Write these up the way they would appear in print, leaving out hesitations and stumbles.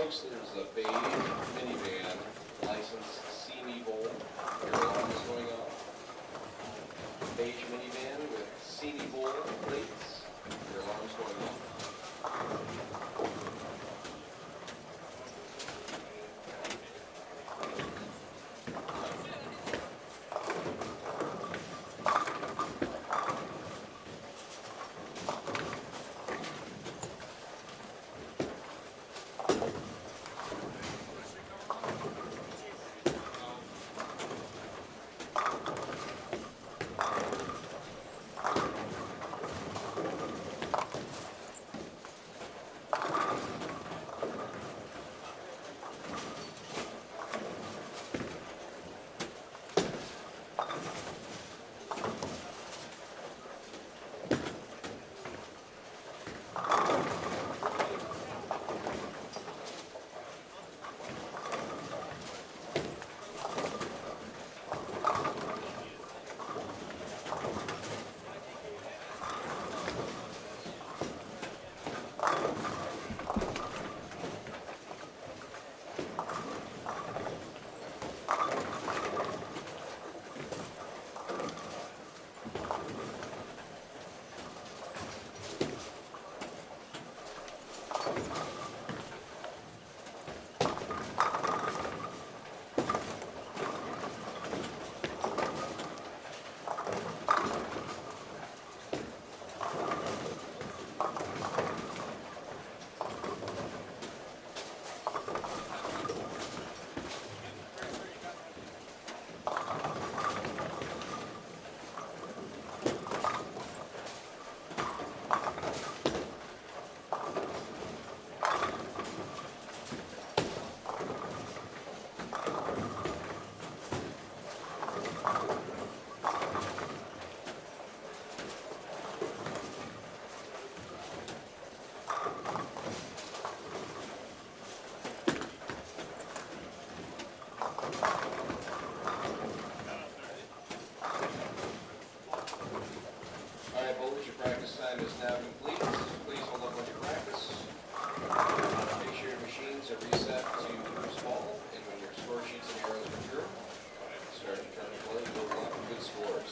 folks, there's a beige minivan, licensed See Me Bowl. Your alarm is going off. Beige minivan with See Me Bowl plates. Your alarm's going off. Time is now complete. Please hold up on your practice. Make sure your machines are reset to first ball, and when your score sheets and arrows are through, start to turn and play. You'll want good scores.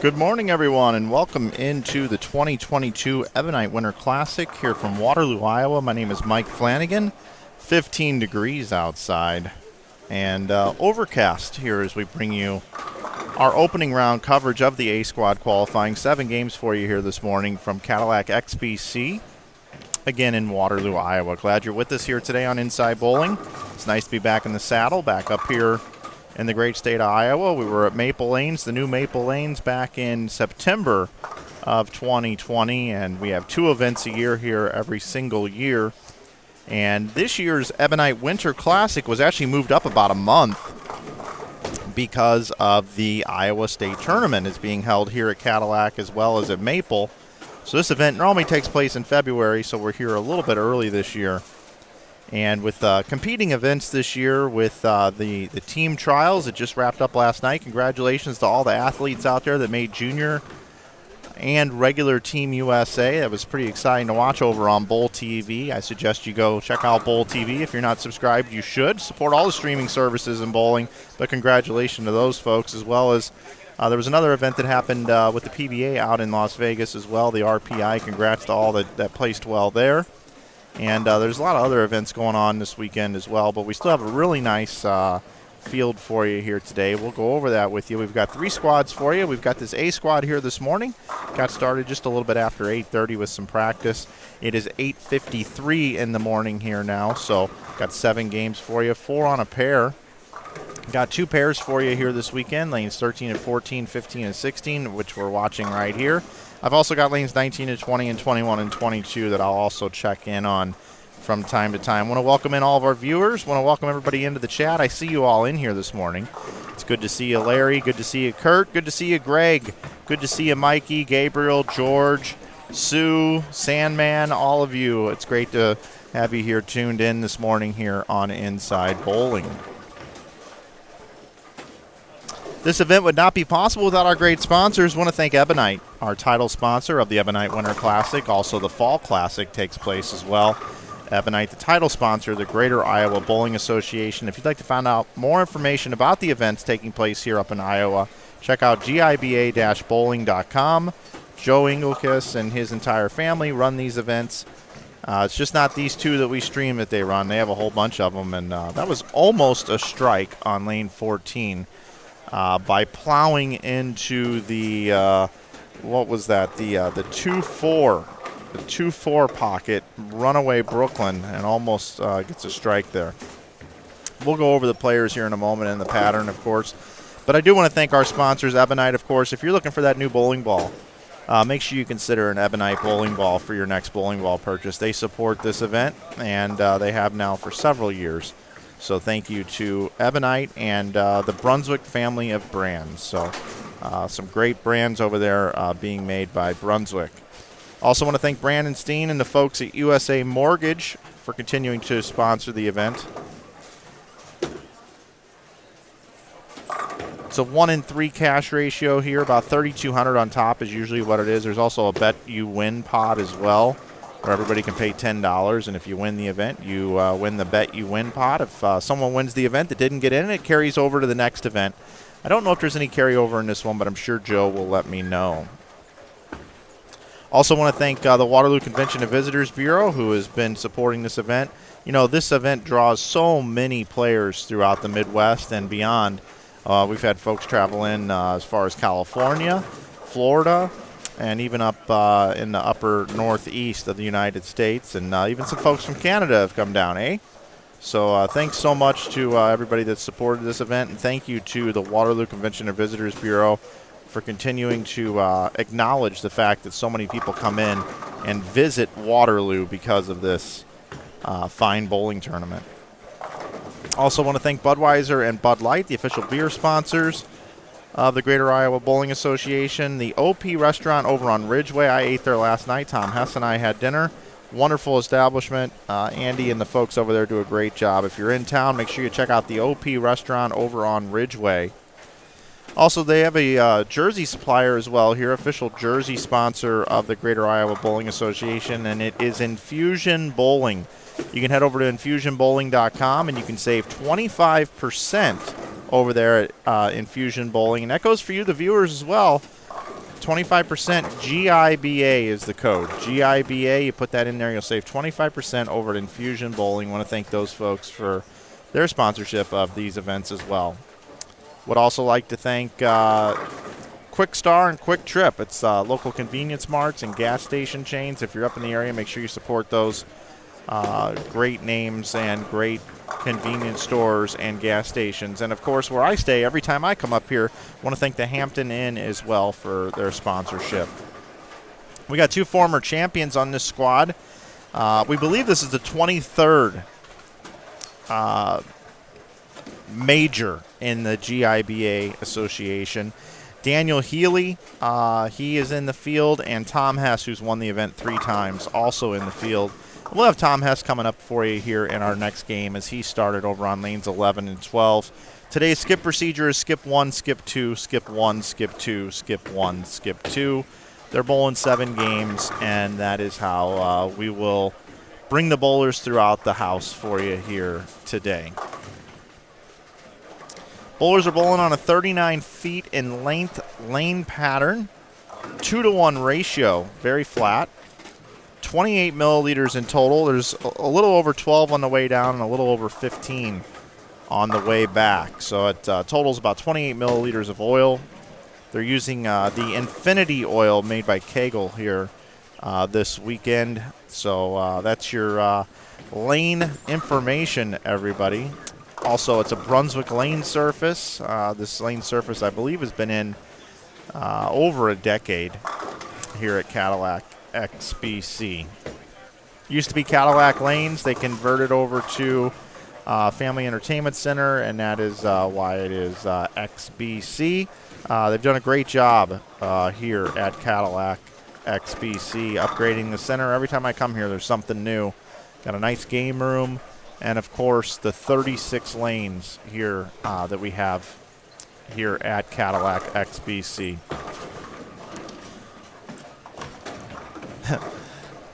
Good morning, everyone, and welcome into the 2022 Ebonite Winter Classic here from Waterloo, Iowa. My name is Mike Flanagan. 15 degrees outside and overcast here as we bring you our opening round coverage of the A Squad qualifying. 7 games for you here this morning from Cadillac XBC, again in Waterloo, Iowa. Glad you're with us here today on Inside Bowling. It's nice to be back in the saddle, back up here in the great state of Iowa. We were at Maple Lanes, the new Maple Lanes, back in September of 2020, and we have 2 events a year here every single year. And this year's Ebonite Winter Classic was actually moved up about a month because of the Iowa State Tournament is being held here at Cadillac as well as at Maple. So this event normally takes place in February, so we're here a little bit early this year. And with competing events this year, with the team trials that just wrapped up last night, congratulations to all the athletes out there that made junior and regular Team USA. That was pretty exciting to watch over on Bowl TV. I suggest you go check out Bowl TV. If you're not subscribed, you should. Support all the streaming services in bowling, but congratulations to those folks, as well as there was another event that happened with the PBA out in Las Vegas as well, the RPI. Congrats to all that placed well there. And there's a lot of other events going on this weekend as well, but we still have a really nice field for you here today. We'll go over that with you. We've got 3 squads for you. We've got this A squad here this morning. Got started just a little bit after 8:30 with some practice. It is 8:53 in the morning here now, so got 7 games for you, 4 on a pair. Got 2 pairs for you here this weekend, lanes 13 and 14, 15 and 16, which we're watching right here. I've also got lanes 19 and 20 and 21 and 22 that I'll also check in on from time to time. Want to welcome in all of our viewers. Want to welcome everybody into the chat. I see you all in here this morning. It's good to see you, Larry. Good to see you, Kurt. Good to see you, Greg. Good to see you, Mikey, Gabriel, George, Sue, Sandman, all of you. It's great to have you here tuned in this morning here on Inside Bowling. This event would not be possible without our great sponsors. I want to thank Ebonite, our title sponsor of the Ebonite Winter Classic. Also, the Fall Classic takes place as well. Ebonite, the title sponsor of the Greater Iowa Bowling Association. If you'd like to find out more information about the events taking place here up in Iowa, check out GIBA-bowling.com. Joe Engelkiss and his entire family run these events. It's just not these 2 that we stream that they run. They have a whole bunch of them, and that was almost a strike on lane 14. By plowing into the, what was that, the 2-4 pocket, runaway Brooklyn, and almost gets a strike there. We'll go over the players here in a moment and the pattern, of course. But I do want to thank our sponsors, Ebonite, of course. If you're looking for that new bowling ball, make sure you consider an Ebonite bowling ball for your next bowling ball purchase. They support this event, and they have now for several years. So thank you to Ebonite and the Brunswick family of brands. So some great brands over there being made by Brunswick. Also want to thank Brandon Steen and the folks at USA Mortgage for continuing to sponsor the event. It's a 1-in-3 cash ratio here. About $3,200 on top is usually what it is. There's also a bet you win pot as well, where everybody can pay $10, and if you win the event, you win the bet you win pot. If someone wins the event that didn't get in, it carries over to the next event. I don't know if there's any carryover in this one, but I'm sure Joe will let me know. Also want to thank the Waterloo Convention and Visitors Bureau, who has been supporting this event. You know, this event draws so many players throughout the Midwest and beyond. We've had folks travel in as far as California, Florida, and even up in the upper northeast of the United States, and even some folks from Canada have come down, eh? So thanks so much to everybody that supported this event, and thank you to the Waterloo Convention and Visitors Bureau for continuing to acknowledge the fact that so many people come in and visit Waterloo because of this fine bowling tournament. Also want to thank Budweiser and Bud Light, the official beer sponsors of the Greater Iowa Bowling Association. The OP restaurant over on Ridgeway, I ate there last night. Tom Hess and I had dinner. Wonderful establishment. Andy and the folks over there do a great job. If you're in town, make sure you check out the OP restaurant over on Ridgeway. Also, they have a jersey supplier as well here, official jersey sponsor of the Greater Iowa Bowling Association, and it is Infusion Bowling. You can head over to infusionbowling.com, and you can save 25% over there at Infusion Bowling. And that goes for you, the viewers, as well. 25% GIBA is the code. GIBA, you put that in there, you'll save 25% over at Infusion Bowling. I want to thank those folks for their sponsorship of these events as well. Would also like to thank Kwik Star and Kwik Trip. It's local convenience marts and gas station chains. If you're up in the area, make sure you support those great names and great convenience stores and gas stations. And, of course, where I stay, every time I come up here, I want to thank the Hampton Inn as well for their sponsorship. We got 2 former champions on this squad. We believe this is the 23rd major in the GIBA Association. Daniel Healy, he is in the field, and Tom Hess, who's won the event 3 times, also in the field. We'll have Tom Hess coming up for you here in our next game as he started over on lanes 11 and 12. Today's skip procedure is skip 1, skip 2, skip 1, skip 2, skip 1, skip 2. They're bowling 7 games, and that is how we will bring the bowlers throughout the house for you here today. Bowlers are bowling on a 39 feet in length lane pattern, 2-to-1 ratio, very flat. 28 milliliters in total. There's a little over 12 on the way down and a little over 15 on the way back. So it totals about 28 milliliters of oil. They're using the Infinity oil made by Kegel here this weekend. So that's your lane information, everybody. Also, it's a Brunswick lane surface. This lane surface, I believe, has been in over a decade here at Cadillac XBC. Used to be Cadillac lanes. They converted over to Family Entertainment Center, and that is why it is XBC. They've done a great job here at Cadillac XBC, upgrading the center. Every time I come here, there's something new. Got a nice game room, and of course the 36 lanes here that we have here at Cadillac XBC.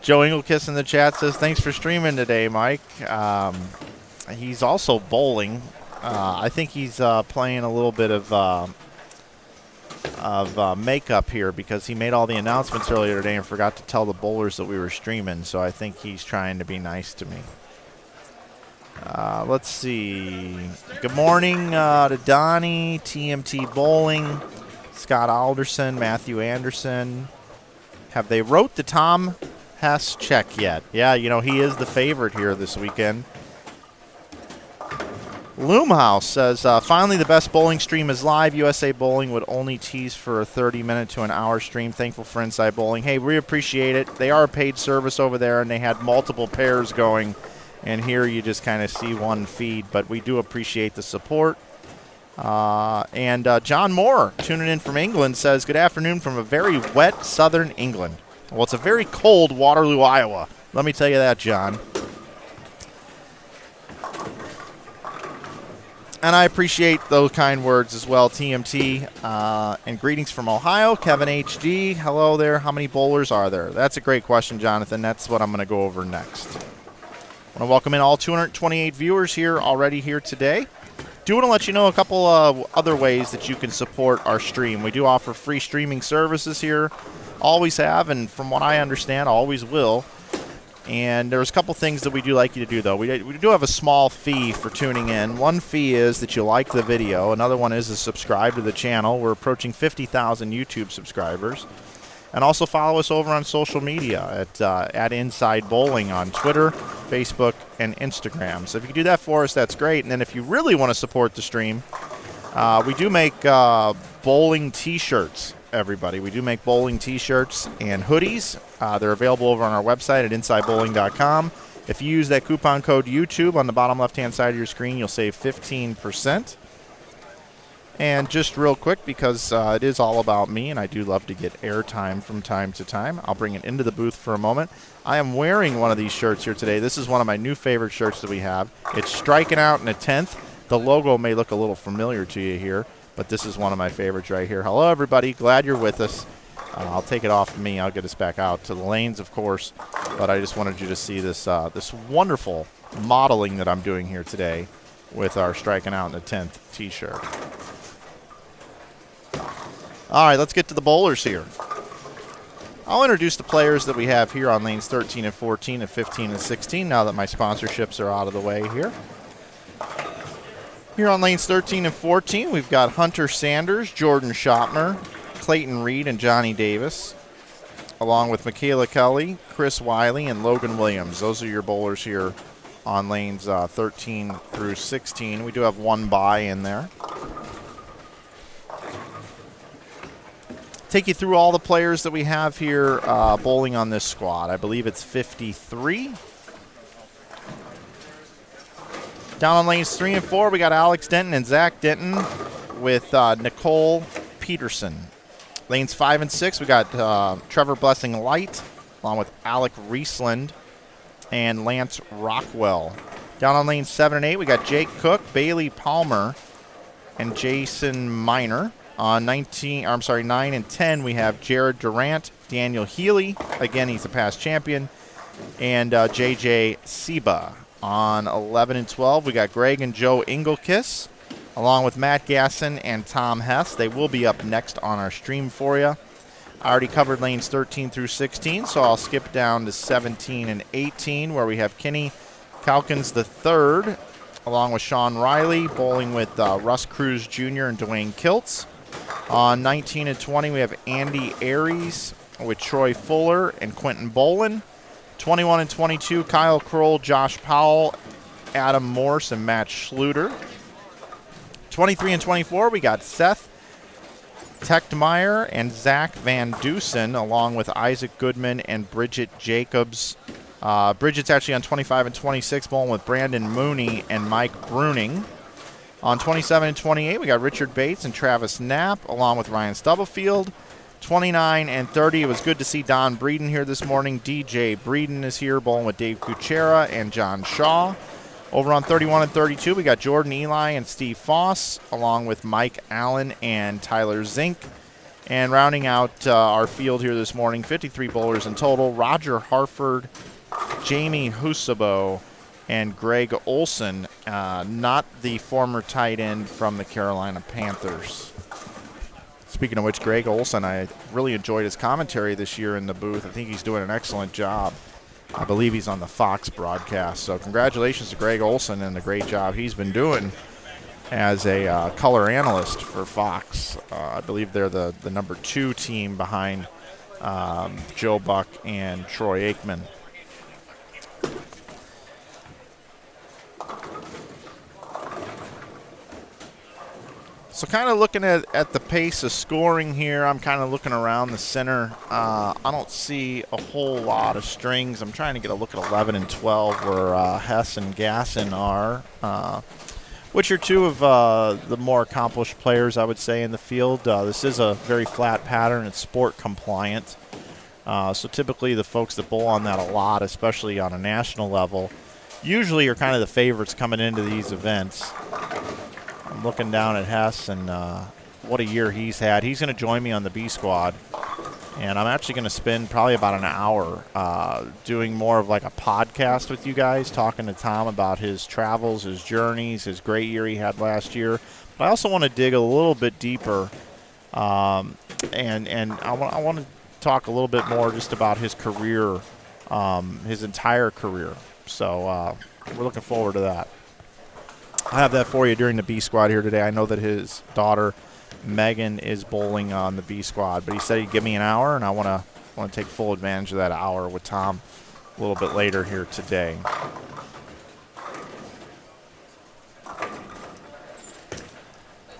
Joe Engelkiss in the chat says, thanks for streaming today, Mike. He's also bowling. I think he's playing a little bit of makeup here because he made all the announcements earlier today and forgot to tell the bowlers that we were streaming, so I think he's trying to be nice to me. Let's see. Good morning to Donnie, TMT Bowling, Scott Alderson, Matthew Anderson. Have they wrote the Tom Hess check yet? Yeah, you know, he is the favorite here this weekend. Loomhouse says, finally the best bowling stream is live. USA Bowling would only tease for a 30-minute to an hour stream. Thankful for Inside Bowling. Hey, we appreciate it. They are a paid service over there, and they had multiple pairs going. And here you just kind of see one feed, but we do appreciate the support. And John Moore, tuning in from England, says, good afternoon from a very wet southern England. Well, it's a very cold Waterloo, Iowa. Let me tell you that, John. And I appreciate those kind words as well, TMT. And greetings from Ohio, Kevin HD. Hello there. How many bowlers are there? That's a great question, Jonathan. That's what I'm going to go over next. I want to welcome in all 228 viewers here already here today. Do want to let you know a couple of other ways that you can support our stream. We do offer free streaming services here. Always have, and from what I understand, always will. And there's a couple things that we do like you to do, though. We do have a small fee for tuning in. One fee is that you like the video. Another one is to subscribe to the channel. We're approaching 50,000 YouTube subscribers. And also follow us over on social media at Inside Bowling on Twitter, Facebook, and Instagram. So if you do that for us, that's great. And then if you really want to support the stream, we do make bowling T-shirts, everybody. We do make bowling T-shirts and hoodies. They're available over on our website at InsideBowling.com. If you use that coupon code YouTube on the bottom left-hand side of your screen, you'll save 15%. And just real quick, because it is all about me, and I do love to get airtime from time to time, I'll bring it into the booth for a moment. I am wearing one of these shirts here today. This is one of my new favorite shirts that we have. It's striking out in a 10th. The logo may look a little familiar to you here, but this is one of my favorites right here. Hello, everybody. Glad you're with us. I'll take it off of me. I'll get us back out to the lanes, of course, but I just wanted you to see this this wonderful modeling that I'm doing here today with our striking out in the 10th T-shirt. All right, let's get to the bowlers here. I'll introduce the players that we have here on lanes 13 and 14 and 15 and 16 now that my sponsorships are out of the way here. Here on lanes 13 and 14, we've got Hunter Sanders, Jordan Schopner, Clayton Reed, and Johnny Davis, along with Michaela Kelly, Chris Wiley, and Logan Williams. Those are your bowlers here on lanes 13 through 16. We do have one bye in there. Take you through all the players that we have here bowling on this squad. I believe it's 53. Down on lanes 3 and 4, we got Alex Denton and Zach Denton with Nicole Peterson. Lanes 5 and 6, we got Trevor Blessing Light, along with Alec Riesland and Lance Rockwell. Down on lanes 7 and 8, we got Jake Cook, Bailey Palmer, and Jason Miner. On 9 and 10, we have Jared Durant, Daniel Healy. Again, he's a past champion. And JJ Seba. On 11 and 12, we got Greg and Joe Engelkiss, along with Matt Gasson and Tom Hess. They will be up next on our stream for you. I already covered lanes 13 through 16, so I'll skip down to 17 and 18, where we have Kenny Calkins III, along with Sean Riley, bowling with Russ Cruz Jr. and Dwayne Kiltz. On 19 and 20, we have Andy Aries with Troy Fuller and Quentin Bolin. 21 and 22, Kyle Kroll, Josh Powell, Adam Morse, and Matt Schluter. 23 and 24, we got Seth Techtmeyer and Zach Van Dusen, along with Isaac Goodman and Bridget Jacobs. Bridget's actually on 25 and 26, bowling with Brandon Mooney and Mike Bruning. On 27 and 28, we got Richard Bates and Travis Knapp, along with Ryan Stubblefield. 29 and 30, it was good to see Don Breeden here this morning. DJ Breeden is here, bowling with Dave Kuchera and John Shaw. Over on 31 and 32, we got Jordan Eli and Steve Foss, along with Mike Allen and Tyler Zink. And rounding out our field here this morning, 53 bowlers in total, Roger Harford, Jamie Husabo, and Greg Olson, not the former tight end from the Carolina Panthers. Speaking of which, Greg Olson, I really enjoyed his commentary this year in the booth. I think he's doing an excellent job. I believe he's on the Fox broadcast. So congratulations to Greg Olson and the great job he's been doing as a color analyst for Fox. I believe they're the number 2 team behind Joe Buck and Troy Aikman. So kind of looking at the pace of scoring here, I'm kind of looking around the center. I don't see a whole lot of strings. I'm trying to get a look at 11 and 12 where Hess and Gasson are, which are two of the more accomplished players, I would say, in the field. This is a very flat pattern. It's sport compliant. So typically the folks that bowl on that a lot, especially on a national level, usually are kind of the favorites coming into these events. I'm looking down at Hess, and what a year he's had. He's going to join me on the B squad, and I'm actually going to spend probably about an hour doing more of like a podcast with you guys, talking to Tom about his travels, his journeys, his great year he had last year. But I also want to dig a little bit deeper, and I want to talk a little bit more just about his career, his entire career. So we're looking forward to that. I'll have that for you during the B squad here today. I know that his daughter Megan is bowling on the B squad, but he said he'd give me an hour, and I want to take full advantage of that hour with Tom a little bit later here today.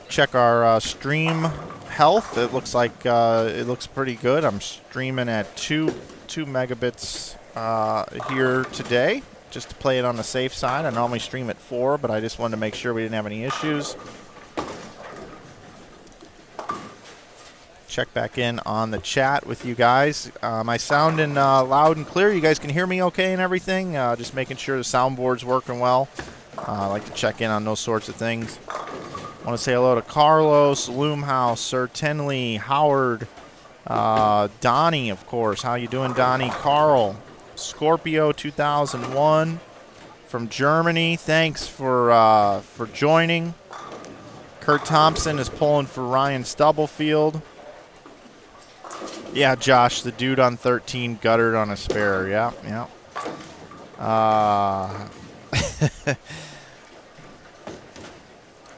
Check our stream health. It looks like it looks pretty good. I'm streaming at 2 megabits here today, just to play it on the safe side. I normally stream at 4, but I just wanted to make sure we didn't have any issues. Check back in on the chat with you guys. Am I sounding loud and clear? You guys can hear me okay and everything? Just making sure the soundboard's working well. I like to check in on those sorts of things. I want to say hello to Carlos, Loomhouse, Sir Tenley, Howard, Donnie, of course. How you doing, Donnie? Carl, Scorpio 2001 from Germany. Thanks for joining. Kurt Thompson is pulling for Ryan Stubblefield. Yeah, Josh, the dude on 13 guttered on a spare. Yeah, yeah.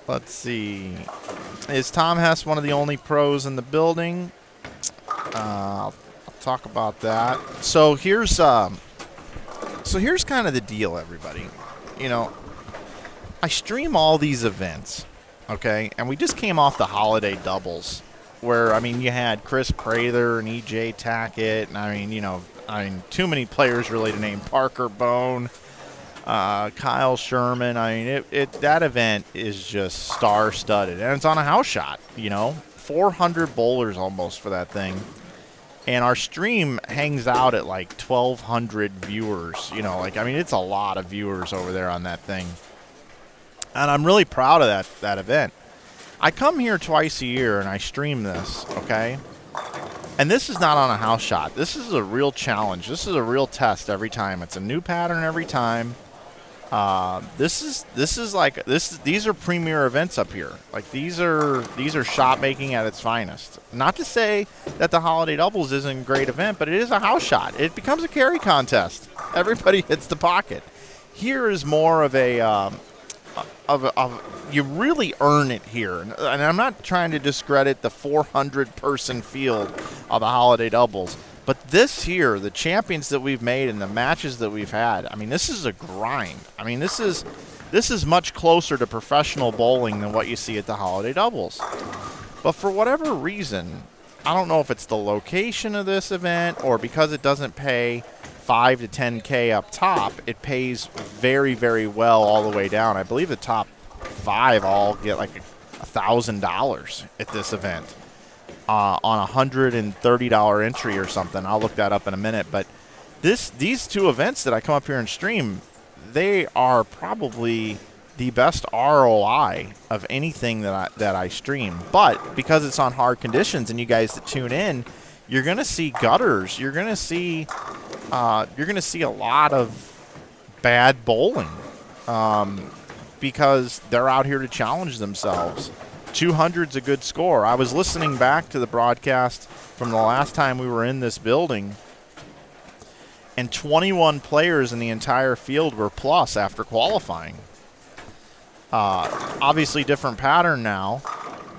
Let's see. Is Tom Hess one of the only pros in the building? I'll talk about that. So here's kind of the deal, everybody. You know, I stream all these events, okay? And we just came off the holiday doubles where, I mean, you had Chris Prather and EJ Tackett. And I mean, too many players really to name. Parker Bone, Kyle Sherman. I mean, that event is just star-studded. And it's on a house shot, 400 bowlers almost for that thing. And our stream hangs out at like 1,200 viewers. I mean, it's a lot of viewers over there on that thing. And I'm really proud of that event. I come here twice a year and I stream this, okay? And this is not on a house shot. This is a real challenge. This is a real test every time. It's a new pattern every time. These are premier events up here. Like these are shot making at its finest. Not to say that the holiday doubles isn't a great event, but it is a house shot. It becomes a carry contest. Everybody hits the pocket. Here is more of a you really earn it here. And I'm not trying to discredit the 400-person field of the holiday doubles. But this here, the champions that we've made and the matches that we've had, I mean, this is a grind. I mean, this is much closer to professional bowling than what you see at the holiday doubles. But for whatever reason, I don't know if it's the location of this event or because it doesn't pay 5 to 10K up top, it pays very, very well all the way down. I believe the top 5 all get like $1,000 at this event on a $130 entry or something. I'll look that up in a minute. But these two events that I come up here and stream, they are probably the best ROI of anything that I stream. But because it's on hard conditions and you guys that tune in, you're going to see gutters. You're going to see a lot of bad bowling because they're out here to challenge themselves. 200's a good score. I was listening back to the broadcast from the last time we were in this building, and 21 players in the entire field were plus after qualifying. Obviously different pattern now,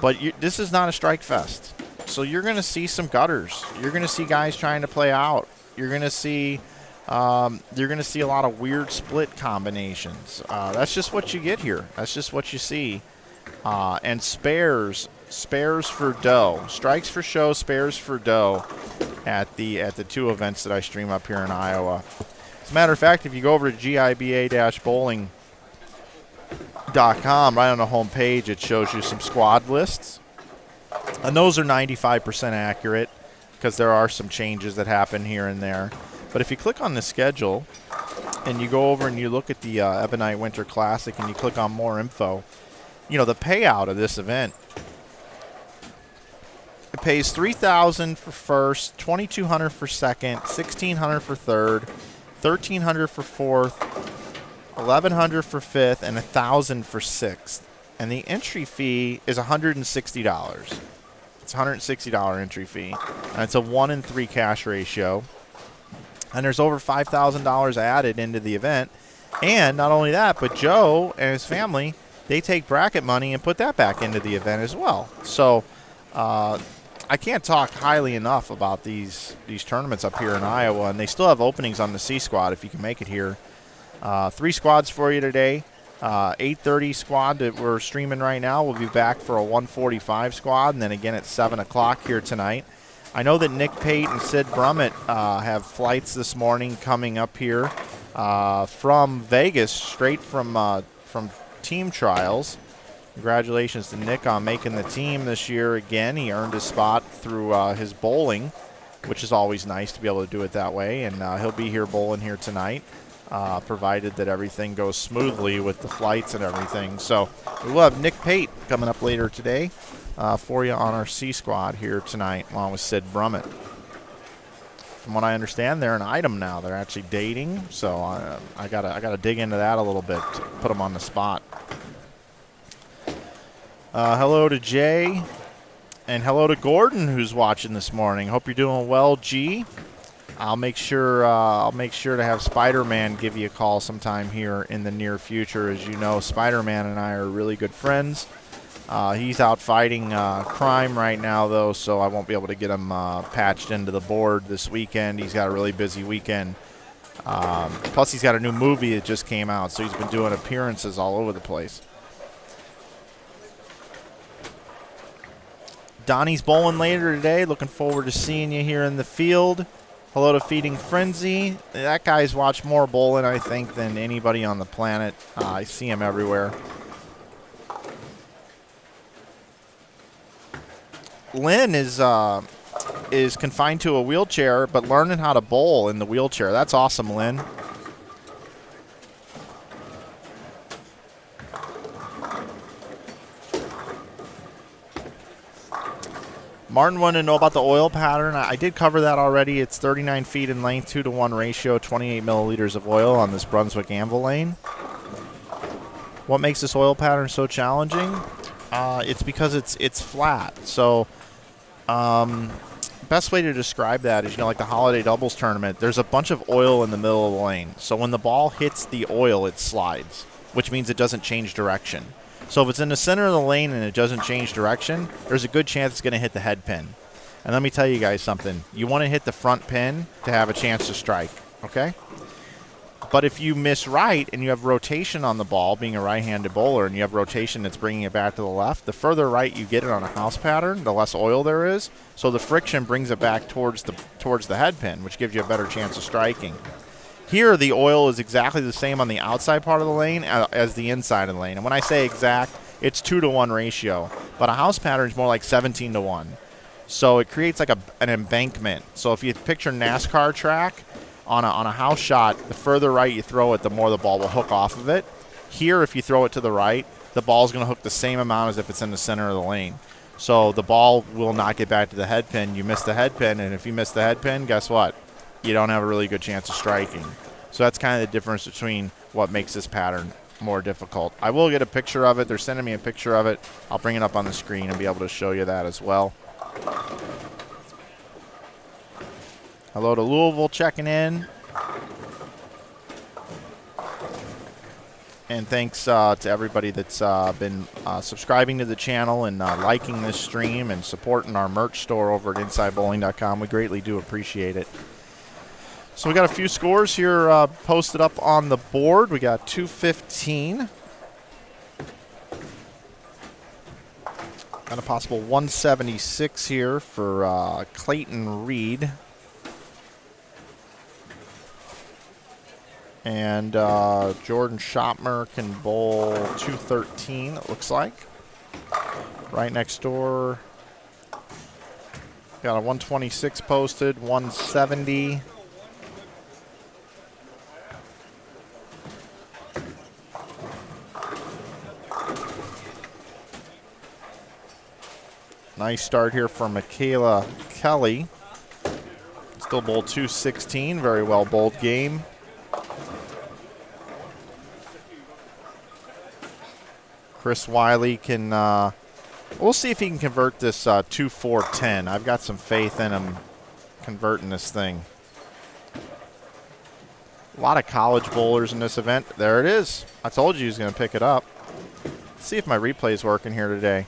but this is not a strike fest. So you're going to see some gutters. You're going to see guys trying to play out. You're going to see a lot of weird split combinations. That's just what you get here. That's just what you see. And spares for dough. Strikes for show, spares for dough at the two events that I stream up here in Iowa. As a matter of fact, if you go over to GIBA-bowling.com, right on the home page, it shows you some squad lists. And those are 95% accurate because there are some changes that happen here and there. But if you click on the schedule and you go over and you look at the Ebonite Winter Classic and you click on more info, the payout of this event, it pays $3,000 for first, $2,200 for second, $1,600 for third, $1,300 for fourth, $1,100 for fifth, and $1,000 for sixth. And the entry fee is $160. It's a $160 entry fee. And it's a 1-in-3 cash ratio. And there's over $5,000 added into the event. And not only that, but Joe and his family, they take bracket money and put that back into the event as well. So I can't talk highly enough about these tournaments up here in Iowa. And they still have openings on the C squad if you can make it here. 3 squads for you today. 8:30 squad that we're streaming right now. We'll be back for a 1:45 squad, and then again at 7 o'clock here tonight. I know that Nick Pate and Sid Brummett have flights this morning coming up here from Vegas, straight from team trials. Congratulations to Nick on making the team this year again. He earned his spot through his bowling, which is always nice to be able to do it that way, and he'll be here bowling here tonight. Provided that everything goes smoothly with the flights and everything. So we will have Nick Pate coming up later today for you on our C squad here tonight, along with Sid Brummett. From what I understand, they're an item now. They're actually dating, so I gotta dig into that a little bit to put them on the spot. Hello to Jay And hello to Gordon, who's watching this morning. Hope you're doing well, G. I'll make sure to have Spider-Man give you a call sometime here in the near future. As you know, Spider-Man and I are really good friends. He's out fighting crime right now, though, so I won't be able to get him patched into the board this weekend. He's got a really busy weekend. Plus, he's got a new movie that just came out, so he's been doing appearances all over the place. Donnie's bowling later today. Looking forward to seeing you here in the field. Hello to Feeding Frenzy. That guy's watched more bowling, I think, than anybody on the planet. I see him everywhere. Lynn is confined to a wheelchair, but learning how to bowl in the wheelchair. That's awesome, Lynn. Martin wanted to know about the oil pattern. I did cover that already. It's 39 feet in length, 2-to-1 ratio, 28 milliliters of oil on this Brunswick anvil lane. What makes this oil pattern so challenging? It's because it's flat. So best way to describe that is, like the holiday doubles tournament, there's a bunch of oil in the middle of the lane. So when the ball hits the oil, it slides, which means it doesn't change direction. So if it's in the center of the lane and it doesn't change direction, there's a good chance it's going to hit the head pin. And let me tell you guys something. You want to hit the front pin to have a chance to strike, okay? But if you miss right and you have rotation on the ball, being a right-handed bowler, and you have rotation that's bringing it back to the left, the further right you get it on a house pattern, the less oil there is. So the friction brings it back towards the head pin, which gives you a better chance of striking. Here, the oil is exactly the same on the outside part of the lane as the inside of the lane. And when I say exact, it's 2-to-1 ratio. But a house pattern is more like 17-to-1. So it creates like an embankment. So if you picture NASCAR track on a house shot, the further right you throw it, the more the ball will hook off of it. Here, if you throw it to the right, the ball's going to hook the same amount as if it's in the center of the lane. So the ball will not get back to the head pin. You miss the head pin, and if you miss the head pin, guess what? You don't have a really good chance of striking. So that's kind of the difference between what makes this pattern more difficult. I will get a picture of it. They're sending me a picture of it. I'll bring it up on the screen and be able to show you that as well. Hello to Louisville checking in. And thanks to everybody that's been subscribing to the channel and liking this stream and supporting our merch store over at InsideBowling.com. We greatly do appreciate it. So we got a few scores here posted up on the board. We got 215. Got a possible 176 here for Clayton Reed. And Jordan Shopmer can bowl 213, it looks like. Right next door, got a 126 posted, 170. Nice start here for Michaela Kelly. Still bowled 216, very well bowled game. Chris Wiley can, we'll see if he can convert this 2-4-10. I've got some faith in him converting this thing. A lot of college bowlers in this event. There it is. I told you he was going to pick it up. Let's see if my replay is working here today.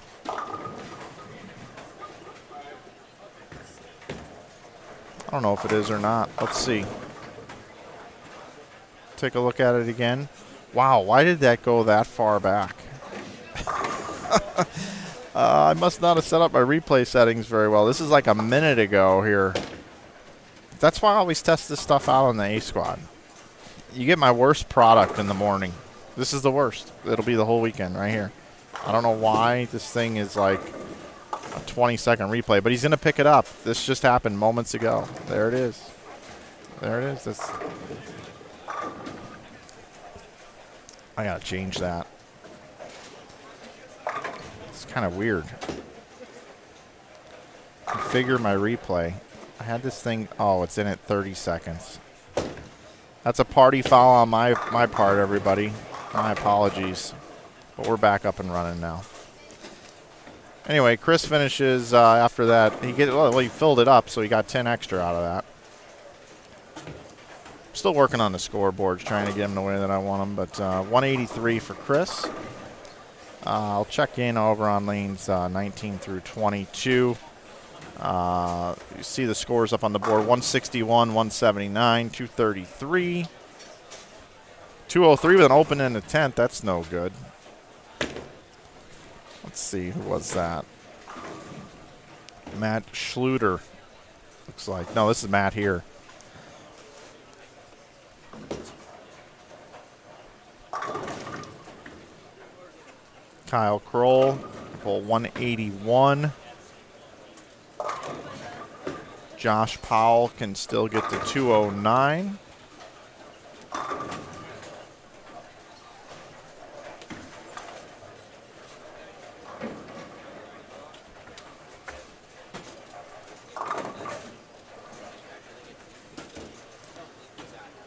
I don't know if it is or not. Let's see. Take a look at it again. Wow, why did that go that far back? I must not have set up my replay settings very well. This is like a minute ago here. That's why I always test this stuff out on the A squad. You get my worst product in the morning. This is the worst. It'll be the whole weekend right here. I don't know why this thing is like a 20-second replay, but he's going to pick it up. This just happened moments ago. There it is. There it is. I got to change that. It's kind of weird. Configure my replay. I had this thing. Oh, it's in at 30 seconds. That's a party foul on my part, everybody. My apologies. But we're back up and running now. Anyway, Chris finishes after that. He filled it up, so he got 10 extra out of that. Still working on the scoreboards, trying to get him the way that I want him, but 183 for Chris. I'll check in over on lanes 19 through 22. You see the scores up on the board: 161, 179, 233, 203 with an open in the 10th. That's no good. Let's see, who was that? Matt Schluter. Looks like. No, this is Matt here. Kyle Kroll, hole 181. Josh Powell can still get to 209.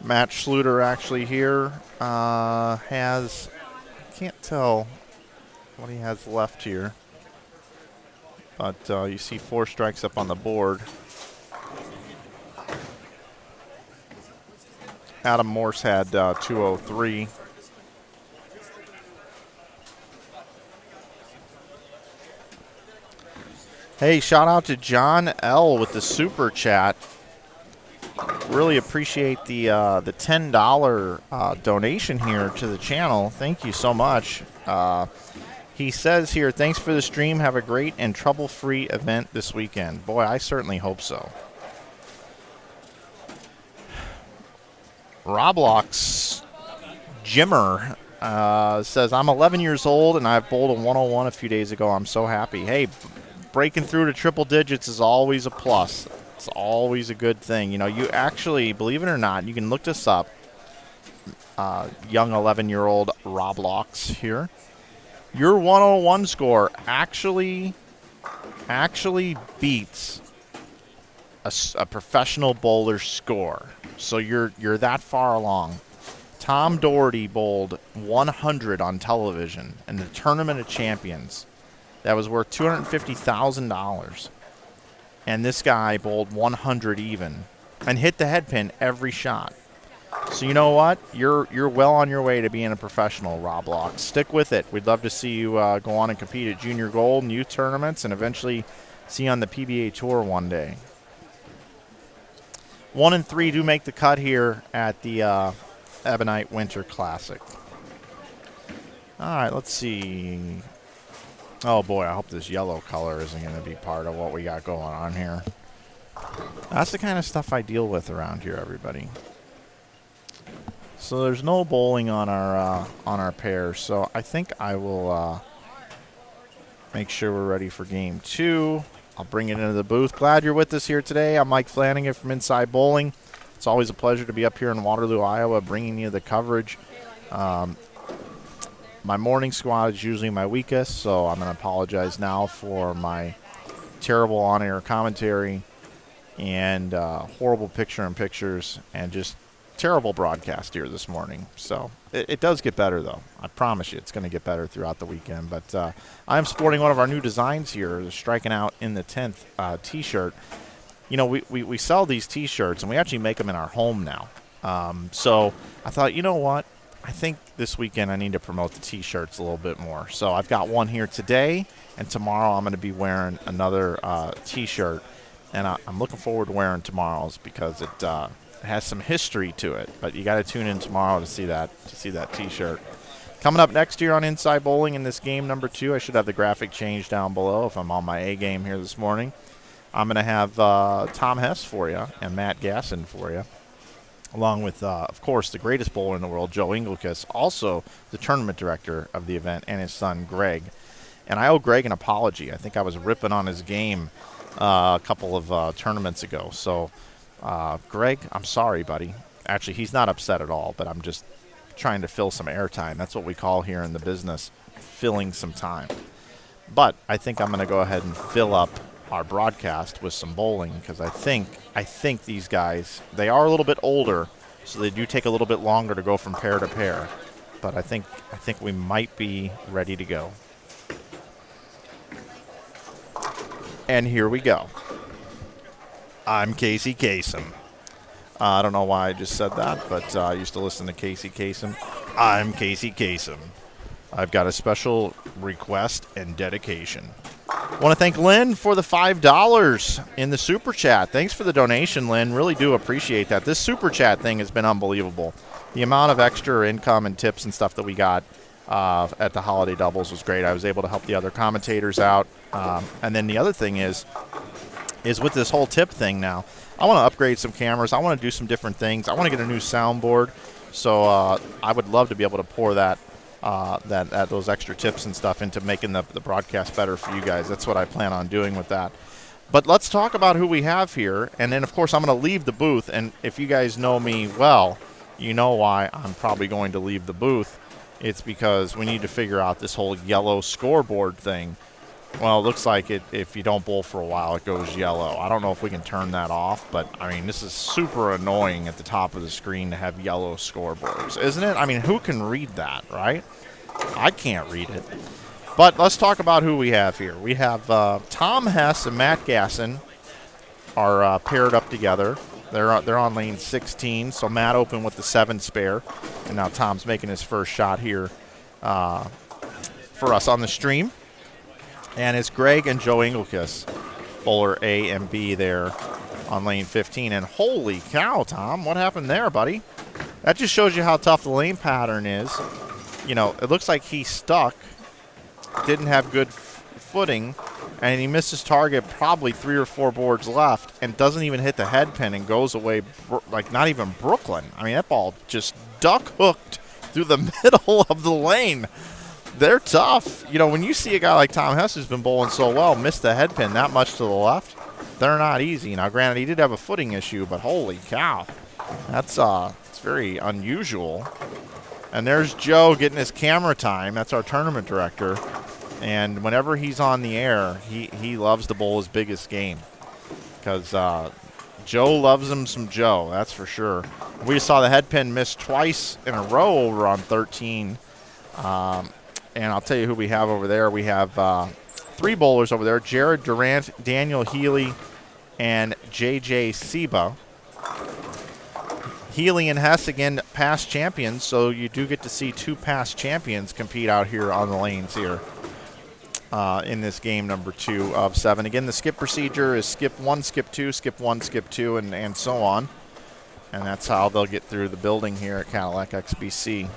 Matt Schluter actually here has, can't tell what he has left here, but you see 4 strikes up on the board. Adam Morse had 203. Hey, shout out to John L. with the super chat. Really appreciate the $10 donation here to the channel. Thank you so much. He says here, thanks for the stream. Have a great and trouble-free event this weekend. Boy, I certainly hope so. Roblox Jimmer says, I'm 11 years old and I've bowled a 101 a few days ago. I'm so happy. Hey, breaking through to triple digits is always a plus. It's always a good thing. You know, you actually, believe it or not, you can look this up. Young 11-year-old Roblox here. Your 101 score actually beats a professional bowler's score. So you're that far along. Tom Doherty bowled 100 on television in the Tournament of Champions. That was worth $250,000. And this guy bowled 100 even and hit the head pin every shot. So you know what? You're well on your way to being a professional, Roblox. Stick with it. We'd love to see you go on and compete at Junior Gold and youth tournaments and eventually see you on the PBA Tour one day. 1 and 3 do make the cut here at the Ebonite Winter Classic. All right, let's see. Oh, boy, I hope this yellow color isn't going to be part of what we got going on here. That's the kind of stuff I deal with around here, everybody. So there's no bowling on our pairs, so I think I will make sure we're ready for game 2. I'll bring it into the booth. Glad you're with us here today. I'm Mike Flanagan from Inside Bowling. It's always a pleasure to be up here in Waterloo, Iowa, bringing you the coverage. My morning squad is usually my weakest, so I'm going to apologize now for my terrible on-air commentary and horrible picture-in-pictures and just terrible broadcast here this morning. So it does get better, though. I promise you it's going to get better throughout the weekend. But I'm sporting one of our new designs here, the Striking Out in the 10th T-shirt. You know, we sell these T-shirts, and we actually make them in our home now. So I thought, you know what? I think this weekend I need to promote the T-shirts a little bit more. So I've got one here today, and tomorrow I'm going to be wearing another T-shirt. And I'm looking forward to wearing tomorrow's because it has some history to it. But you got to tune in tomorrow to see that T-shirt. Coming up next year on Inside Bowling in this game number 2, I should have the graphic change down below if I'm on my A game here this morning. I'm going to have Tom Hess for you and Matt Gasson for you, along with, of course, the greatest bowler in the world, Joe Engelkus, also the tournament director of the event, and his son, Greg. And I owe Greg an apology. I think I was ripping on his game a couple of tournaments ago. So, Greg, I'm sorry, buddy. Actually, he's not upset at all, but I'm just trying to fill some airtime. That's what we call here in the business, filling some time. But I think I'm going to go ahead and fill up our broadcast with some bowling because I think these guys, they are a little bit older, so they do take a little bit longer to go from pair to pair. But I think we might be ready to go. And here we go. I'm Casey Kasem. I don't know why I just said that, but I used to listen to Casey Kasem. I'm Casey Kasem. I've got a special request and dedication. I want to thank Lynn for the $5 in the Super Chat. Thanks for the donation, Lynn. Really do appreciate that. This Super Chat thing has been unbelievable. The amount of extra income and tips and stuff that we got at the holiday doubles was great. I was able to help the other commentators out. And then the other thing is with this whole tip thing now, I want to upgrade some cameras. I want to do some different things. I want to get a new soundboard. So I would love to be able to pour those extra tips and stuff into making the broadcast better for you guys. That's what I plan on doing with that. But let's talk about who we have here. And then, of course, I'm going to leave the booth. And if you guys know me well, you know why I'm probably going to leave the booth. It's because we need to figure out this whole yellow scoreboard thing. Well, it looks like if you don't bowl for a while, it goes yellow. I don't know if we can turn that off, but, I mean, this is super annoying at the top of the screen to have yellow scoreboards, isn't it? I mean, who can read that, right? I can't read it. But let's talk about who we have here. We have Tom Hess and Matt Gasson are paired up together. They're on lane 16, so Matt opened with the 7 spare, and now Tom's making his first shot here for us on the stream. And it's Greg and Joe Engelkiss, bowler A and B there on lane 15. And holy cow, Tom, what happened there, buddy? That just shows you how tough the lane pattern is. You know, it looks like he stuck, didn't have good footing, and he missed his target probably 3 or 4 boards left and doesn't even hit the head pin and goes away like not even Brooklyn. I mean, that ball just duck hooked through the middle of the lane. They're tough. You know, when you see a guy like Tom Hess who's been bowling so well miss the head pin that much to the left, they're not easy. Now, granted, he did have a footing issue, but holy cow. That's it's very unusual. And there's Joe getting his camera time. That's our tournament director. And whenever he's on the air, he loves to bowl his biggest game. Because Joe loves him some Joe, that's for sure. We saw the head pin miss twice in a row over on 13. And I'll tell you who we have over there. We have 3 bowlers over there. Jared Durant, Daniel Healy, and J.J. Seba. Healy and Hess, again, past champions, so you do get to see 2 past champions compete out here on the lanes here in this game number 2 of 7. Again, the skip procedure is skip 1, skip 2, skip 1, skip 2, and so on. And that's how they'll get through the building here at Cadillac XBC.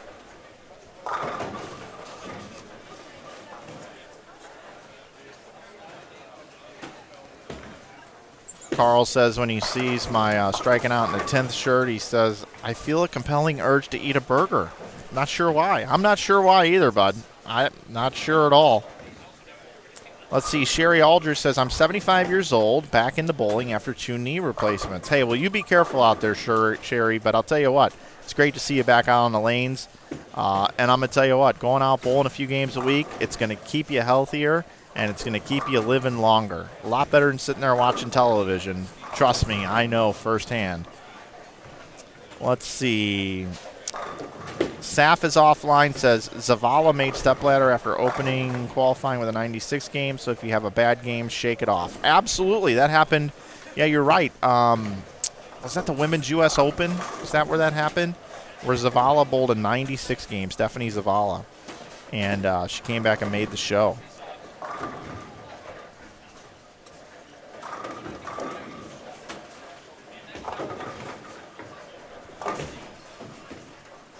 Carl says when he sees my striking out in the 10th shirt, he says, I feel a compelling urge to eat a burger. Not sure why. I'm not sure why either, bud. I'm not sure at all. Let's see. Sherry Aldridge says, I'm 75 years old, back into bowling after 2 knee replacements. Hey, well, you be careful out there, Sherry, but I'll tell you what. It's great to see you back out on the lanes. And I'm going to tell you what, going out bowling a few games a week, it's going to keep you healthier. And it's going to keep you living longer. A lot better than sitting there watching television. Trust me, I know firsthand. Let's see. Saf is offline, says Zavala made stepladder after opening qualifying with a 96 game, so if you have a bad game, shake it off. Absolutely, that happened. Yeah, you're right. Was that the Women's U.S. Open? Is that where that happened? Where Zavala bowled a 96 game, Stephanie Zavala. And she came back and made the show.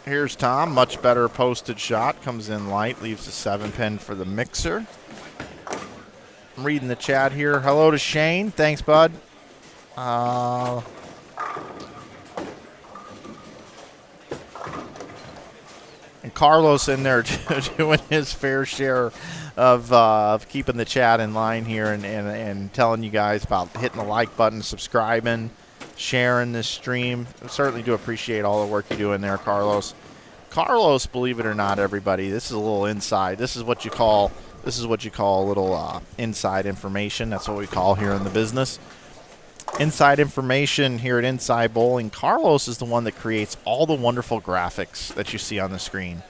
Here's Tom, much better posted shot, comes in light, leaves a 7-pin for the mixer. I'm reading the chat here. Hello to Shane, thanks bud. And Carlos in there doing his fair share of keeping the chat in line here and telling you guys about hitting the like button, subscribing, sharing this stream. I certainly do appreciate all the work you do in there, Carlos. Carlos, believe it or not, everybody, this is a little inside. This is what you call a little inside information. That's what we call here in the business. Inside information here at Inside Bowling. Carlos is the one that creates all the wonderful graphics that you see on the screen.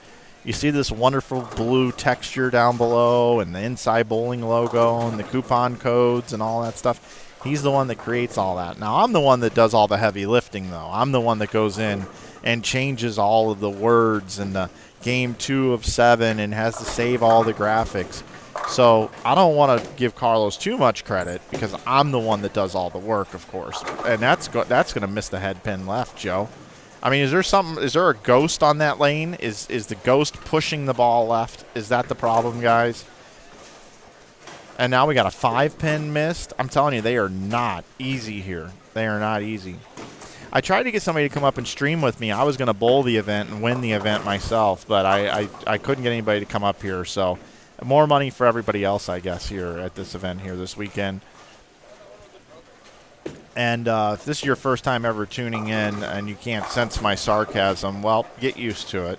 You see this wonderful blue texture down below and the Inside Bowling logo and the coupon codes and all that stuff. He's the one that creates all that. Now, I'm the one that does all the heavy lifting, though. I'm the one that goes in and changes all of the words and the game 2 of 7 and has to save all the graphics. So I don't want to give Carlos too much credit because I'm the one that does all the work, of course. And that's going to miss the head pin left, Joe. I mean, is there a ghost on that lane? Is the ghost pushing the ball left? Is that the problem, guys? And now we got a 5-pin missed. I'm telling you, they are not easy here. They are not easy. I tried to get somebody to come up and stream with me. I was going to bowl the event and win the event myself, but I couldn't get anybody to come up here. So more money for everybody else, I guess, here at this event here this weekend. And if this is your first time ever tuning in and you can't sense my sarcasm, well, get used to it.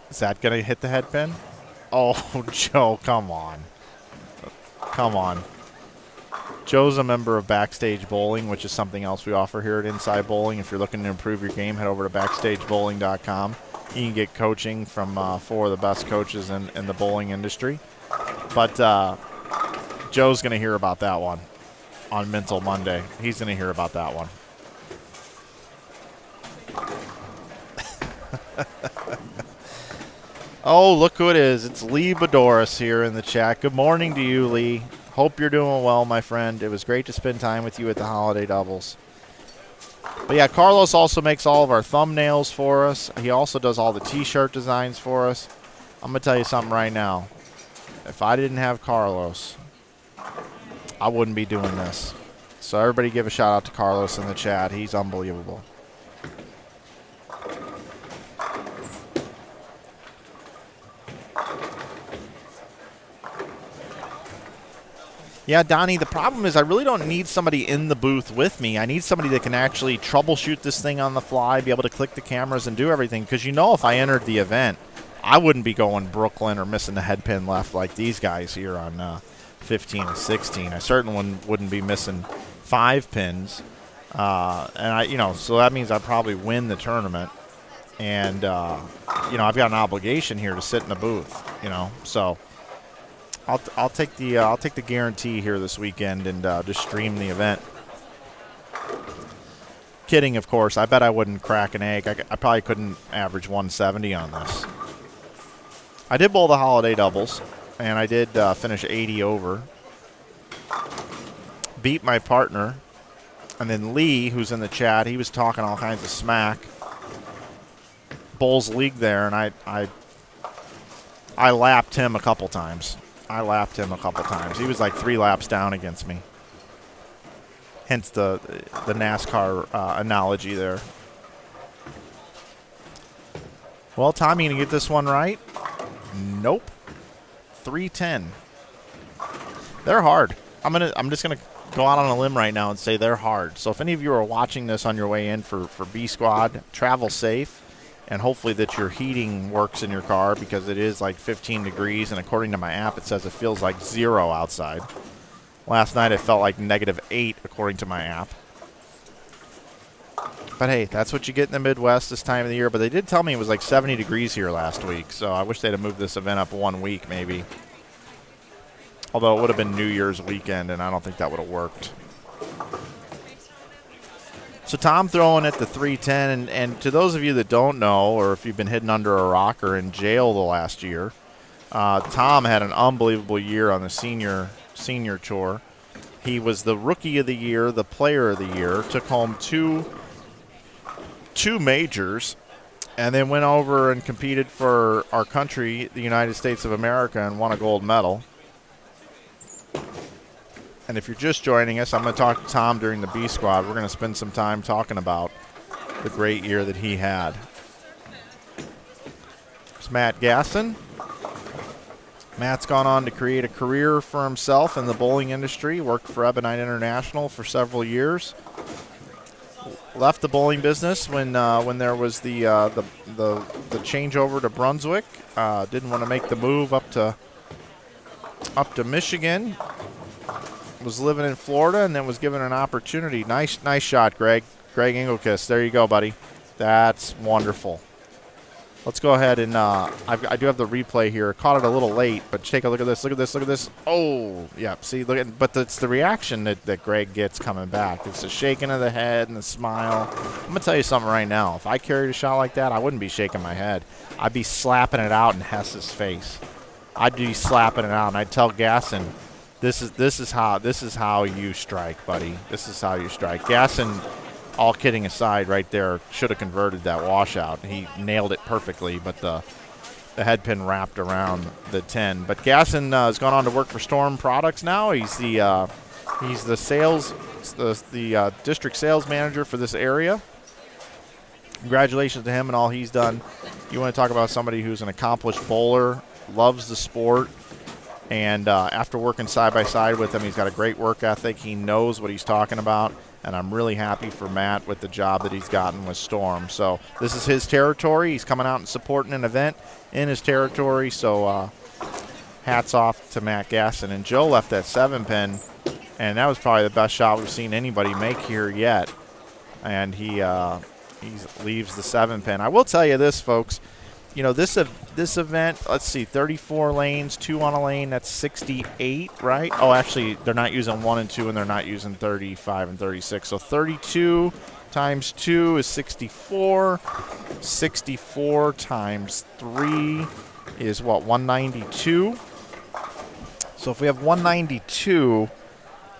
Is that going to hit the head pin? Oh, Joe, come on. Come on. Joe's a member of Backstage Bowling, which is something else we offer here at Inside Bowling. If you're looking to improve your game, head over to BackstageBowling.com. You can get coaching from 4 of the best coaches in the bowling industry. But Joe's going to hear about that one on Mental Monday. He's going to hear about that one. Oh, look who it is. It's Lee Bedoris here in the chat. Good morning to you, Lee. Hope you're doing well, my friend. It was great to spend time with you at the holiday doubles. But yeah, Carlos also makes all of our thumbnails for us. He also does all the t-shirt designs for us. I'm going to tell you something right now. If I didn't have Carlos, I wouldn't be doing this. So everybody give a shout out to Carlos in the chat. He's unbelievable. Yeah, Donnie, the problem is I really don't need somebody in the booth with me. I need somebody that can actually troubleshoot this thing on the fly, be able to click the cameras and do everything. Because you know if I entered the event, I wouldn't be going Brooklyn or missing the head pin left like these guys here on 15 and 16. I certainly wouldn't be missing 5 pins. So that means I'd probably win the tournament. And, I've got an obligation here to sit in the booth, so I'll take the guarantee here this weekend and just stream the event. Kidding, of course. I bet I wouldn't crack an egg. I probably couldn't average 170 on this. I did bowl the holiday doubles, and I did finish 80 over. Beat my partner, and then Lee, who's in the chat, he was talking all kinds of smack. Bowls league there, and I lapped him a couple times. He was like 3 laps down against me. Hence the NASCAR analogy there. Well, Tommy, you gonna get this one right? Nope. 310. They're hard. I'm just gonna go out on a limb right now and say they're hard. So if any of you are watching this on your way in for B Squad, travel safe. And hopefully that your heating works in your car because it is like 15 degrees. And according to my app, it says it feels like 0 outside. Last night, it felt like -8 according to my app. But hey, that's what you get in the Midwest this time of the year. But they did tell me it was like 70 degrees here last week. So I wish they'd have moved this event up 1 week maybe. Although it would have been New Year's weekend, and I don't think that would have worked. So Tom throwing at the 310, and to those of you that don't know, or if you've been hidden under a rock or in jail the last year, Tom had an unbelievable year on the senior tour. He was the Rookie of the Year, the Player of the Year, took home two majors, and then went over and competed for our country, the United States of America, and won a gold medal. And if you're just joining us, I'm going to talk to Tom during the B Squad. We're going to spend some time talking about the great year that he had. It's Matt Gasson. Matt's gone on to create a career for himself in the bowling industry, worked for Ebonite International for several years. Left the bowling business when there was the changeover to Brunswick. Didn't want to make the move up to Michigan. Was living in Florida and then was given an opportunity. Nice shot, Greg. Greg Engelkist. There you go, buddy. That's wonderful. Let's go ahead and I do have the replay here. Caught it a little late, but take a look at this. Look at this. Look at this. Oh, yeah. See, look at. But it's the reaction that Greg gets coming back. It's the shaking of the head and the smile. I'm gonna tell you something right now. If I carried a shot like that, I wouldn't be shaking my head. I'd be slapping it out in Hess's face. I'd be slapping it out, and I'd tell Gasson, this is how you strike, buddy. This is how you strike. Gasson, all kidding aside, right there, should have converted that washout. He nailed it perfectly, but the head pin wrapped around the 10. But Gasson has gone on to work for Storm Products now. He's the district sales manager for this area. Congratulations to him and all he's done. You want to talk about somebody who's an accomplished bowler, loves the sport, and after working side by side with him, he's got a great work ethic. He knows what he's talking about. And I'm really happy for Matt with the job that he's gotten with Storm. So this is his territory. He's coming out and supporting an event in his territory. So hats off to Matt Gasson. And Joe left that 7-pin, and that was probably the best shot we've seen anybody make here yet. And he leaves the 7-pin. I will tell you this, folks. You know, this event, let's see, 34 lanes, 2 on a lane, that's 68, right? Oh, actually, they're not using 1 and 2, and they're not using 35 and 36. So 32 times 2 is 64. 64 times 3 is what, 192? So if we have 192,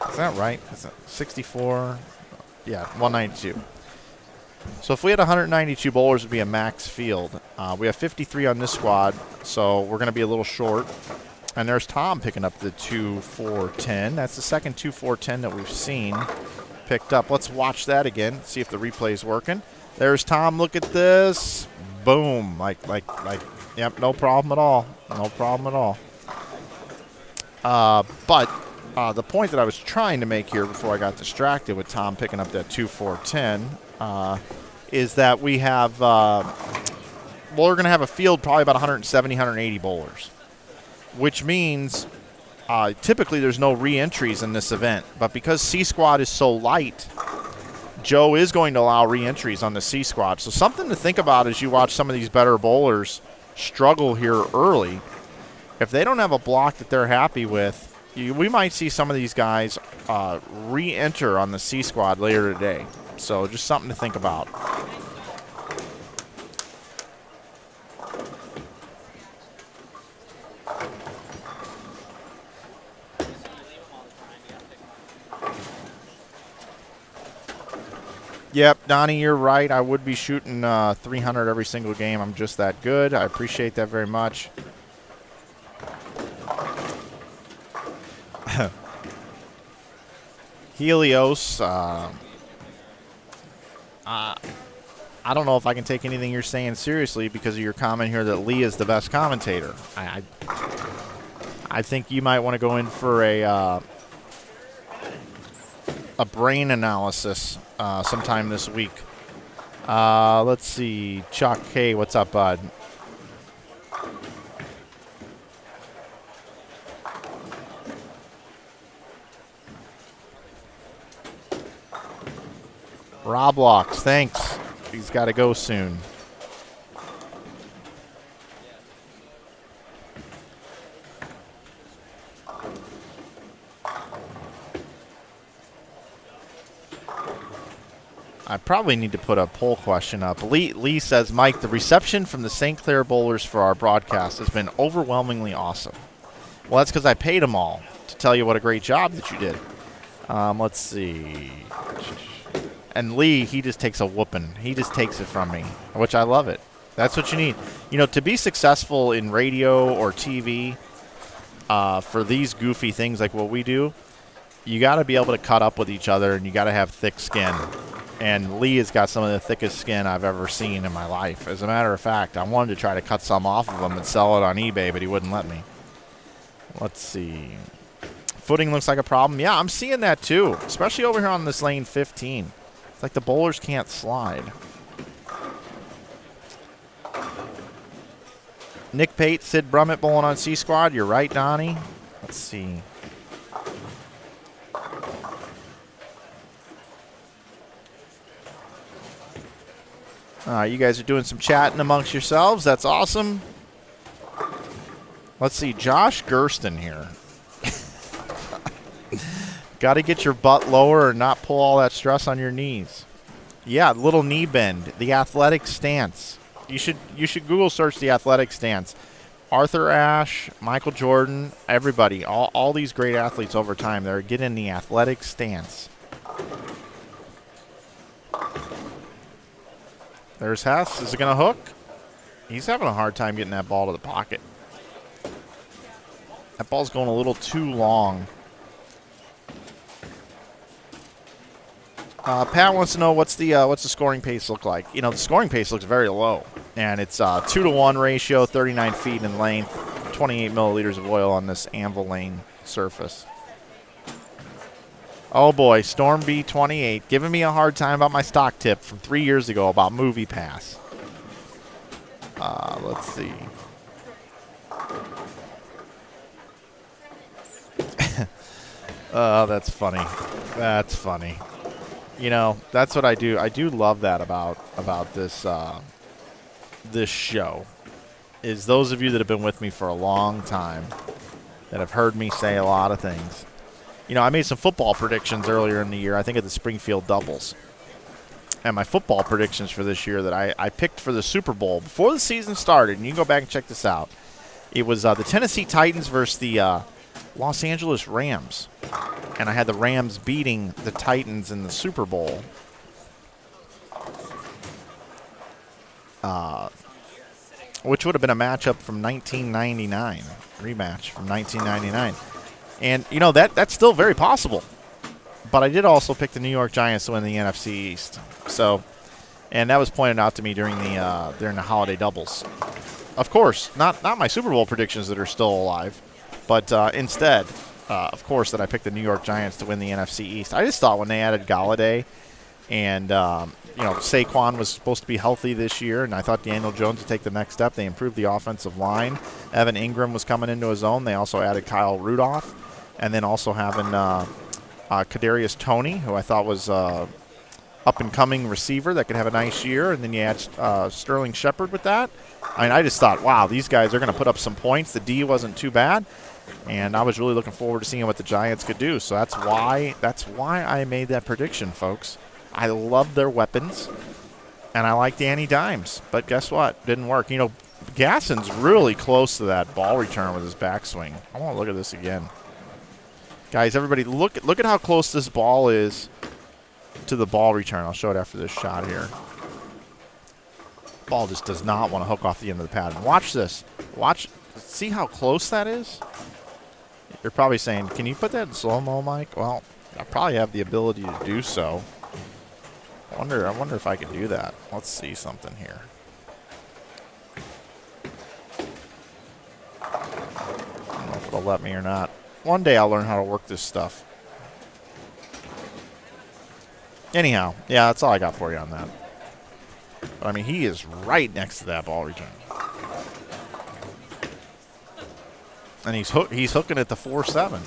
is that right? Is that 64? Yeah, 192. So if we had 192 bowlers, it would be a max field. We have 53 on this squad, so we're going to be a little short. And there's Tom picking up the 2-4-10. That's the second 2-4-10 that we've seen picked up. Let's watch that again, see if the replay is working. There's Tom. Look at this. Boom. Yep, no problem at all. No problem at all. But the point that I was trying to make here before I got distracted with Tom picking up that 2-4-10 is that we have, we're going to have a field probably about 170, 180 bowlers, which means typically there's no re-entries in this event. But because C Squad is so light, Joe is going to allow re-entries on the C Squad. So something to think about as you watch some of these better bowlers struggle here early. If they don't have a block that they're happy with, we might see some of these guys re-enter on the C Squad later today. So just something to think about. Yep, Donnie, you're right. I would be shooting 300 every single game. I'm just that good. I appreciate that very much. Helios, I don't know if I can take anything you're saying seriously because of your comment here that Lee is the best commentator. I think you might want to go in for a brain analysis sometime this week. Let's see. Chuck, hey, what's up, bud? Roblox, thanks. He's got to go soon. I probably need to put a poll question up. Lee says, Mike, the reception from the St. Clair bowlers for our broadcast has been overwhelmingly awesome. Well, that's because I paid them all to tell you what a great job that you did. Let's see. And Lee, he just takes a whooping. He just takes it from me, which I love it. That's what you need. You know, to be successful in radio or TV for these goofy things like what we do, you got to be able to cut up with each other, and you got to have thick skin. And Lee has got some of the thickest skin I've ever seen in my life. As a matter of fact, I wanted to try to cut some off of him and sell it on eBay, but he wouldn't let me. Let's see. Footing looks like a problem. Yeah, I'm seeing that too, especially over here on this lane 15. It's like the bowlers can't slide. Nick Pate, Sid Brummett bowling on C Squad. You're right, Donnie. Let's see. You guys are doing some chatting amongst yourselves. That's awesome. Let's see. Josh Gersten here. Got to get your butt lower and not pull all that stress on your knees. Yeah, little knee bend. The athletic stance. You should Google search the athletic stance. Arthur Ashe, Michael Jordan, everybody, all these great athletes over time, they're getting the athletic stance. There's Hess. Is it going to hook? He's having a hard time getting that ball to the pocket. That ball's going a little too long. Pat wants to know what's the scoring pace look like. You know, the scoring pace looks very low, and it's 2-to-1 ratio, 39 feet in length, 28 milliliters of oil on this anvil lane surface. Oh boy, Storm B28 giving me a hard time about my stock tip from 3 years ago about Movie Pass. Let's see. That's funny. That's funny. You know, that's what I do. I do love that about this this show. Is those of you that have been with me for a long time that have heard me say a lot of things. You know, I made some football predictions earlier in the year, I think at the Springfield Doubles. And my football predictions for this year that I picked for the Super Bowl before the season started, and you can go back and check this out. It was the Tennessee Titans versus the Los Angeles Rams. And I had the Rams beating the Titans in the Super Bowl. Which would have been a matchup from 1999. Rematch from 1999. And, you know, that's still very possible. But I did also pick the New York Giants to win the NFC East. So, and that was pointed out to me during the holiday doubles. Of course, not my Super Bowl predictions that are still alive, but instead, of course, that I picked the New York Giants to win the NFC East. I just thought when they added Galladay and, you know, Saquon was supposed to be healthy this year, and I thought Daniel Jones would take the next step. They improved the offensive line. Evan Ingram was coming into his own. They also added Kyle Rudolph, and then also having Kadarius Toney, who I thought was up-and-coming receiver that could have a nice year, and then you add Sterling Shepard with that. I mean, I just thought, wow, these guys are going to put up some points. The D wasn't too bad, and I was really looking forward to seeing what the Giants could do. So that's why I made that prediction, folks. I love their weapons, and I like Danny Dimes. But guess what? Didn't work. You know, Gasson's really close to that ball return with his backswing. I want to look at this again. Guys, everybody, look at how close this ball is to the ball return. I'll show it after this shot here. Ball just does not want to hook off the end of the pad. And watch this. See how close that is? You're probably saying, can you put that in slow-mo, Mike? Well, I probably have the ability to do so. I wonder if I can do that. Let's see something here. I don't know if it'll let me or not. One day I'll learn how to work this stuff. Anyhow, yeah, that's all I got for you on that. But, I mean, he is right next to that ball return. And he's hooking it to 4-7.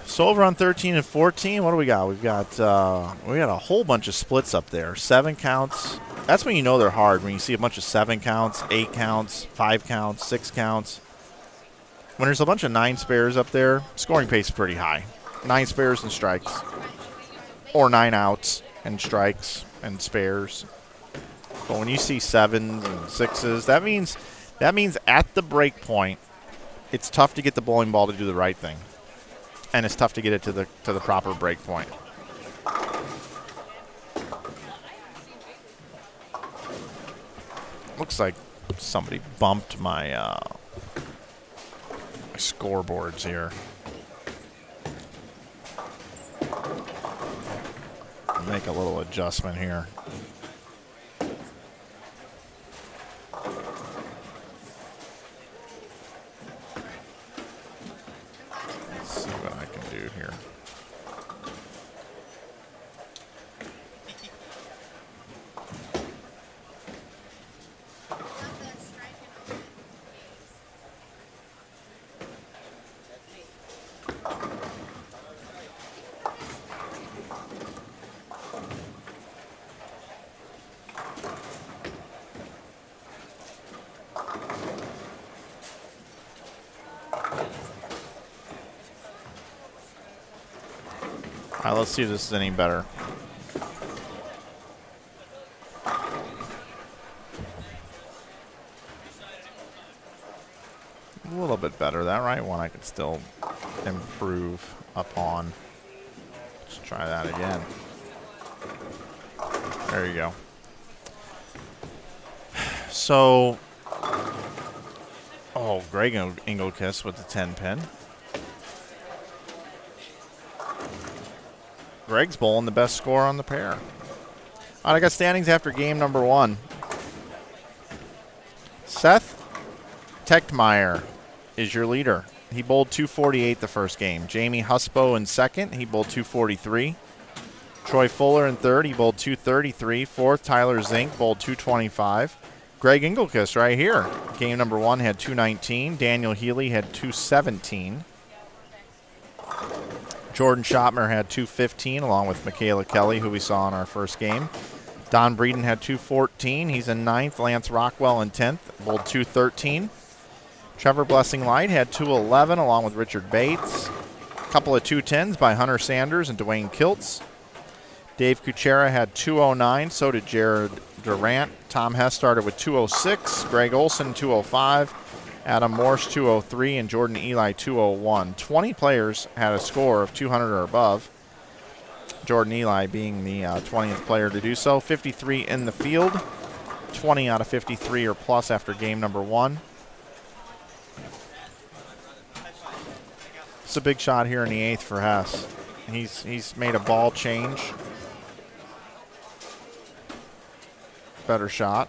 So over on 13 and 14, what do we got? We got a whole bunch of splits up there. 7 counts. That's when you know they're hard, when you see a bunch of 7 counts, 8 counts, 5 counts, 6 counts. When there's a bunch of 9 spares up there, scoring pace is pretty high. 9 spares and strikes. Or 9 outs and strikes and spares. But when you see 7s and 6s, that means at the break point, it's tough to get the bowling ball to do the right thing. And it's tough to get it to the proper break point. Looks like somebody bumped my scoreboards here. Make a little adjustment here. Let's see what I can do here. All right, let's see if this is any better. A little bit better. That right one I could still improve upon. Let's try that again. There you go. So, oh, Greg Engelkiss with the 10 pin. Greg's bowling the best score on the pair. All right, I got standings after game number 1. Seth Techtmeyer is your leader. He bowled 248 the first game. Jamie Husbo in second. He bowled 243. Troy Fuller in third. He bowled 233. Fourth, Tyler Zink bowled 225. Greg Engelkiss right here. Game number 1 had 219. Daniel Healy had 217. Jordan Schottmer had 215 along with Michaela Kelly, who we saw in our first game. Don Breeden had 214. He's in 9th. Lance Rockwell in 10th. Bowled 213. Trevor Blessing Light had 211 along with Richard Bates. A couple of 210s by Hunter Sanders and Dwayne Kiltz. Dave Kuchera had 209. So did Jared Durant. Tom Hess started with 206. Greg Olson 205. Adam Morse 203 and Jordan Eli 201. 20 players had a score of 200 or above. Jordan Eli being the 20th player to do so. 53 in the field. 20 out of 53 or plus after game number 1. It's a big shot here in the 8th for Hess. He's made a ball change. Better shot.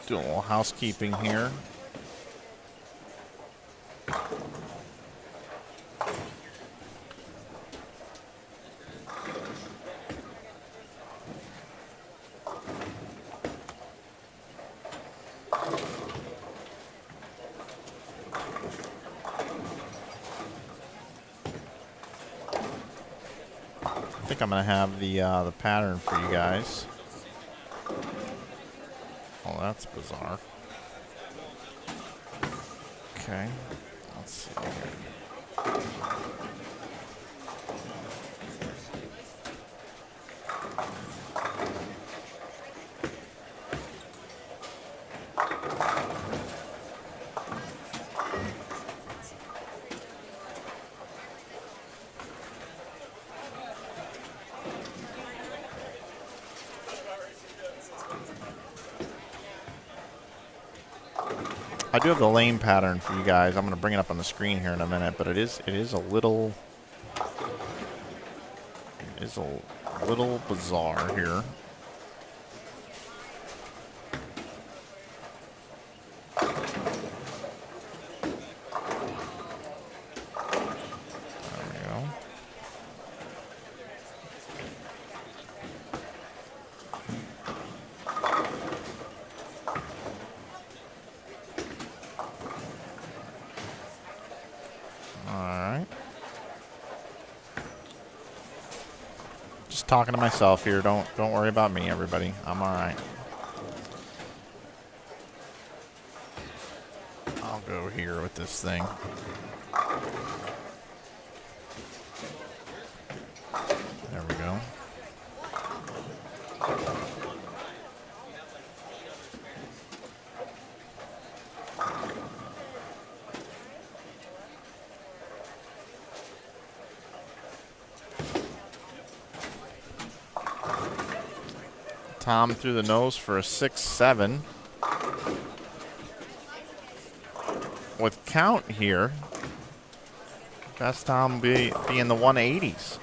Doing a little housekeeping here. I think I'm going to have the pattern for you guys. Oh, that's bizarre. Okay, let's see here. I do have the lane pattern for you guys. I'm going to bring it up on the screen here in a minute, but it is a little bizarre here. There we go. Talking to myself here. Don't worry about me, everybody. I'm all right. I'll go here with this thing. There we go. Tom through the nose for a 6-7. With count here, best Tom be in the 180s.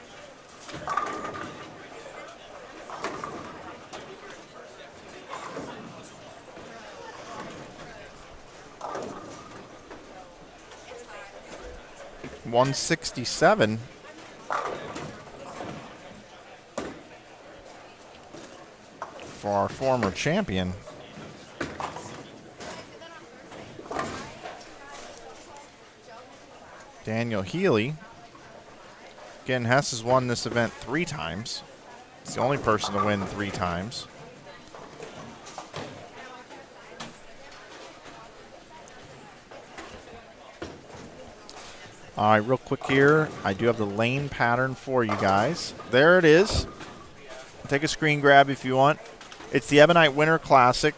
167. For our former champion. Daniel Healy. Again, Hess has won this event 3 times. He's the only person to win 3 times. All right, real quick here. I do have the lane pattern for you guys. There it is. Take a screen grab if you want. It's the Ebonite Winter Classic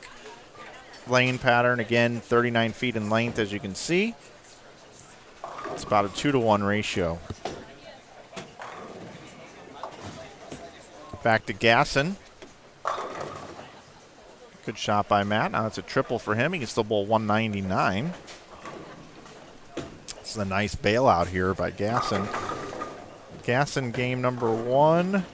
lane pattern. Again, 39 feet in length, as you can see. It's about a 2-to-1 ratio. Back to Gasson. Good shot by Matt. Now it's a triple for him. He can still bowl 199. This is a nice bailout here by Gasson. Gasson game number 1.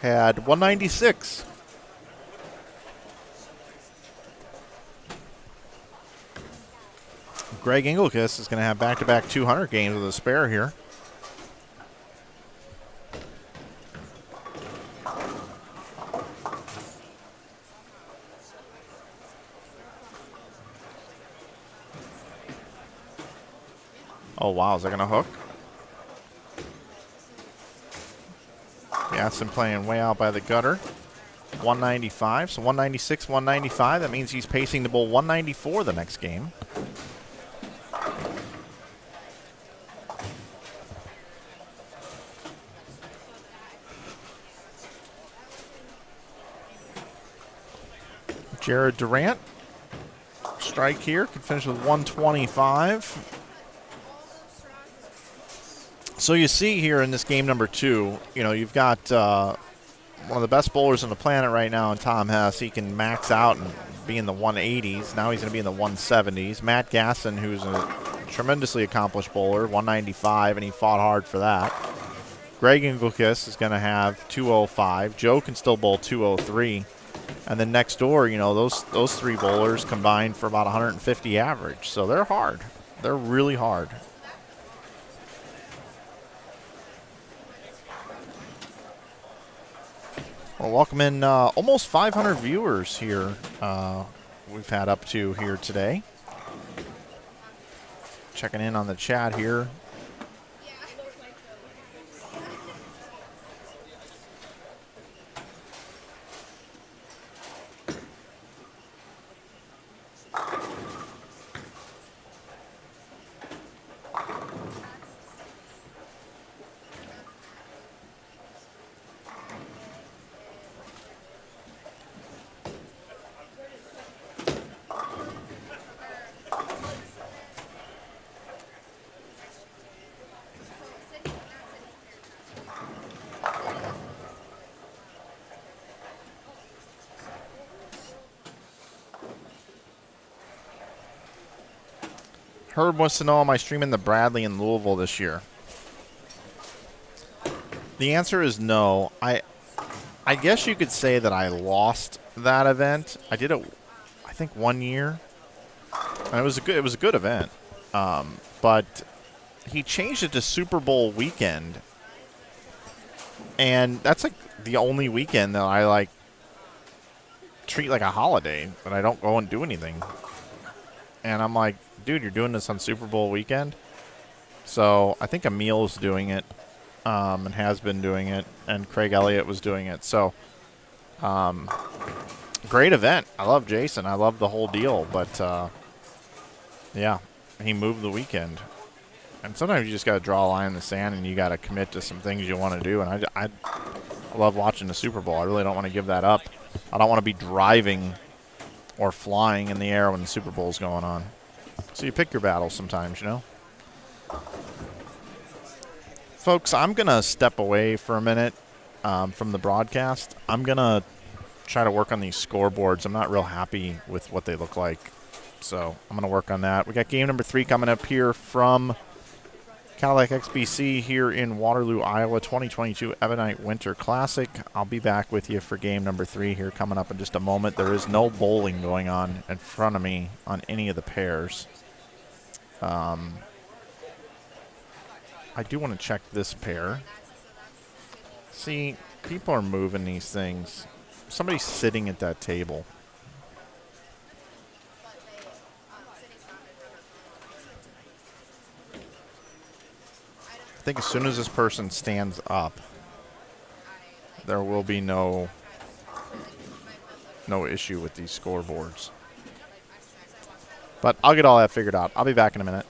Had 196. Greg Engelkiss is going to have back-to-back 200 games with a spare here. Oh, wow. Is that going to hook? Gasson playing way out by the gutter. 195. So 196, 195. That means he's pacing to bowl 194 the next game. Jared Durant. Strike here. Can finish with 125. So you see here in this game number 2, you know, you've got one of the best bowlers on the planet right now in Tom Hess. He can max out and be in the 180s. Now he's going to be in the 170s. Matt Gasson, who's a tremendously accomplished bowler, 195, and he fought hard for that. Greg Engelkiss is going to have 205. Joe can still bowl 203. And then next door, you know, those 3 bowlers combined for about 150 average. So they're hard. They're really hard. Well, welcome in almost 500 viewers here we've had up to here today. Checking in on the chat here. Herb wants to know, am I streaming the Bradley in Louisville this year? The answer is no. I guess you could say that I lost that event. I did it, I think, 1 year. And it was a good event. But he changed it to Super Bowl weekend. And that's like the only weekend that I like treat like a holiday, that I don't go and do anything. And I'm like, dude, you're doing this on Super Bowl weekend? So I think Emil's doing it, and has been doing it, and Craig Elliott was doing it. So great event. I love Jason. I love the whole deal. But, yeah, he moved the weekend. And sometimes you just got to draw a line in the sand, and you got to commit to some things you want to do. And I love watching the Super Bowl. I really don't want to give that up. I don't want to be driving or flying in the air when the Super Bowl's going on. So you pick your battles sometimes, you know. Folks, I'm going to step away for a minute from the broadcast. I'm going to try to work on these scoreboards. I'm not real happy with what they look like. So I'm going to work on that. We got game number 3 coming up here from Cadillac XBC here in Waterloo, Iowa, 2022 Ebonite Winter Classic. I'll be back with you for game number 3 here coming up in just a moment. There is no bowling going on in front of me on any of the pairs. I do want to check this pair. See, people are moving these things. Somebody's sitting at that table. I think as soon as this person stands up, there will be no issue with these scoreboards. But I'll get all that figured out. I'll be back in a minute.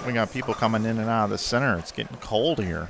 We got people coming in and out of the center. It's getting cold here.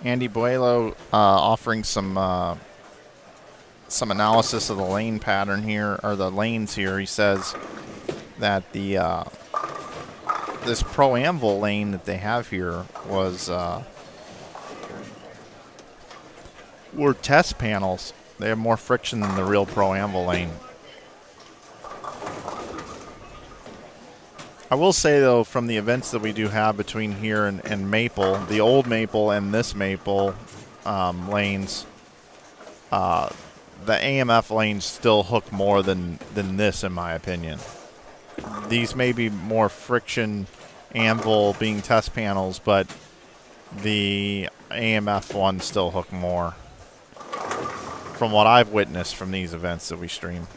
Andy Buelo offering some analysis of the lane pattern here, or the lanes here. He says that the this Pro Anvil lane that they have here was were test panels. They have more friction than the real Pro Anvil lane. I will say, though, from the events that we do have between here and Maple, the old Maple and this Maple lanes, the AMF lanes still hook more than this, in my opinion. These may be more friction anvil being test panels, but the AMF ones still hook more, from what I've witnessed from these events that we stream.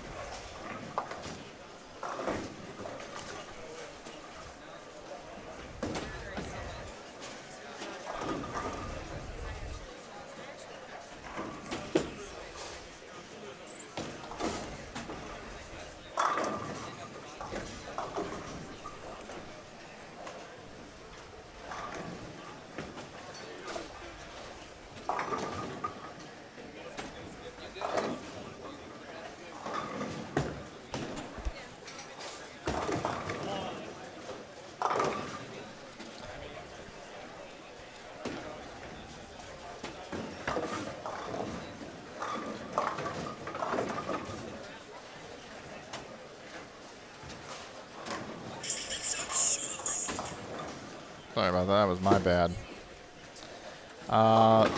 Sorry about that. That was my bad.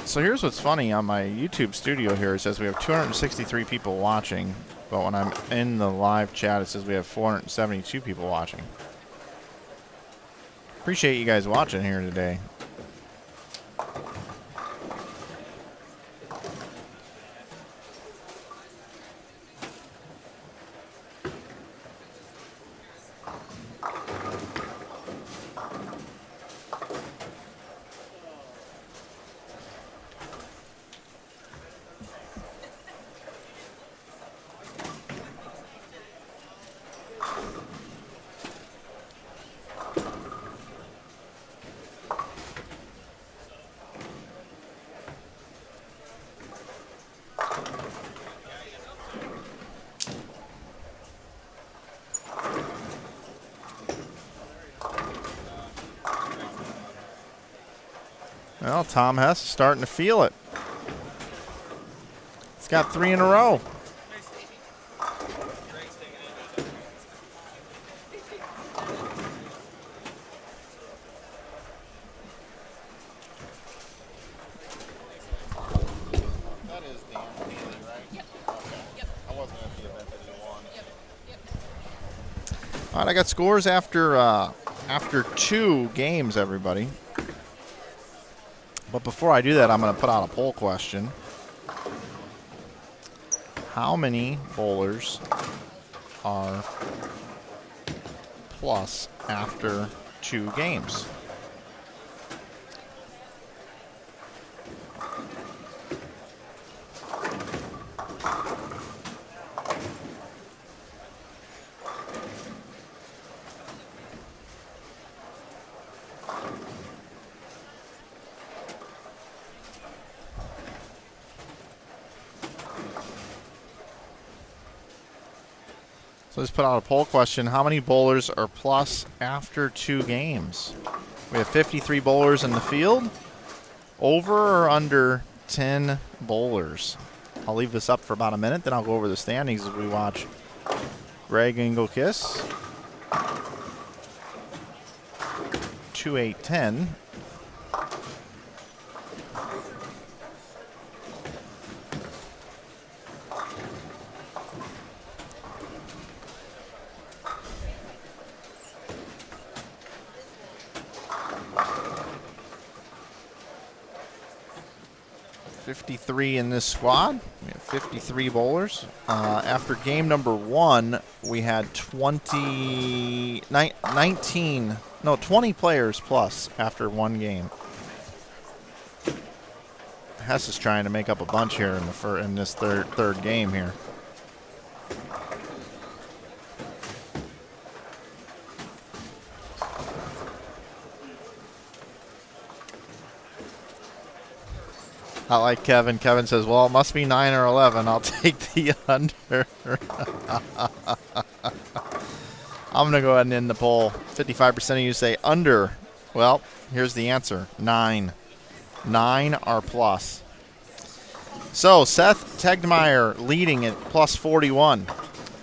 So here's what's funny. On my YouTube studio here, it says we have 263 people watching. But when I'm in the live chat, it says we have 472 people watching. Appreciate you guys watching here today. Well, Tom Hess is starting to feel it. He's got 3 in a row. That is Dan Healy, right? Yep. Okay. Yep. I wasn't at the event that he won. Yep. Yep. All right, I got scores after 2 games, everybody. But before I do that, I'm going to put out a poll question. How many bowlers are plus after 2 games? So let's put out a poll question. How many bowlers are plus after 2 games? We have 53 bowlers in the field. Over or under 10 bowlers? I'll leave this up for about a minute, then I'll go over the standings as we watch Greg Engelkiss. 2-8-10. .53 in this squad. We have 53 bowlers. After game number 1, we had 20 players plus after 1 game. Hess is trying to make up a bunch here in this third game here. I like Kevin. Kevin says, well, it must be 9 or 11. I'll take the under. I'm going to go ahead and end the poll. 55% of you say under. Well, here's the answer. 9. 9 are plus. So, Seth Tegmeyer leading at plus 41.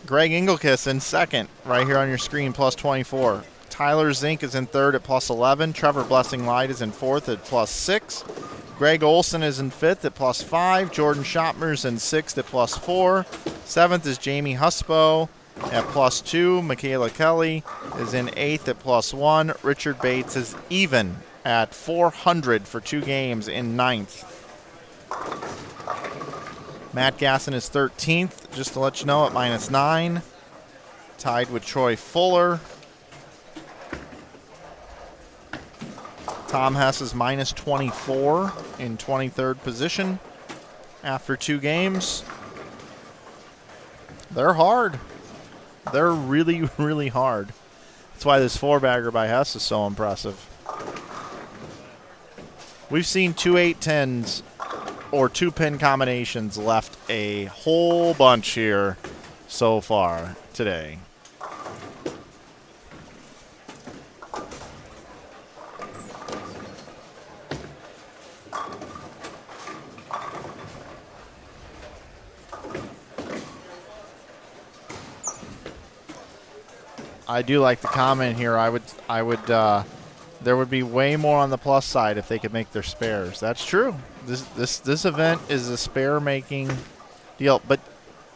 Greg Engelkiss in second, right here on your screen, plus 24. Tyler Zink is in third at plus 11. Trevor Blessing Light is in fourth at plus 6. Greg Olson is in 5th at plus 5. Jordan Schottmer is in 6th at plus 4. 7th is Jamie Huspo at plus 2. Michaela Kelly is in 8th at plus 1. Richard Bates is even at 400 for 2 games in 9th. Matt Gasson is 13th, just to let you know, at minus 9. Tied with Troy Fuller. Tom Hess is minus 24 in 23rd position after 2 games. They're hard. They're really, really hard. That's why this 4-bagger by Hess is so impressive. We've seen 2 8-10s or 2-pin combinations left a whole bunch here so far today. I do like the comment here. There would be way more on the plus side if they could make their spares. That's true. This event is a spare making deal. But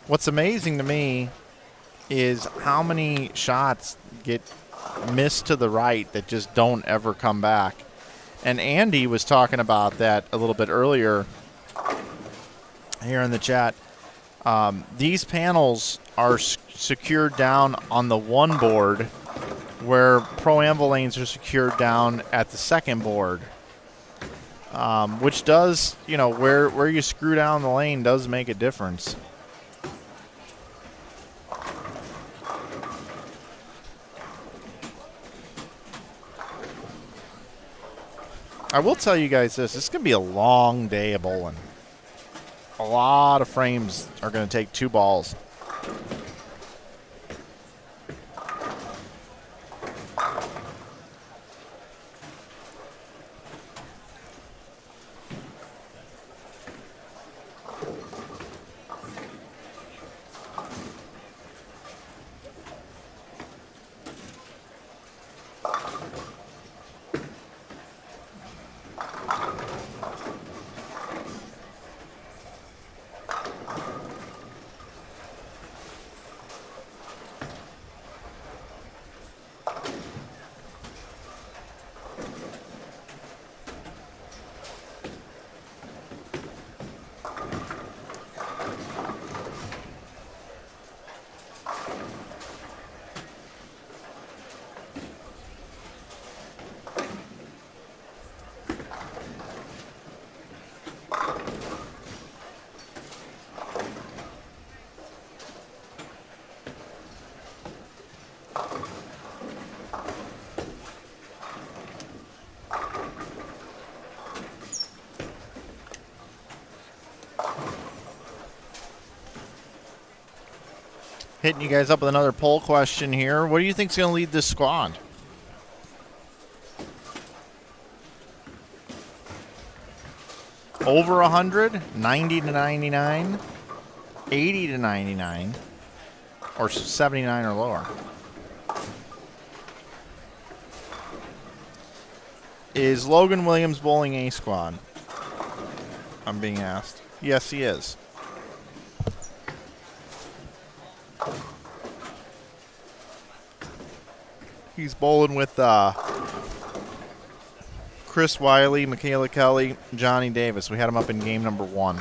what's amazing to me is how many shots get missed to the right that just don't ever come back. And Andy was talking about that a little bit earlier here in the chat. These panels are secured down on the one board where Pro-Am lanes are secured down at the second board, which does, where you screw down the lane does make a difference. I will tell you guys this is going to be a long day of bowling. A lot of frames are going to take 2 balls. Hitting you guys up with another poll question here. What do you think's going to lead this squad? Over 100, 90 to 99, 80 to 99, or 79 or lower. Is Logan Williams bowling A squad? I'm being asked. Yes, he is. He's bowling with Chris Wiley, Michaela Kelly, Johnny Davis. We had him up in game number 1.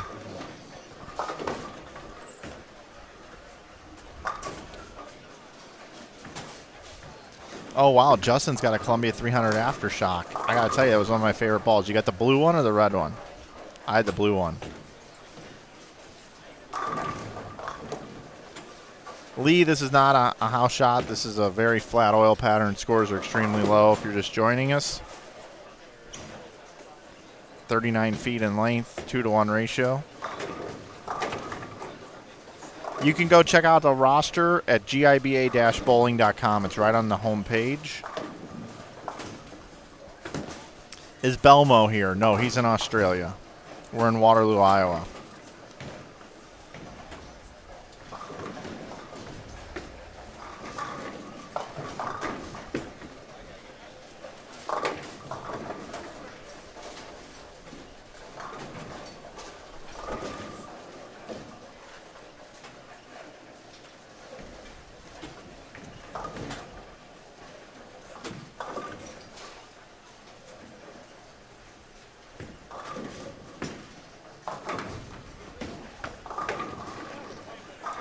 Oh, wow. Justin's got a Columbia 300 Aftershock. I got to tell you, that was one of my favorite balls. You got the blue one or the red one? I had the blue one. Lee, this is not a house shot. This is a very flat oil pattern. Scores are extremely low if you're just joining us. 39 feet in length, 2-to-1 ratio. You can go check out the roster at giba-bowling.com. It's right on the home page. Is Belmo here? No, he's in Australia. We're in Waterloo, Iowa.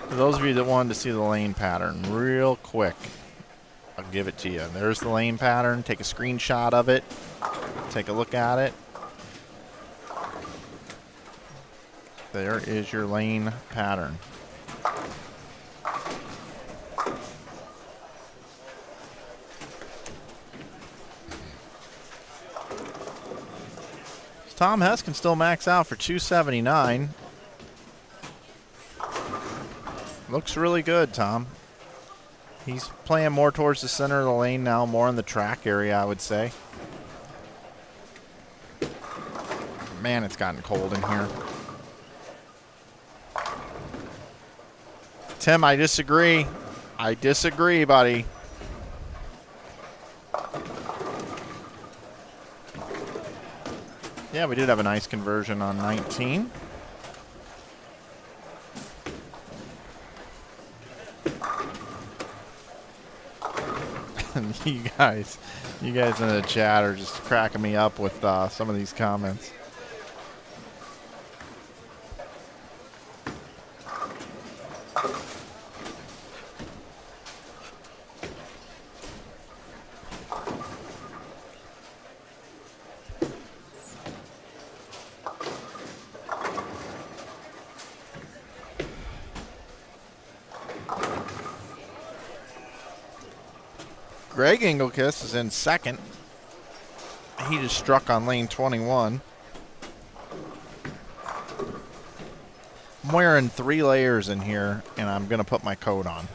For those of you that wanted to see the lane pattern real quick, I'll give it to you. There's the lane pattern. Take a screenshot of it. Take a look at it. There is your lane pattern. Tom Hess can still max out for 279. Looks really good, Tom. He's playing more towards the center of the lane now, more in the track area, I would say. Man, it's gotten cold in here. Tim, I disagree. I disagree, buddy. Yeah, we did have a nice conversion on 19. you guys in the chat are just cracking me up with some of these comments. Greg Engelkiss is in second. He just struck on lane 21. I'm wearing 3 layers in here, and I'm going to put my coat on.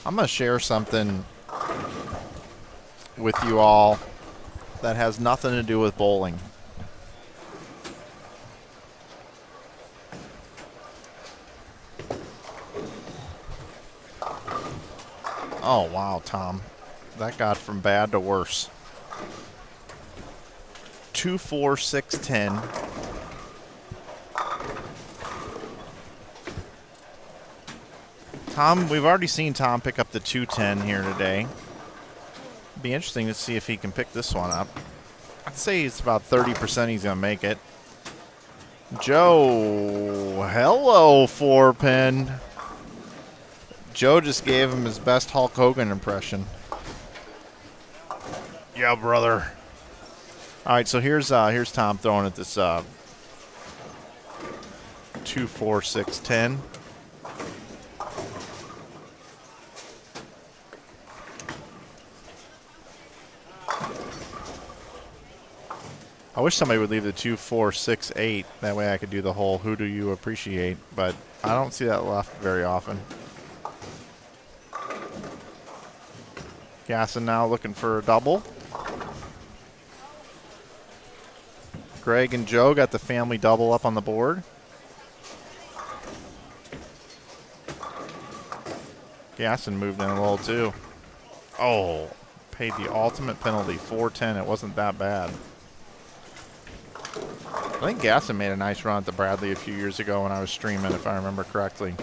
I'm going to share something with you all that has nothing to do with bowling. Oh, wow, Tom. That got from bad to worse. 2-4-6-10. Tom, we've already seen Tom pick up the 210 here today. Be interesting to see if he can pick this one up. I'd say it's about 30% he's going to make it. Joe, hello, 4-pin. Joe just gave him his best Hulk Hogan impression. Yeah, brother. All right, so here's Tom throwing at this 2-4-6-10. I wish somebody would leave the 2, 4, 6, 8. That way I could do the whole who do you appreciate. But I don't see that left very often. Gasson now looking for a double. Greg and Joe got the family double up on the board. Gasson moved in a little too. Oh, paid the ultimate penalty, 410. It wasn't that bad. I think Gasson made a nice run at the Bradley a few years ago when I was streaming, if I remember correctly.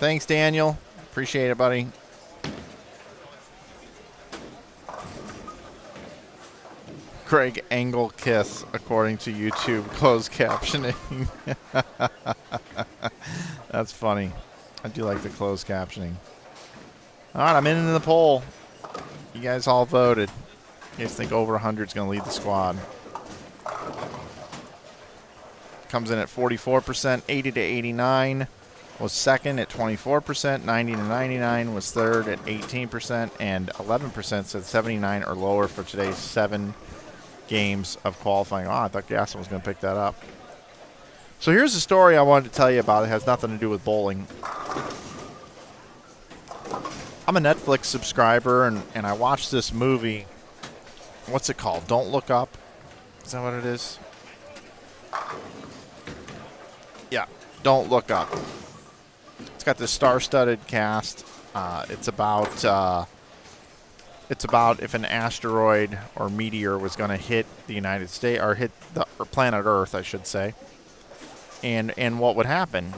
Thanks, Daniel. Appreciate it, buddy. Craig Angle kiss, according to YouTube closed captioning. That's funny. I do like the closed captioning. All right, I'm in the poll. You guys all voted. You guys think over 100 is going to lead the squad. Comes in at 44%, 80 to 89. Was second at 24%, 90 to 99 was third at 18%, and 11% said 79 or lower for today's 7 games of qualifying. Oh, I thought Gasson was going to pick that up. So here's the story I wanted to tell you about. It has nothing to do with bowling. I'm a Netflix subscriber, and I watched this movie. What's it called? Don't Look Up? Is that what it is? Yeah, Don't Look Up. It's got this star-studded cast. It's about if an asteroid or meteor was going to hit the United States, or hit the planet Earth, I should say, and what would happen.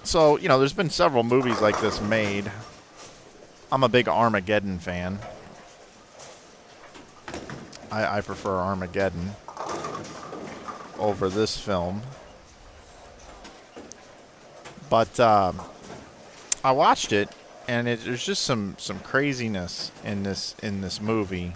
So, you know, there's been several movies like this made. I'm a big Armageddon fan. I prefer Armageddon over this film. But I watched it, and there's just some craziness in this movie.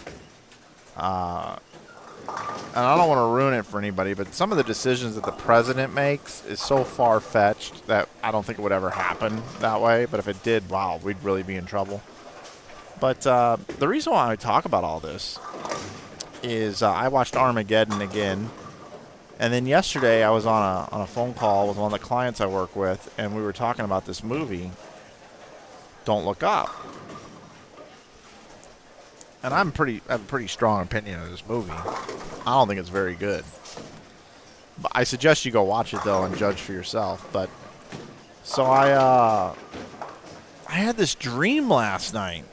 And I don't want to ruin it for anybody, but some of the decisions that the president makes is so far-fetched that I don't think it would ever happen that way. But if it did, wow, we'd really be in trouble. But the reason why I talk about all this is I watched Armageddon again. And then yesterday I was on a phone call with one of the clients I work with, and we were talking about this movie, Don't Look Up. And I have a pretty strong opinion of this movie. I don't think it's very good. But I suggest you go watch it, though, and judge for yourself. But so I had this dream last night,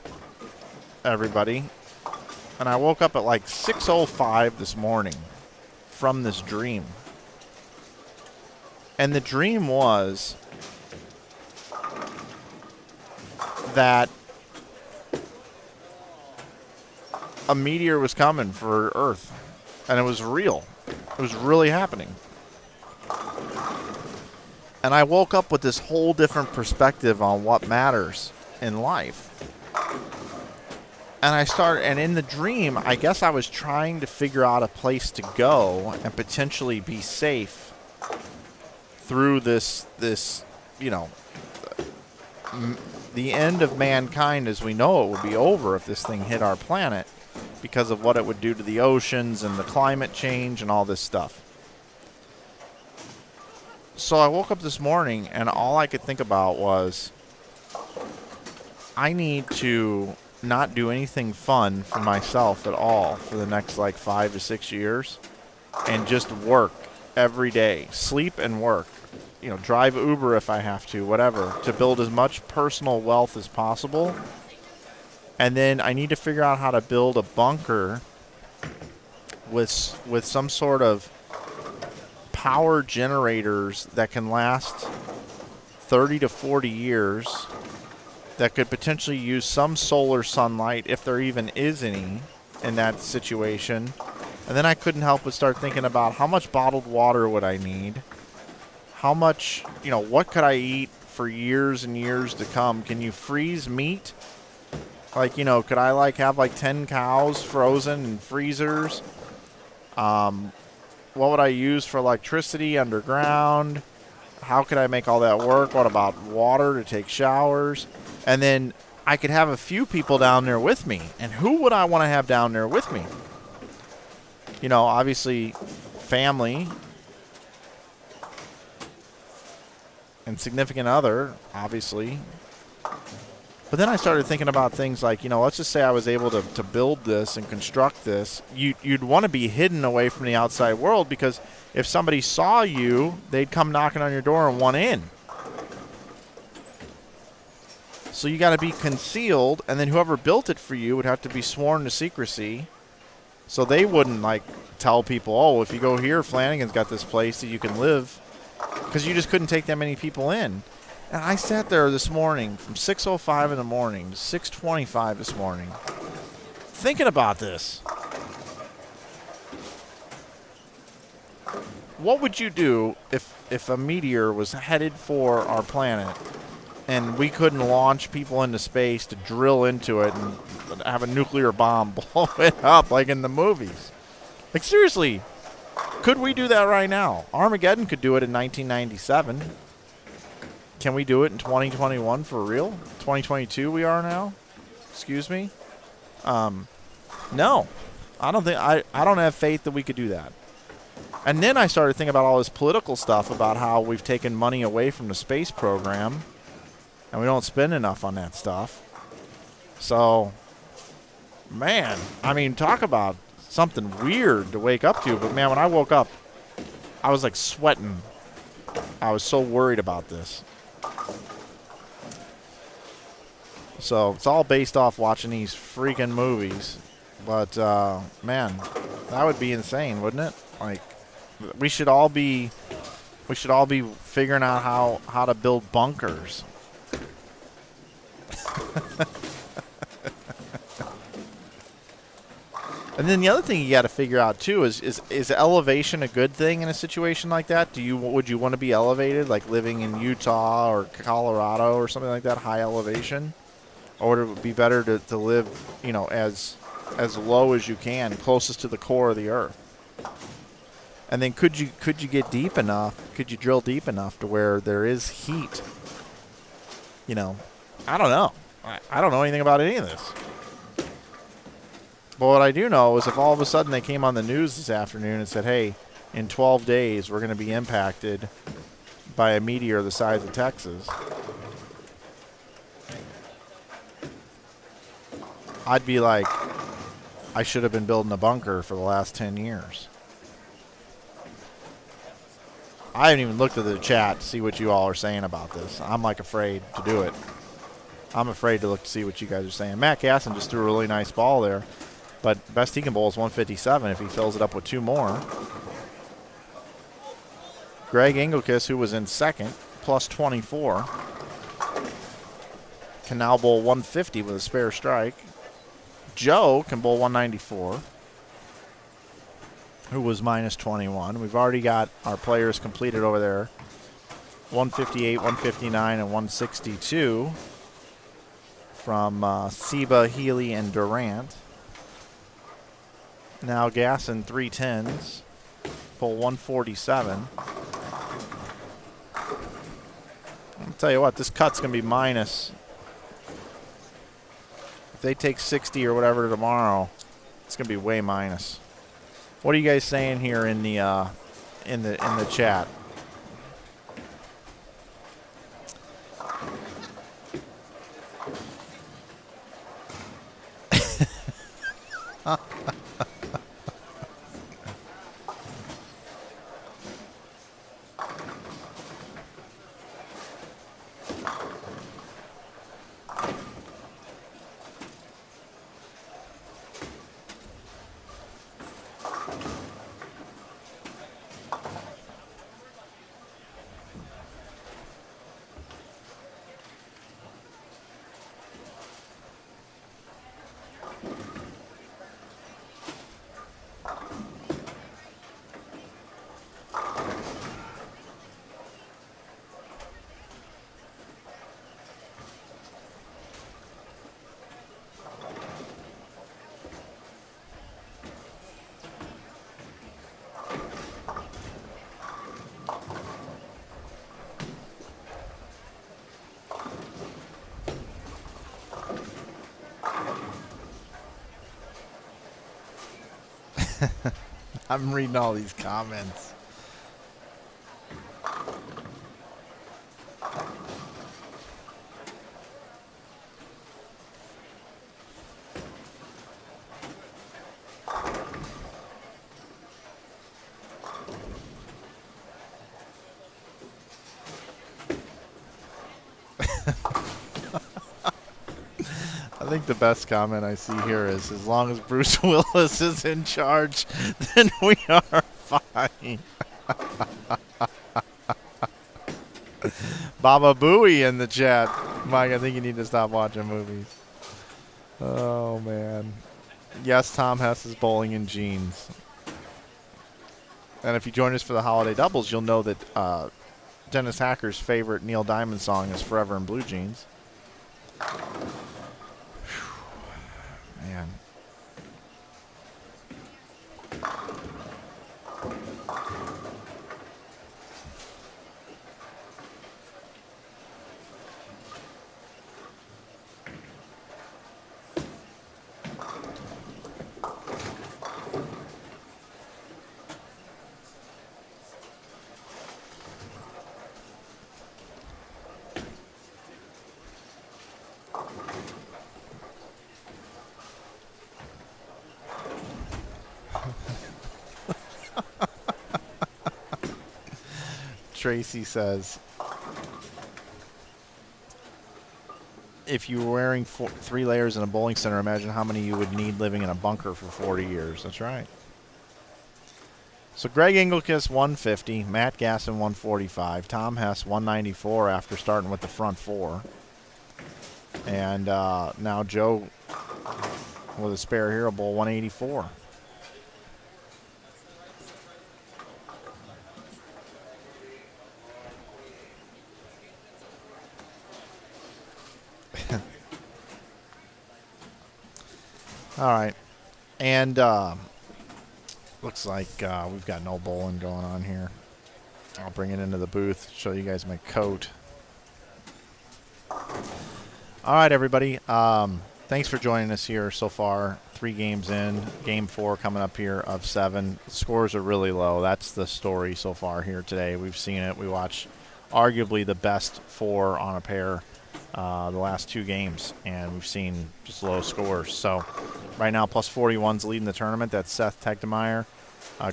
everybody. And I woke up at like 6:05 this morning from this dream. And the dream was that a meteor was coming for Earth, and it was real. It was really happening. And I woke up with this whole different perspective on what matters in life. And in the dream, I guess I was trying to figure out a place to go and potentially be safe through this, you know, the end of mankind as we know it would be over if this thing hit our planet because of what it would do to the oceans and the climate change and all this stuff. So I woke up this morning and all I could think about was I need to not do anything fun for myself at all for the next like 5 to 6 years and just work every day, sleep and work, you know, drive Uber if I have to, whatever, to build as much personal wealth as possible. And then I need to figure out how to build a bunker with some sort of power generators that can last 30 to 40 years, that could potentially use some solar sunlight if there even is any in that situation. And then I couldn't help but start thinking about how much bottled water would I need? How much, you know, what could I eat for years and years to come? Can you freeze meat? Like, you know, could I like have like 10 cows frozen in freezers? What would I use for electricity underground? how could I make all that work? What about water to take showers? And then I could have a few people down there with me. And who would I want to have down there with me? You know, obviously family and significant other, obviously. But then I started thinking about things like, you know, let's just say I was able to build this and construct this. You'd want to be hidden away from the outside world, because if somebody saw you, they'd come knocking on your door and want in. So you got to be concealed, and then whoever built it for you would have to be sworn to secrecy. So they wouldn't, like, tell people, oh, if you go here, Flanagan's got this place that you can live, because you just couldn't take that many people in. And I sat there this morning from 6:05 in the morning to 6:25 this morning thinking about this. What would you do if a meteor was headed for our planet and we couldn't launch people into space to drill into it and have a nuclear bomb blow it up like in the movies? Like, seriously, could we do that right now? Armageddon could do it in 1997. Can we do it in 2021 for real? 2022 we are now? Excuse me? No. I don't think I don't have faith that we could do that. And then I started thinking about all this political stuff about how we've taken money away from the space program and we don't spend enough on that stuff. So, man, I mean, talk about something weird to wake up to. But, man, when I woke up, I was, like, sweating. I was so worried about this. So it's all based off watching these freaking movies. But, man, that would be insane, wouldn't it? Like, we should all be figuring out how to build bunkers. And then the other thing you got to figure out too is elevation a good thing in a situation like that? Would you want to be elevated, like living in Utah or Colorado or something like that, high elevation? Or would it be better to live, you know, as low as you can, closest to the core of the earth? And then could you get deep enough? Could you drill deep enough to where there is heat? You know, I don't know. I don't know anything about any of this. But what I do know is if all of a sudden they came on the news this afternoon and said, hey, in 12 days we're going to be impacted by a meteor the size of Texas, I'd be like, I should have been building a bunker for the last 10 years. I haven't even looked at the chat to see what you all are saying about this. I'm like afraid to do it. I'm afraid to look to see what you guys are saying. Matt Gasson just threw a really nice ball there. But best he can bowl is 157 if he fills it up with two more. Greg Engelkiss, who was in second, plus 24, can now bowl 150 with a spare strike. Joe can bowl 194, who was minus 21. We've already got our players completed over there. 158, 159, and 162 from Seba, Healy, and Durant. Now Gasson 310s, pull 147. I'll tell you what, this cut's going to be minus. If they take 60 or whatever tomorrow, it's going to be way minus. What are you guys saying here in the chat? I'm reading all these comments. I think the best comment I see here is, as long as Bruce Willis is in charge, then we are fine. Baba Booey in the chat. Mike, I think you need to stop watching movies. Oh, man. Yes, Tom Hess is bowling in jeans. And if you join us for the holiday doubles, you'll know that Dennis Hacker's favorite Neil Diamond song is Forever in Blue Jeans. Man. Tracy says, if you were wearing 3 layers in a bowling center, imagine how many you would need living in a bunker for 40 years. That's right. So Greg Engelkiss, 150. Matt Gasson, 145. Tom Hess, 194 after starting with the front 4. And now Joe with a spare hero bowl, 184. All right, and looks like we've got no bowling going on here. I'll bring it into the booth, show you guys my coat. All right, everybody. Thanks for joining us here so far. 3 games in. Game 4 coming up here of 7. The scores are really low. That's the story so far here today. We've seen it. We watched arguably the best 4 on a pair the last 2 games, and we've seen just low scores. So right now, plus 41's leading the tournament. That's Seth Tegdemeyer.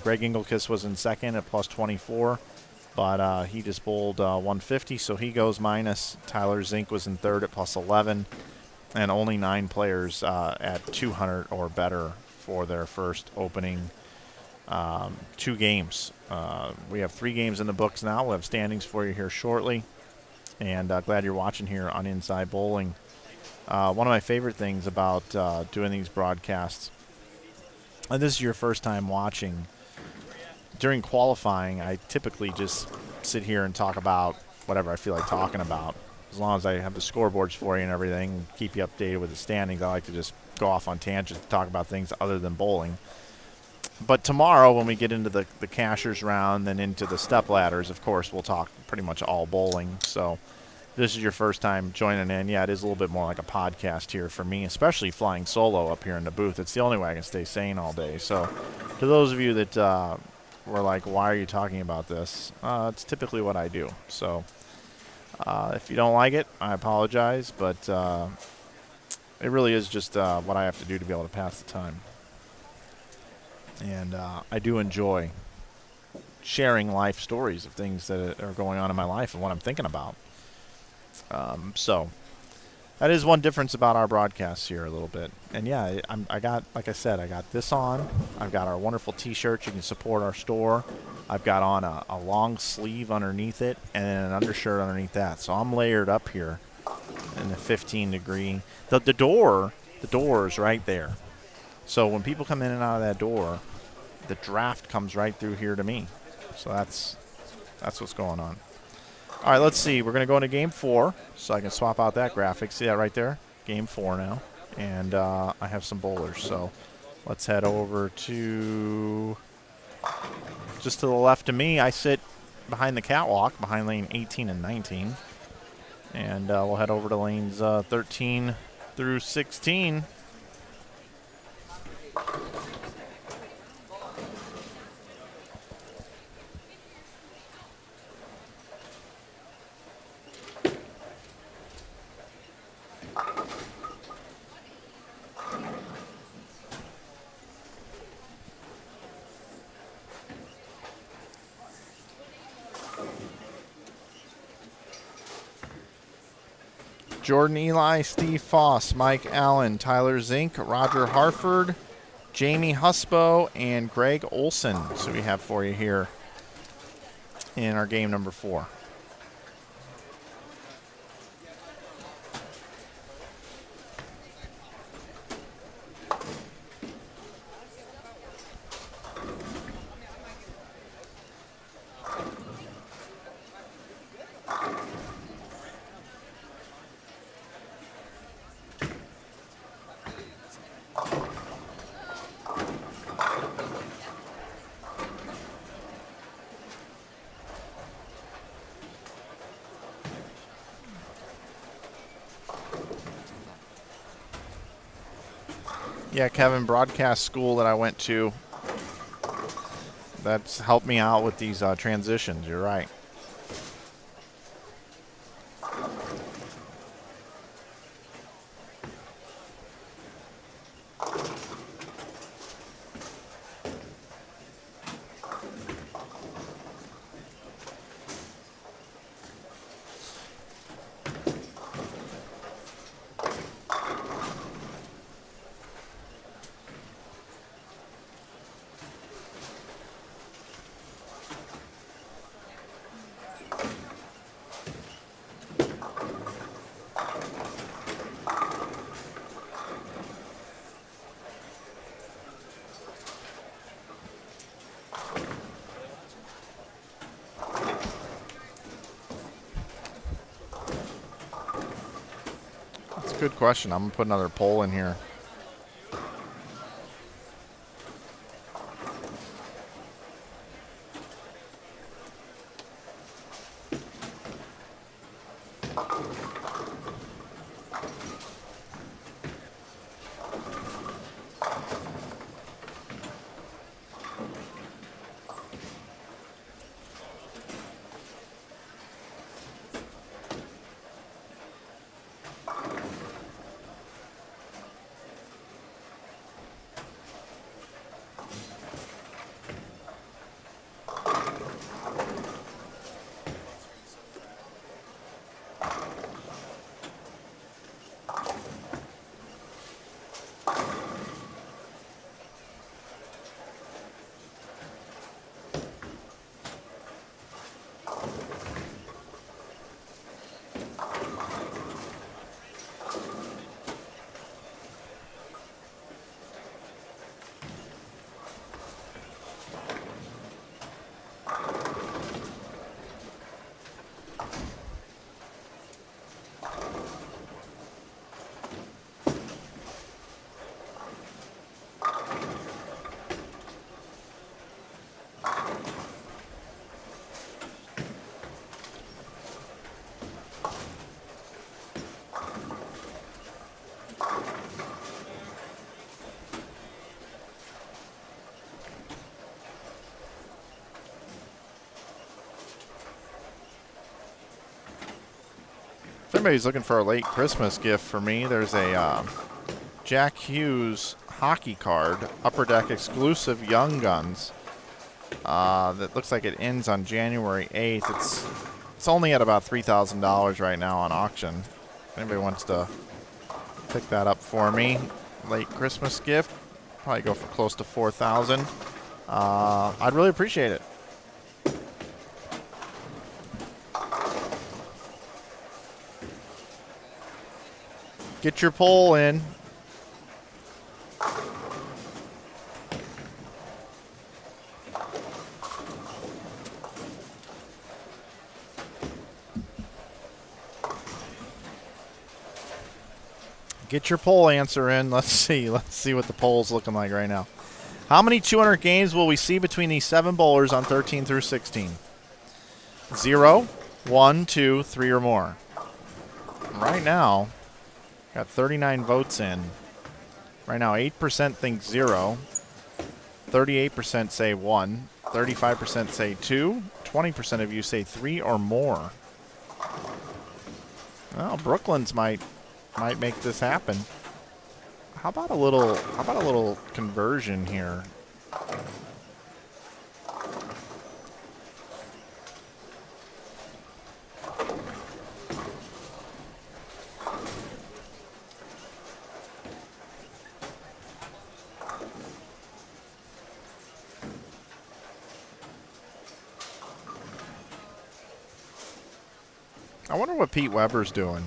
Greg Engelkiss was in second at plus 24, but he just bowled 150, so he goes minus. Tyler Zink was in third at plus 11, and only 9 players at 200 or better for their first opening 2 games. We have 3 games in the books now. We'll have standings for you here shortly. And glad you're watching here on Inside Bowling. One of my favorite things about doing these broadcasts, and this is your first time watching, during qualifying, I typically just sit here and talk about whatever I feel like talking about. As long as I have the scoreboards for you and everything, keep you updated with the standings, I like to just go off on tangents to talk about things other than bowling. But tomorrow, when we get into the cashers round and into the step ladders, of course, we'll talk pretty much all bowling. So this is your first time joining in. Yeah, it is a little bit more like a podcast here for me, especially flying solo up here in the booth. It's the only way I can stay sane all day. So to those of you that were like, why are you talking about this? It's typically what I do. So if you don't like it, I apologize. But it really is just what I have to do to be able to pass the time. And I do enjoy sharing life stories of things that are going on in my life and what I'm thinking about. So that is one difference about our broadcasts here a little bit. And yeah, I got, like I said, I got this on. I've got our wonderful T-shirts. You can support our store. I've got on a long sleeve underneath it and then an undershirt underneath that. So I'm layered up here in the 15 degree. The door is right there. So when people come in and out of that door, the draft comes right through here to me. So that's what's going on. All right, let's see. We're going to go into Game 4, so I can swap out that graphic. See that right there? Game 4 now. And I have some bowlers. So let's head over to just to the left of me. I sit behind the catwalk, behind lane 18 and 19. And we'll head over to lanes 13 through 16. Jordan Eli, Steve Foss, Mike Allen, Tyler Zink, Roger Harford, Jamie Husbo, and Greg Olson. So we have for you here in our game number 4. Yeah, Kevin, broadcast school that I went to, that's helped me out with these transitions. You're right. Good question. I'm going to put another poll in here. If anybody's looking for a late Christmas gift for me, there's a Jack Hughes hockey card, Upper Deck exclusive Young Guns. That looks like it ends on January 8th. It's only at about $3,000 right now on auction. If anybody wants to pick that up for me, late Christmas gift, probably go for close to $4,000. I'd really appreciate it. Get your poll in. Get your poll answer in. Let's see what the poll's looking like right now. How many 200 games will we see between these 7 bowlers on 13 through 16? 0, 1, 2, 3, or more. Right now, got 39 votes in. Right now, 8% think 0. 38% say 1. 35% say 2. 20% of you say 3 or more. Well, Brooklyn's might might make this happen. How about a little conversion here? I wonder what Pete Weber's doing.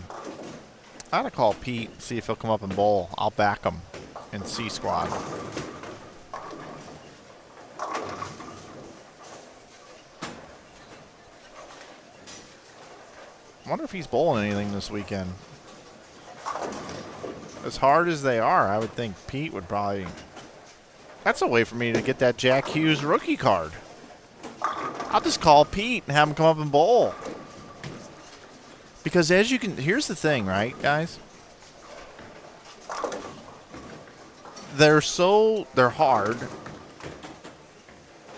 I gotta call Pete, see if he'll come up and bowl. I'll back him in C squad. I wonder if he's bowling anything this weekend. As hard as they are, I would think Pete would probably... That's a way for me to get that Jack Hughes rookie card. I'll just call Pete and have him come up and bowl. Because as you can... Here's the thing, right, guys? They're hard.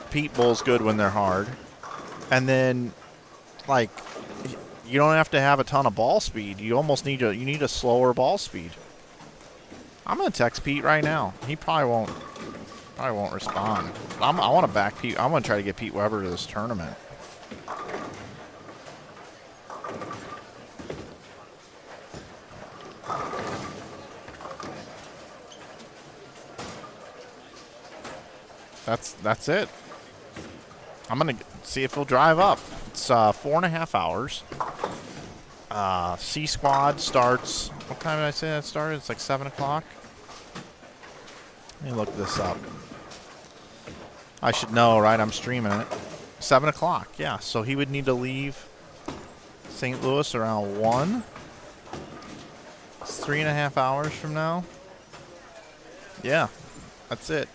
Pete bowls good when they're hard. And then, like, you don't have to have a ton of ball speed. You almost need you need a slower ball speed. I'm gonna text Pete right now. He probably won't respond. I want to back Pete. I'm gonna try to get Pete Weber to this tournament. That's it. I'm gonna see if he'll drive up. It's 4.5 hours. C squad starts. What time did I say that started? It's like 7 o'clock. Let me look this up. I should know, right? I'm streaming it. 7 o'clock. Yeah. So he would need to leave St. Louis around 1. It's 3.5 hours from now. Yeah. That's it.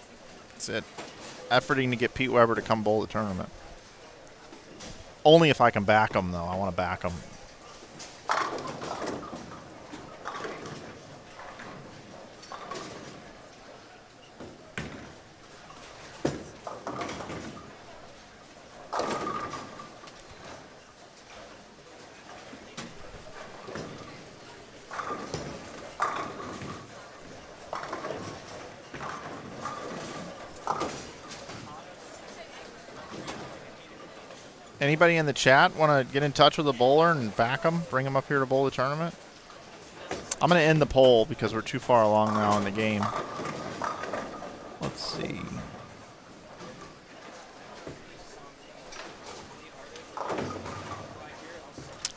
That's it. Efforting to get Pete Weber to come bowl the tournament. Only if I can back him, though. I want to back him. Anybody in the chat want to get in touch with a bowler and back him? Bring him up here to bowl the tournament? I'm going to end the poll because we're too far along now in the game. Let's see.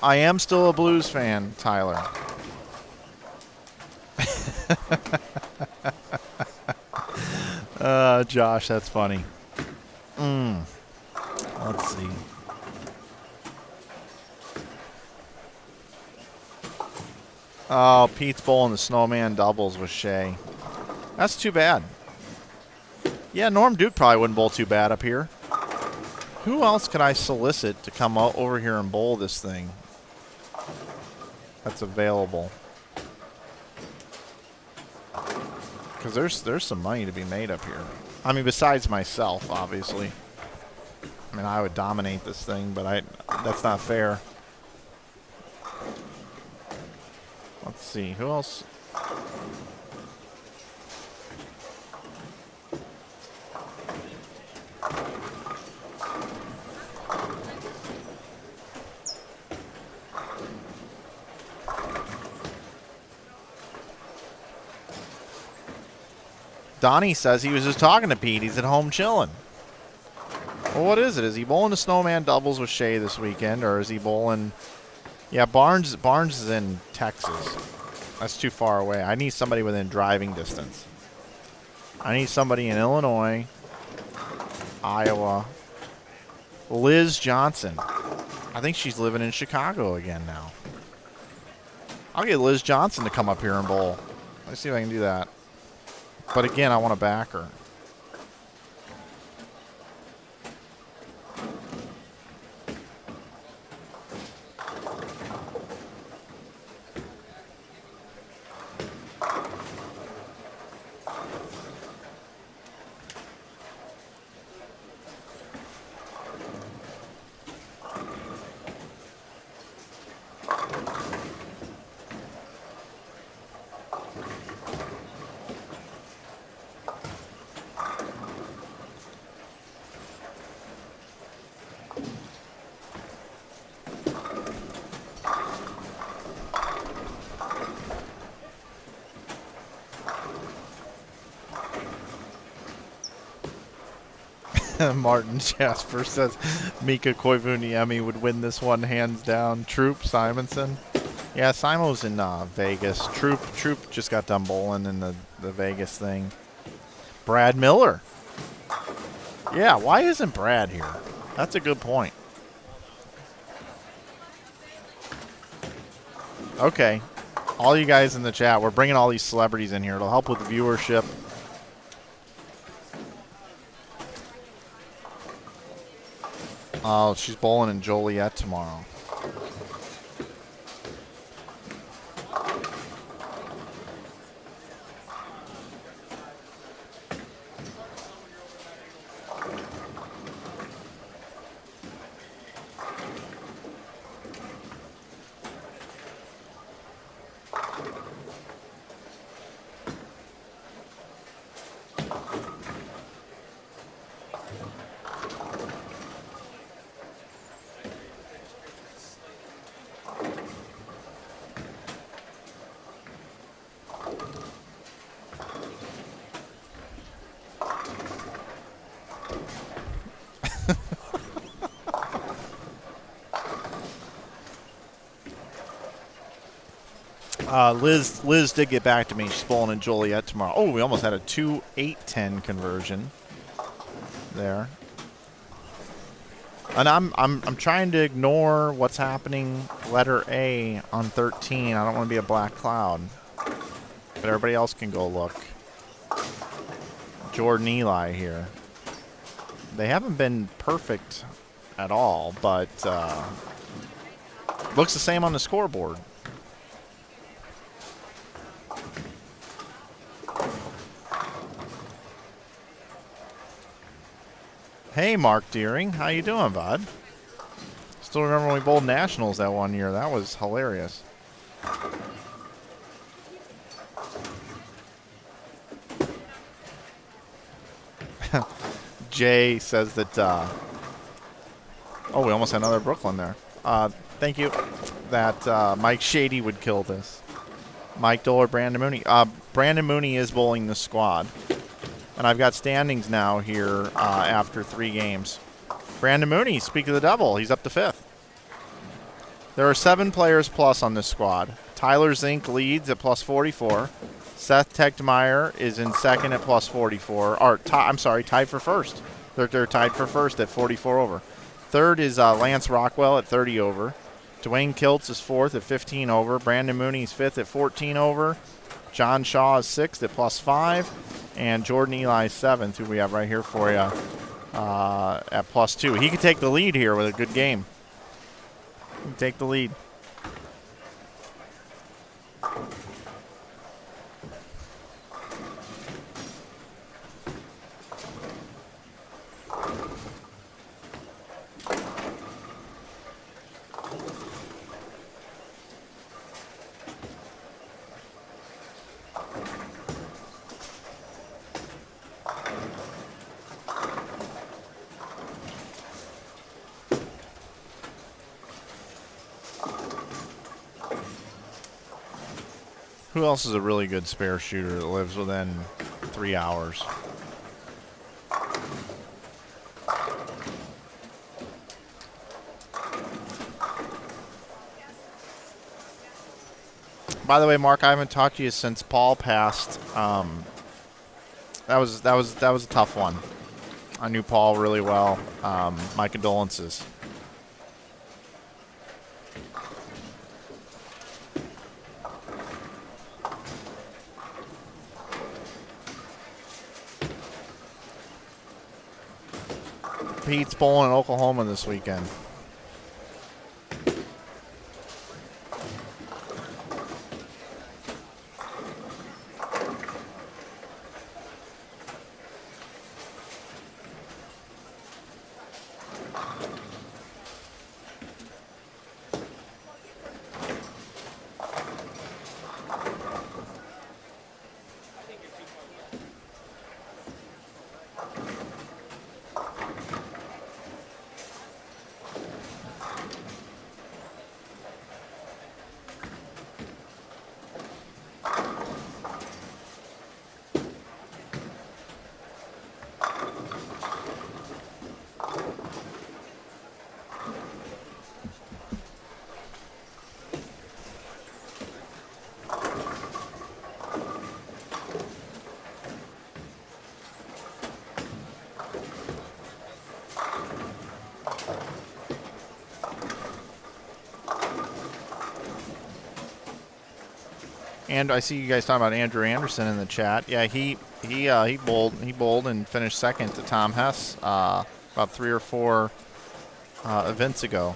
I am still a Blues fan, Tyler. Josh, that's funny. Let's see. Oh, Pete's bowling the snowman doubles with Shea. That's too bad. Yeah, Norm Duke probably wouldn't bowl too bad up here. Who else could I solicit to come over here and bowl this thing that's available? Because there's some money to be made up here. I mean, besides myself, obviously. I mean, I would dominate this thing, but that's not fair. Let's see, who else? Donnie says he was just talking to Pete. He's at home chilling. Well, what is it? Is he bowling the snowman doubles with Shea this weekend, or is he bowling... Yeah, Barnes is in Texas. That's too far away. I need somebody within driving distance. I need somebody in Illinois, Iowa. Liz Johnson. I think she's living in Chicago again now. I'll get Liz Johnson to come up here and bowl. Let's see if I can do that. But again, I want to back her. Martin Jasper says Mika Koivuniemi would win this one hands down. Troop Simonson. Yeah, Simo's in Vegas. Troop just got done bowling in the Vegas thing. Brad Miller. Yeah, why isn't Brad here? That's a good point. Okay. All you guys in the chat, we're bringing all these celebrities in here. It'll help with the viewership. Oh, she's bowling in Joliet tomorrow. Liz did get back to me. She's bowling in Joliet tomorrow. Oh, we almost had a 2-8-10 conversion there. And I'm trying to ignore what's happening letter A on 13. I don't want to be a black cloud. But everybody else can go look. Jordan Eli here. They haven't been perfect at all, but looks the same on the scoreboard. Hey, Mark Deering. How you doing, bud? Still remember when we bowled Nationals that one year. That was hilarious. Jay says that... oh, we almost had another Brooklyn there. Thank you. That Mike Shady would kill this. Mike Dole or Brandon Mooney. Brandon Mooney is bowling the squad. And I've got standings now here after 3 games. Brandon Mooney, speak of the devil, he's up to 5th. There are 7 players plus on this squad. Tyler Zink leads at plus 44. Seth Tegmeyer is in second at plus 44. Or, tied for first. They're tied for first at 44 over. Third is Lance Rockwell at 30 over. Dwayne Kiltz is 4th at 15 over. Brandon Mooney is 5th at 14 over. John Shaw is 6th at plus 5. And Jordan Eli is 7th, who we have right here for you at plus 2. He could take the lead here with a good game. He can take the lead. Who else is a really good spare shooter that lives within 3 hours? By the way, Mark, I haven't talked to you since Paul passed. That was a tough one. I knew Paul really well. My condolences. Pete's bowling in Oklahoma this weekend. And I see you guys talking about Andrew Anderson in the chat. Yeah, he bowled and finished second to Tom Hess about 3 or 4 events ago.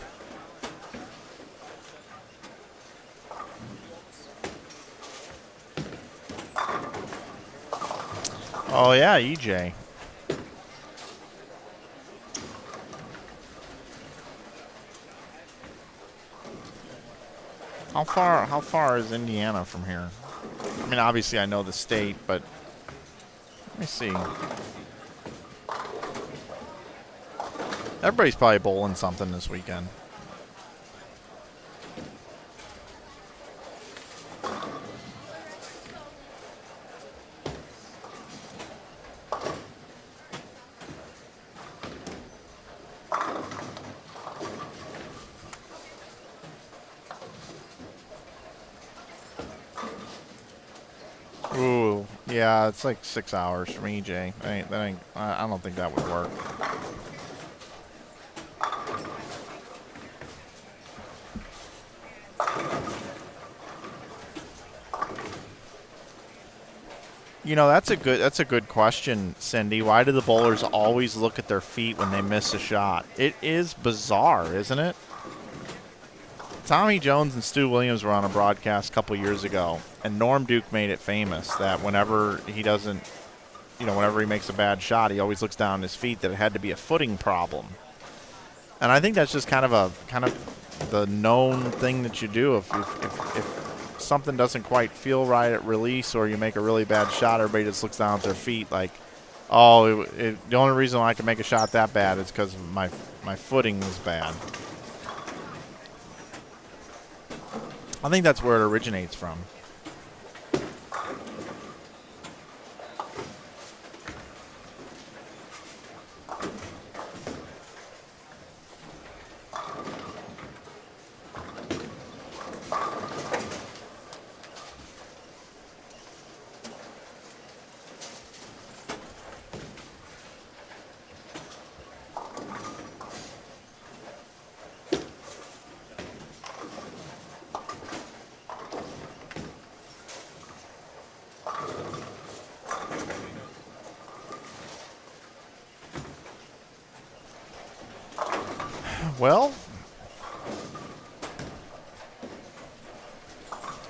Oh yeah, EJ. How far is Indiana from here? I mean, obviously I know the state, but let me see. Everybody's probably bowling something this weekend. Ooh, yeah, it's like 6 hours from EJ. I don't think that would work. You know, that's a good question, Cindy. Why do the bowlers always look at their feet when they miss a shot? It is bizarre, isn't it? Tommy Jones and Stu Williams were on a broadcast a couple years ago, and Norm Duke made it famous that whenever he makes a bad shot, he always looks down at his feet, that it had to be a footing problem. And I think that's just kind of the known thing that you do. If something doesn't quite feel right at release, or you make a really bad shot, everybody just looks down at their feet like, oh, the only reason I can make a shot that bad is because my footing was bad. I think that's where it originates from. Well,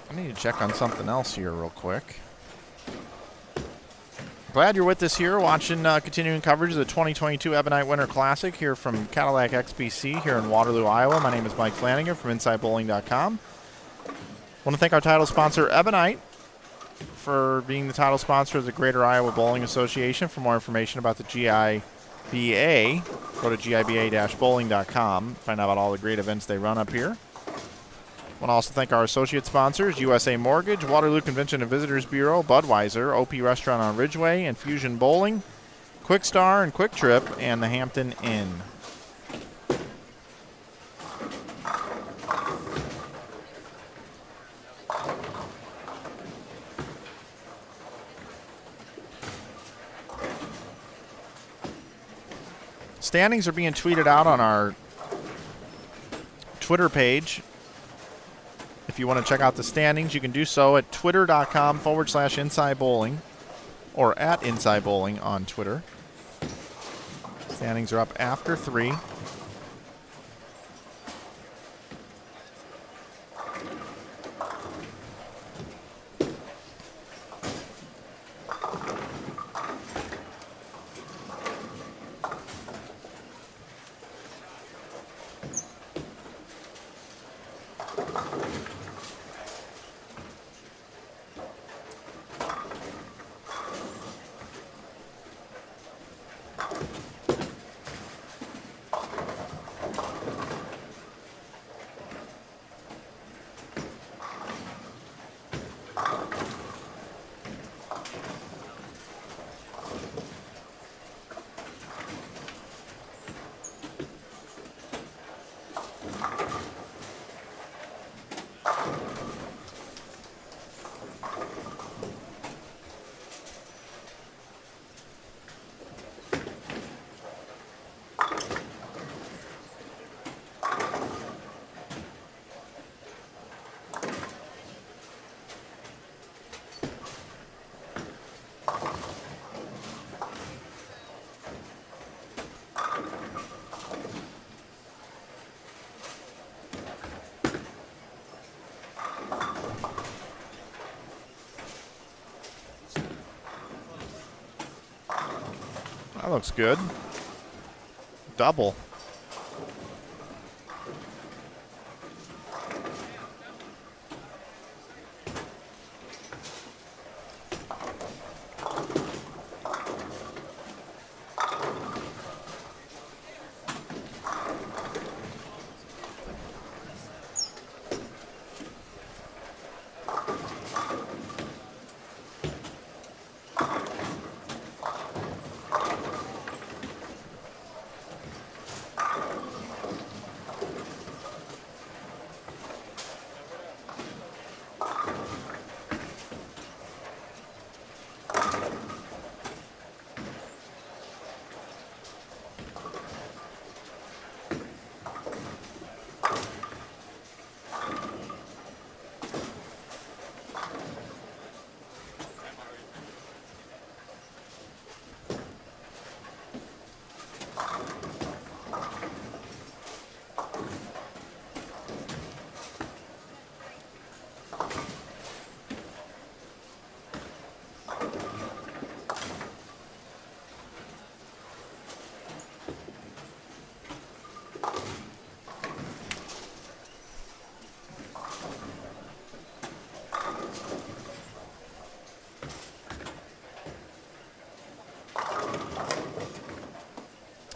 I need to check on something else here real quick. Glad you're with us here watching continuing coverage of the 2022 Ebonite Winter Classic here from Cadillac XBC here in Waterloo, Iowa. My name is Mike Flanagan from InsideBowling.com. Want to thank our title sponsor, Ebonite, for being the title sponsor of the Greater Iowa Bowling Association. For more information about the GIBA, go to giba-bowling.com. Find out about all the great events they run up here. Want to also thank our associate sponsors, USA Mortgage, Waterloo Convention and Visitors Bureau, Budweiser, OP Restaurant on Ridgeway, Infusion Bowling, Kwik Star and Kwik Trip, and the Hampton Inn. Standings are being tweeted out on our Twitter page. If you want to check out the standings, you can do so at twitter.com/InsideBowling or at InsideBowling on Twitter. Standings are up after 3. That looks good. Double.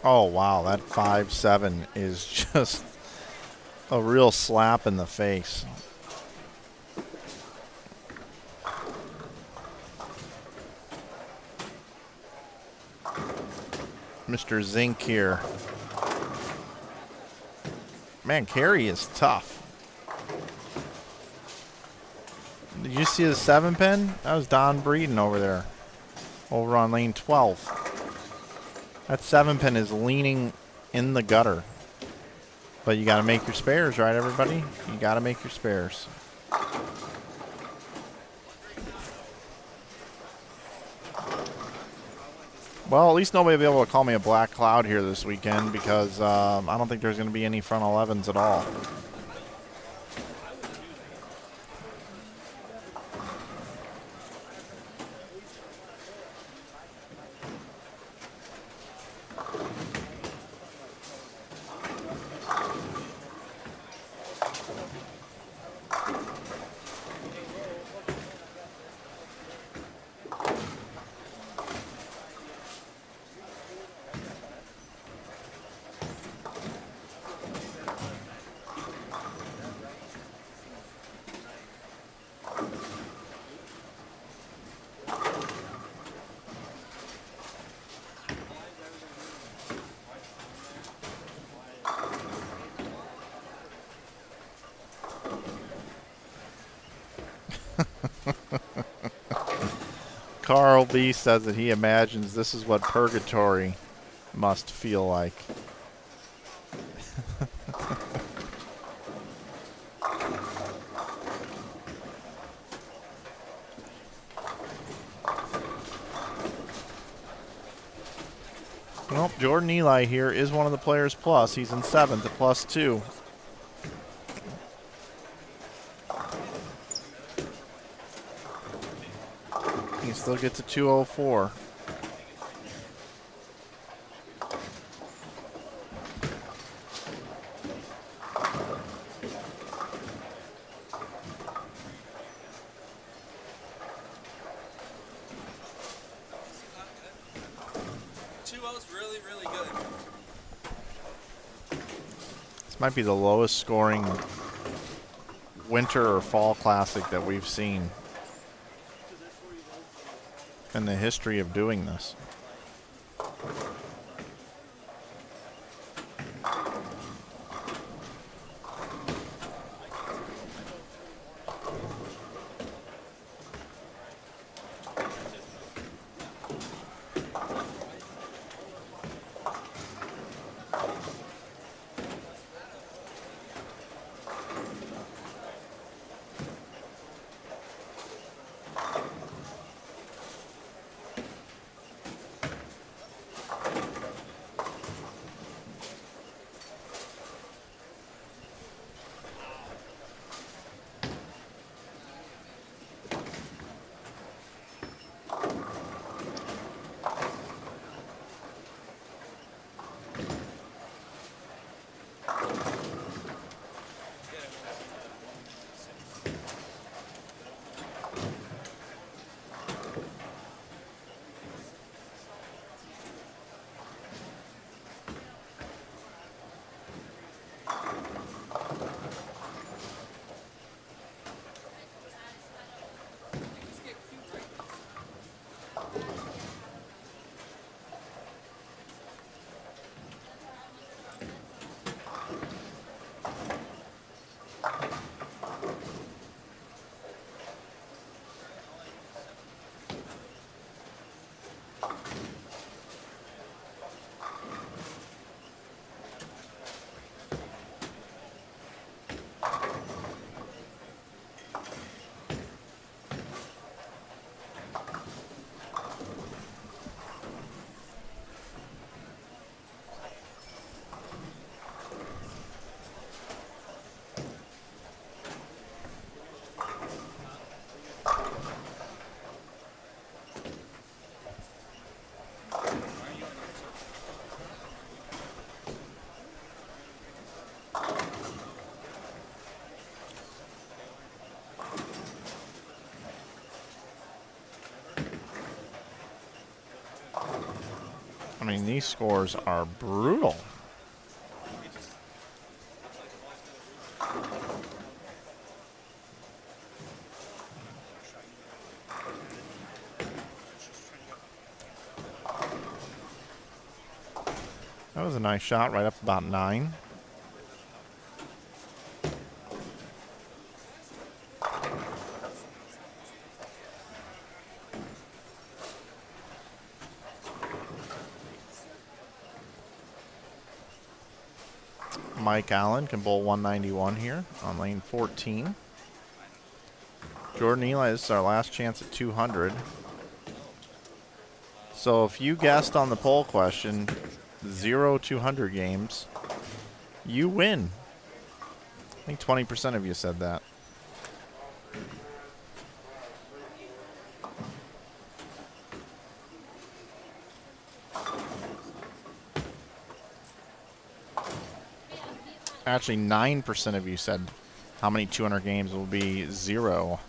Oh, wow. That 5-7 is just a real slap in the face. Mr. Zink here. Man, carry is tough. Did you see the 7-pin? That was Don Breeden over there. Over on lane 12. That 7-pin is leaning in the gutter. But you got to make your spares, right, everybody? You got to make your spares. Well, at least nobody will be able to call me a black cloud here this weekend because I don't think there's going to be any front 11s at all. Carl B says that he imagines this is what purgatory must feel like. Well, Jordan Eli here is one of the players plus. He's in 7th at +2. He still gets a 204. Really good. This might be the lowest scoring winter or fall classic that we've seen in the history of doing this. I mean, these scores are brutal. That was a nice shot, right up about 9. Mike Allen can bowl 191 here on lane 14. Jordan Eli, this is our last chance at 200. So if you guessed on the poll question 0 200 games, you win. I think 20% of you said that. Actually, 9% of you said how many 200 games will be 0.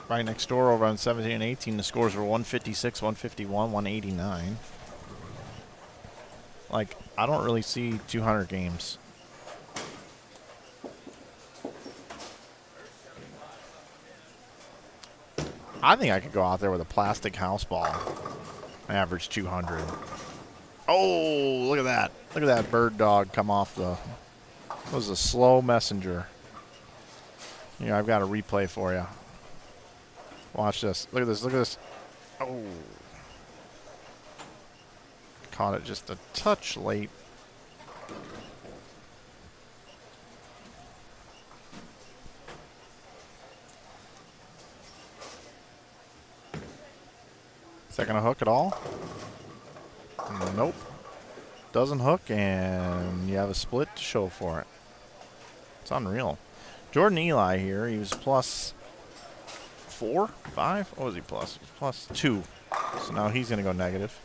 Right next door over on 17 and 18, the scores were 156, 151, 189. Like, I don't really see 200 games. I think I could go out there with a plastic house ball and average 200. Oh, look at that. Look at that bird dog come off the... It was a slow messenger. You know, I've got a replay for you. Watch this. Look at this. Look at this. Oh. Caught it just a touch late. Is that going to hook at all? Nope. Doesn't hook, and you have a split to show for it. It's unreal. Jordan Eli here. He was plus 4, 5. What was he plus? Plus 2. So now he's going to go negative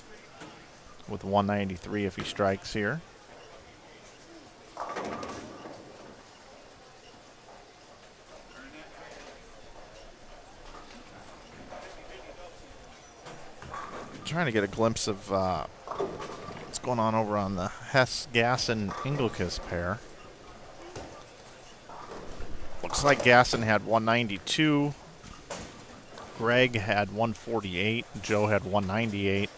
with 193 if he strikes here. Trying to get a glimpse of what's going on over on the Hess, Gasson, Inglekis pair. Looks like Gasson had 192. Greg had 148. Joe had 198.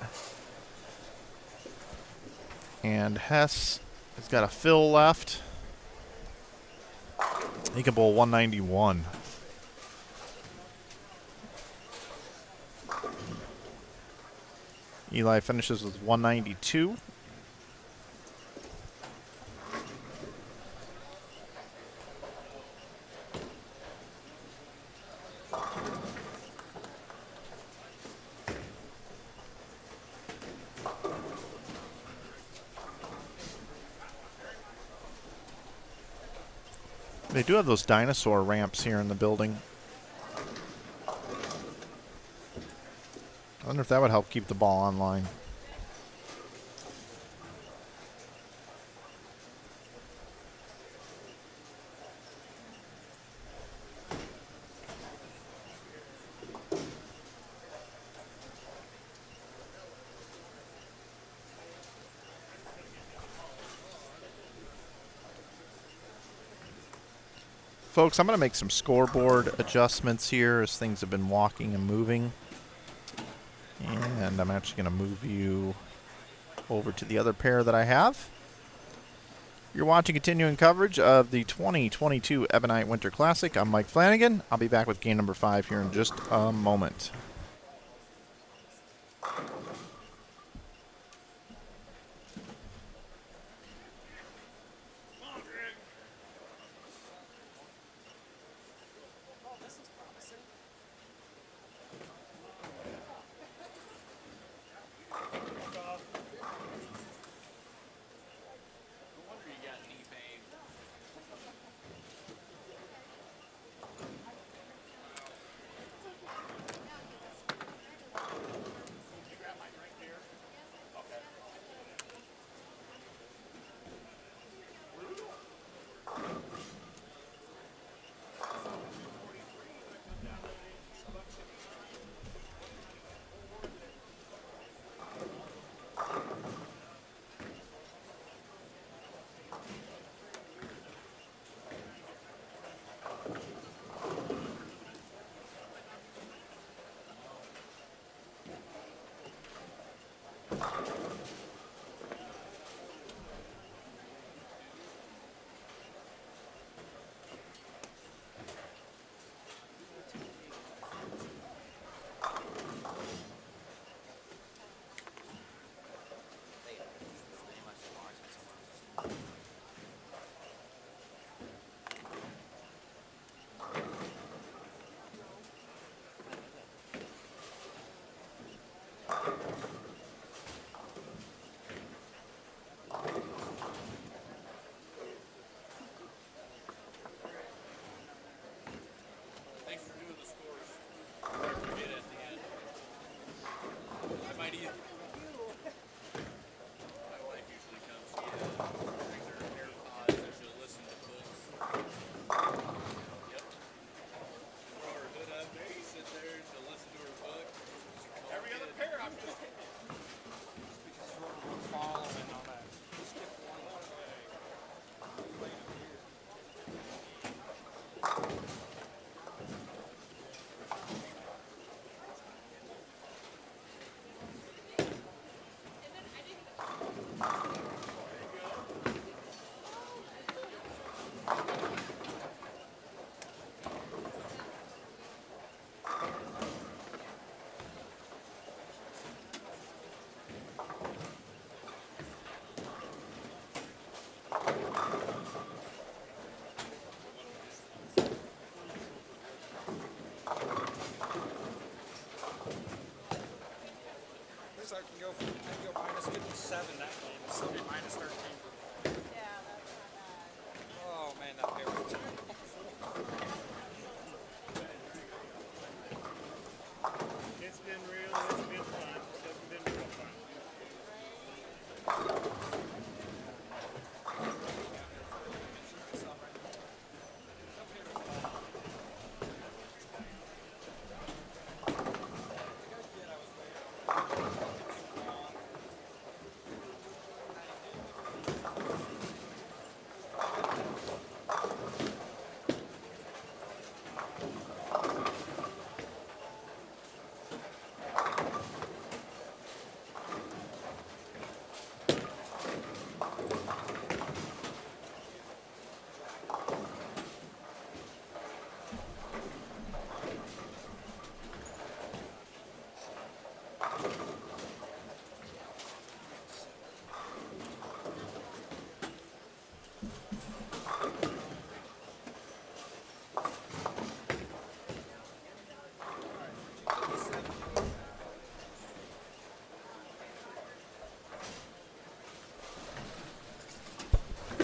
And Hess has got a fill left. He can bowl 191. Eli finishes with 192. They do have those dinosaur ramps here in the building. I wonder if that would help keep the ball online. Folks, I'm going to make some scoreboard adjustments here as things have been walking and moving. And I'm actually going to move you over to the other pair that I have. You're watching continuing coverage of the 2022 Ebonite Winter Classic. I'm Mike Flanagan. I'll be back with game number 5 here in just a moment. I can go minus 57 that game. It's minus 13. Yeah, that's not bad. Oh man, that pair was It's been fun. It's been real fun.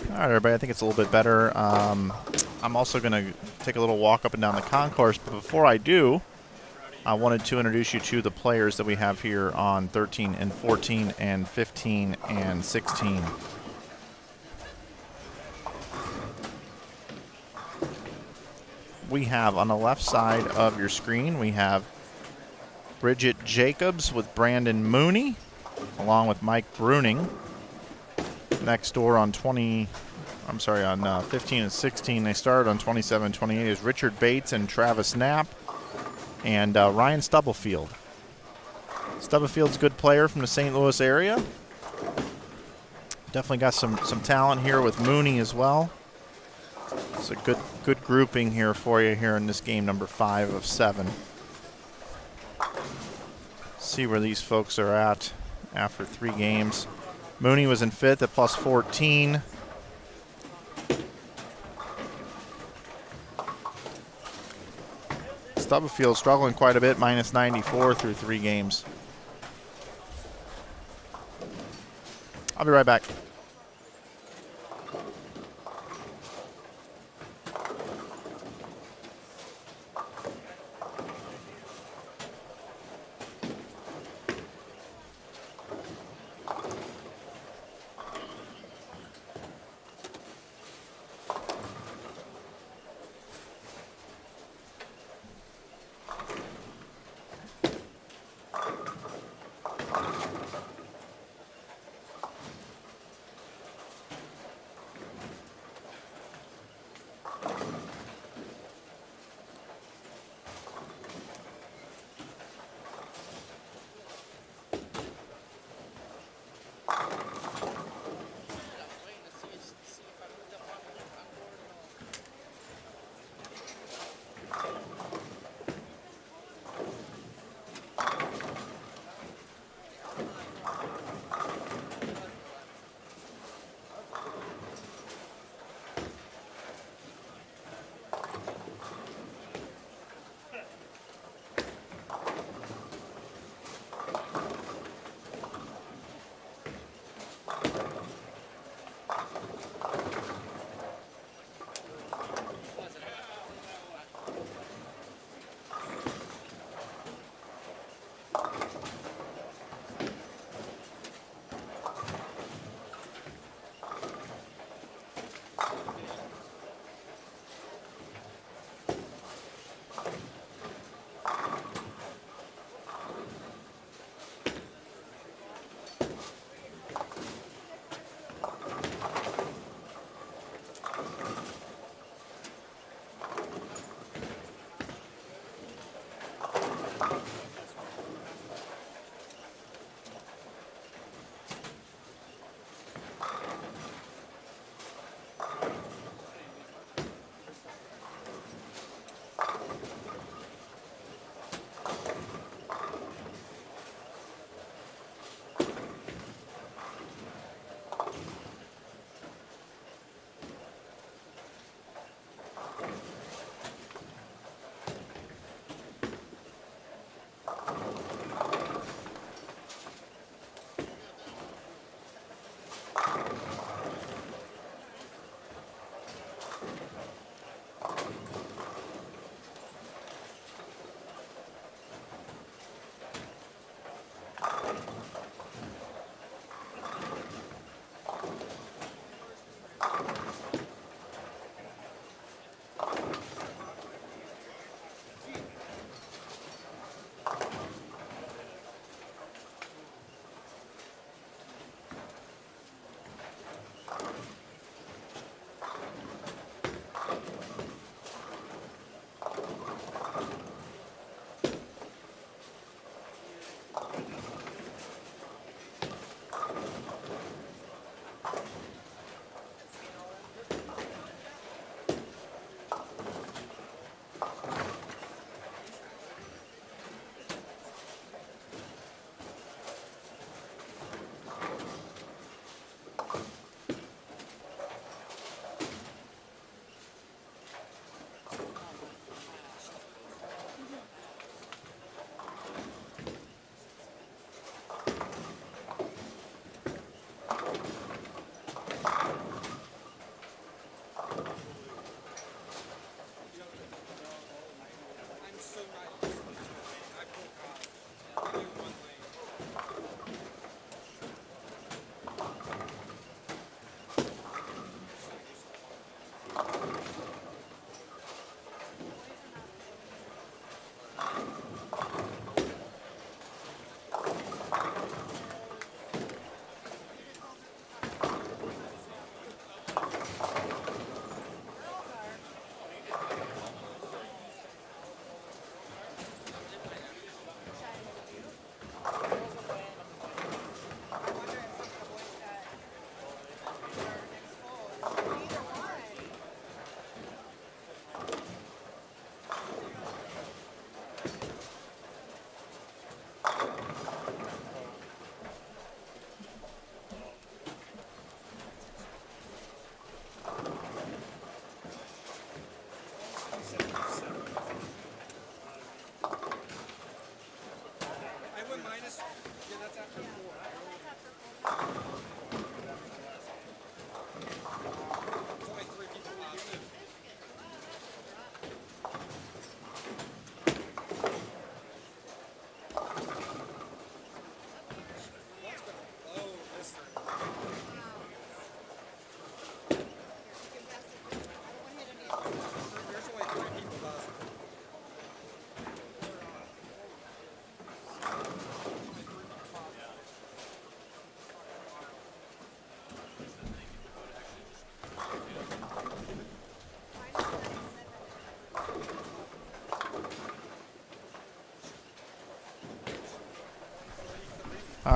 All right, everybody, I think it's a little bit better. I'm also going to take a little walk up and down the concourse, but before I do, I wanted to introduce you to the players that we have here on 13 and 14 and 15 and 16. We have on the left side of your screen, we have Bridget Jacobs with Brandon Mooney, along with Mike Bruning. Next door on I'm sorry, on 15 and 16. They started on 27 28 is Richard Bates and Travis Knapp and Ryan Stubblefield. Stubblefield's a good player from the St. Louis area. Definitely got some talent here with Mooney as well. It's a good grouping here for you here in this game number 5 of 7. See where these folks are at after 3 games. Mooney was in 5th at plus 14. Stubblefield struggling quite a bit, minus 94 through 3 games. I'll be right back.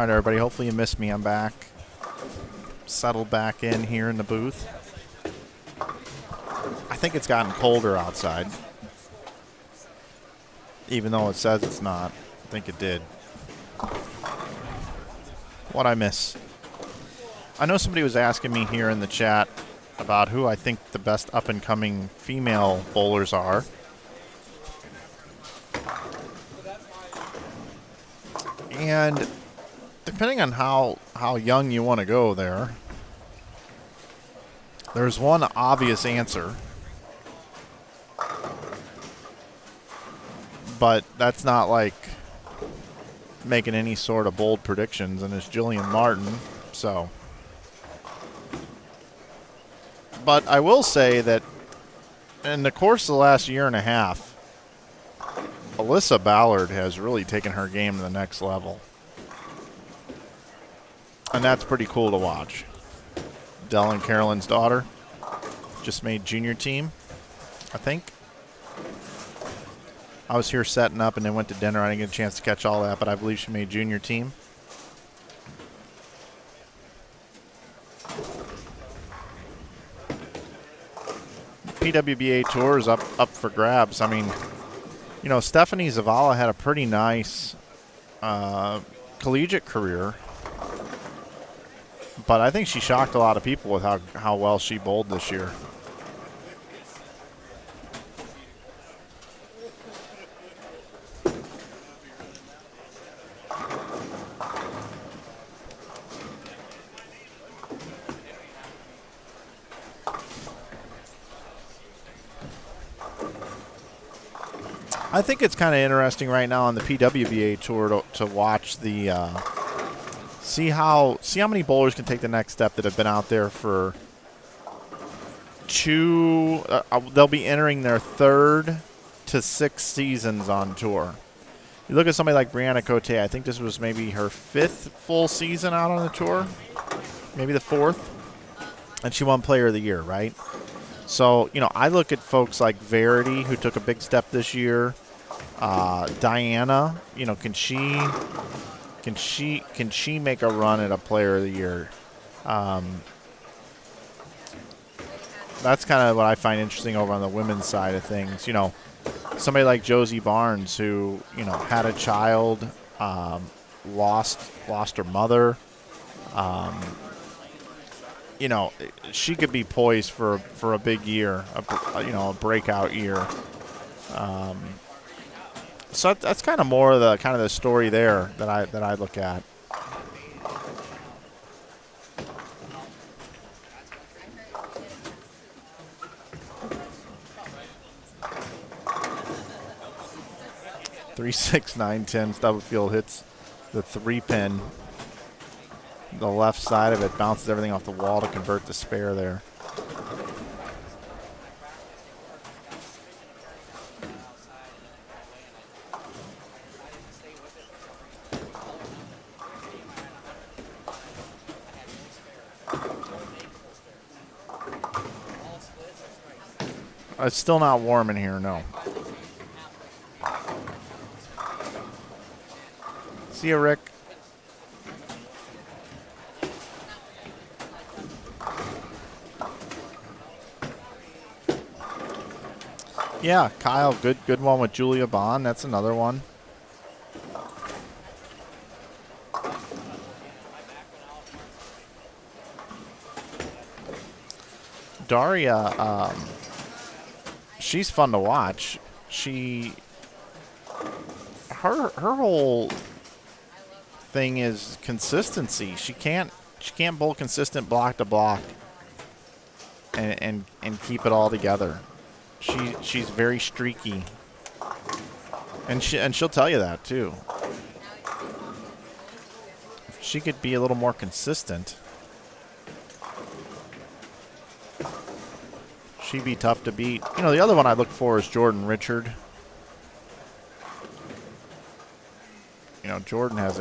All right, everybody. Hopefully you missed me. I'm back. Settled back in here in the booth. I think it's gotten colder outside. Even though it says it's not. I think it did. What'd I miss? I know somebody was asking me here in the chat about who I think the best up-and-coming female bowlers are. And depending on how young you want to go there's one obvious answer. But that's not like making any sort of bold predictions, and it's Jillian Martin, so. But I will say that in the course of the last year and a half, Alyssa Ballard has really taken her game to the next level. And that's pretty cool to watch. Dell and Carolyn's daughter just made junior team, I think. I was here setting up and then went to dinner. I didn't get a chance to catch all that, but I believe she made junior team. PWBA Tour is up for grabs. I mean, you know, Stephanie Zavala had a pretty nice collegiate career, but I think she shocked a lot of people with how well she bowled this year. I think it's kind of interesting right now on the PWBA Tour to watch the see how many bowlers can take the next step that have been out there for they'll be entering their 3rd to 6th seasons on tour. You look at somebody like Brianna Cote, I think this was maybe her 5th full season out on the tour, maybe the 4th, and she won Player of the Year, right? So, you know, I look at folks like Verity, who took a big step this year. Diana, you know, can she make a run at a Player of the Year? That's kind of what I find interesting over on the women's side of things. You know, somebody like Josie Barnes, who, you know, had a child, lost her mother. You know, she could be poised for a big year, a breakout year. So that's kind of more of the story there that I look at. Three, 6, 9, 10. Stubblefield hits the 3-pin. The left side of it bounces everything off the wall to convert the spare there. It's still not warm in here, no. See you, Rick. Yeah, Kyle, good one with Julia Bond. That's another one. Daria, she's fun to watch. Her whole thing is consistency. She can't bowl consistent block to block and keep it all together. She's very streaky, and she'll tell you that too. She could be a little more consistent. She'd be tough to beat. You know, the other one I look for is Jordan Richard. You know, Jordan has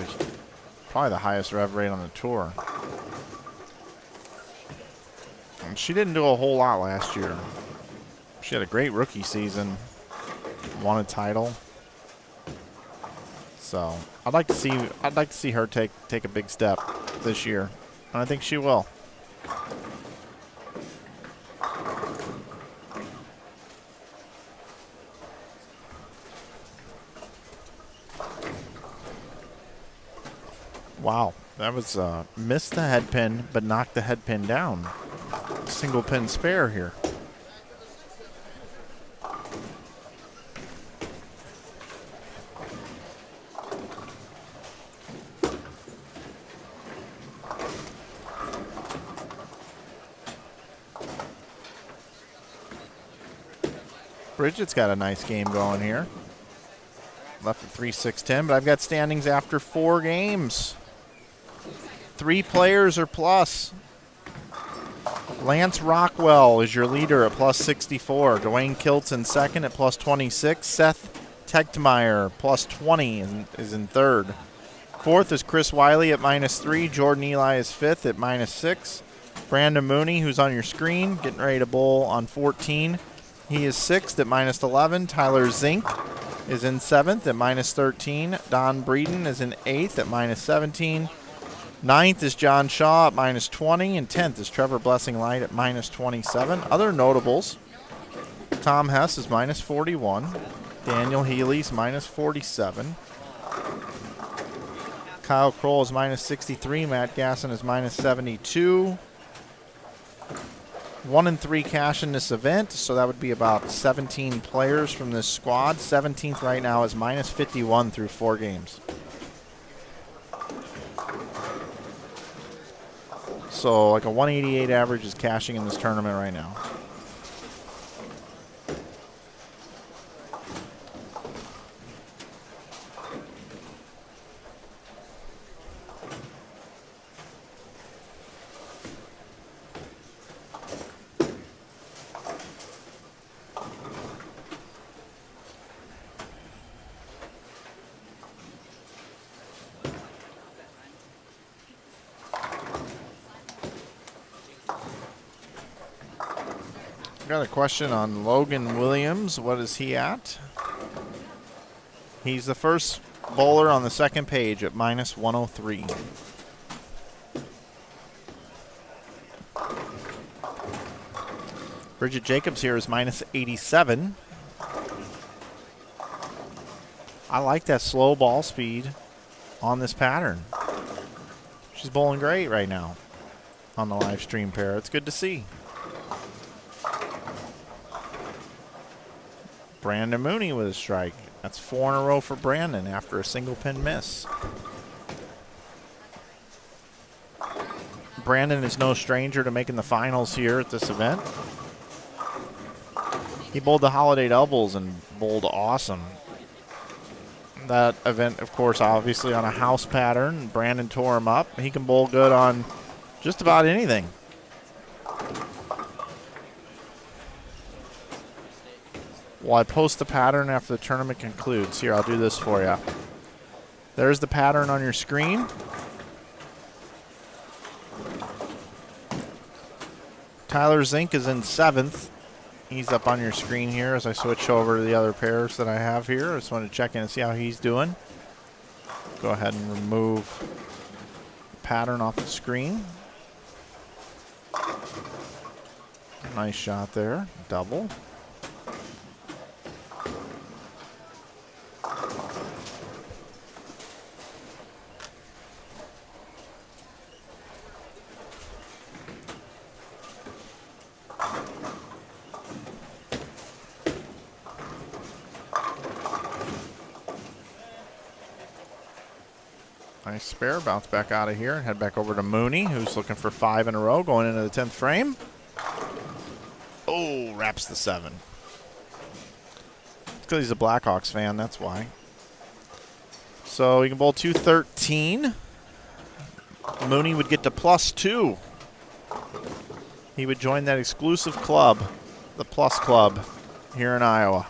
probably the highest rev rate on the tour. And she didn't do a whole lot last year. She had a great rookie season, won a title. So I'd like to see her take a big step this year, and I think she will. Wow, that was missed the head pin, but knocked the head pin down. Single pin spare here. Bridget's got a nice game going here. Left at 3-6-10, but I've got standings after 4 games. 3 players or plus. Lance Rockwell is your leader at plus 64. Dwayne Kiltz second at plus 26. Seth Tegtmeyer plus 20 is in third. Fourth is Chris Wiley at -3. Jordan Eli is fifth at -6. Brandon Mooney, who's on your screen, getting ready to bowl on 14. He is sixth at -11. Tyler Zink is in seventh at -13. Don Breeden is in eighth at -17. Ninth is John Shaw at -20, and 10th is Trevor Blessing Light at -27. Other notables: Tom Hess is -41. Daniel Healy's -47. Kyle Kroll is -63. Matt Gasson is -72. 1 and 3 cash in this event, so that would be about 17 players from this squad. 17th right now is -51 through 4 games. So like a 188 average is cashing in this tournament right now. Got a question on Logan Williams. What is he at? He's the first bowler on the second page at -103. Bridget Jacobs here is -87. I like that slow ball speed on this pattern. She's bowling great right now on the live stream pair. It's good to see. Brandon Mooney with a strike. That's 4 in a row for Brandon after a single pin miss. Brandon is no stranger to making the finals here at this event. He bowled the Holiday Doubles and bowled awesome. That event, of course, obviously on a house pattern. Brandon tore him up. He can bowl good on just about anything. Well, I post the pattern after the tournament concludes. Here, I'll do this for you. There's the pattern on your screen. Tyler Zink is in 7th. He's up on your screen here as I switch over to the other pairs that I have here. I just want to check in and see how he's doing. Go ahead and remove the pattern off the screen. Nice shot there. Double. Nice spare. Bounce back out of here and head back over to Mooney, who's looking for 5 in a row going into the 10th frame. Oh, wraps the 7. It's because he's a Blackhawks fan, that's why. So he can bowl 213. Mooney would get to +2. He would join that exclusive club, the Plus Club, here in Iowa.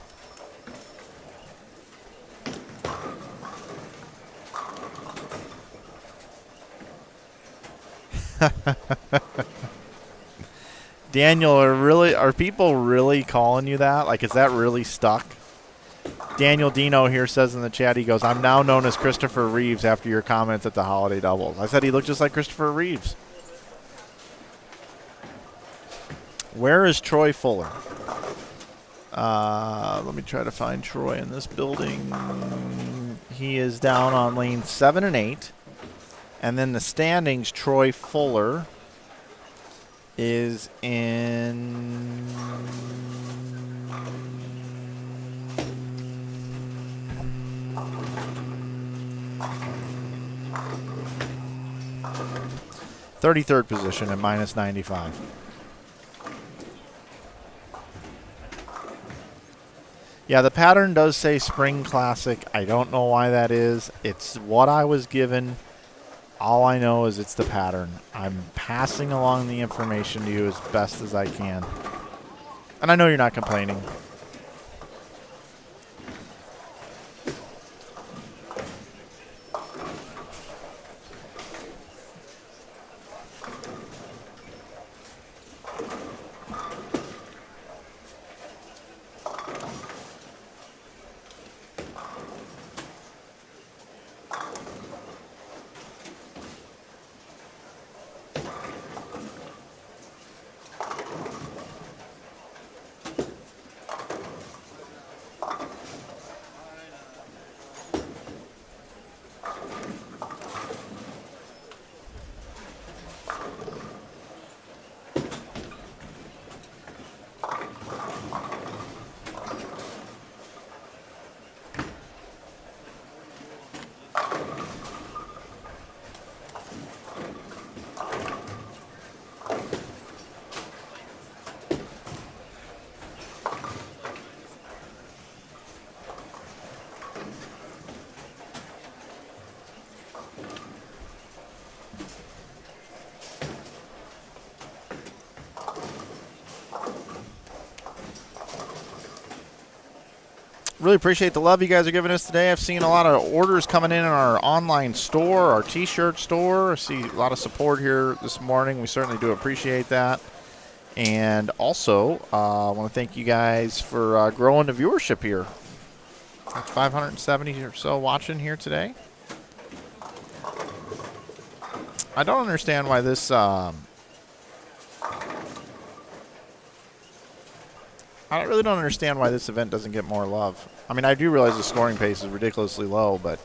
Daniel, are people really calling you that? Like, is that really stuck? Daniel Dino here says in the chat, he goes, I'm now known as Christopher Reeves after your comments at the holiday doubles. I said he looked just like Christopher Reeves. Where is Troy Fuller? Let me try to find Troy in this building. He is down on lane 7 and 8. And then the standings, Troy Fuller is in... ...33rd position at minus 95. Yeah, the pattern does say Spring Classic. I don't know why that is. It's what I was given. All I know is it's the pattern. I'm passing along the information to you as best as I can. And I know you're not complaining. Really appreciate the love you guys are giving us today. I've seen a lot of orders coming in our online store, our T-shirt store. I see a lot of support here this morning. We certainly do appreciate that. And also, I want to thank you guys for growing the viewership here. That's 570 or so watching here today. I don't understand why this... I really don't understand why this event doesn't get more love. I mean, I do realize the scoring pace is ridiculously low, but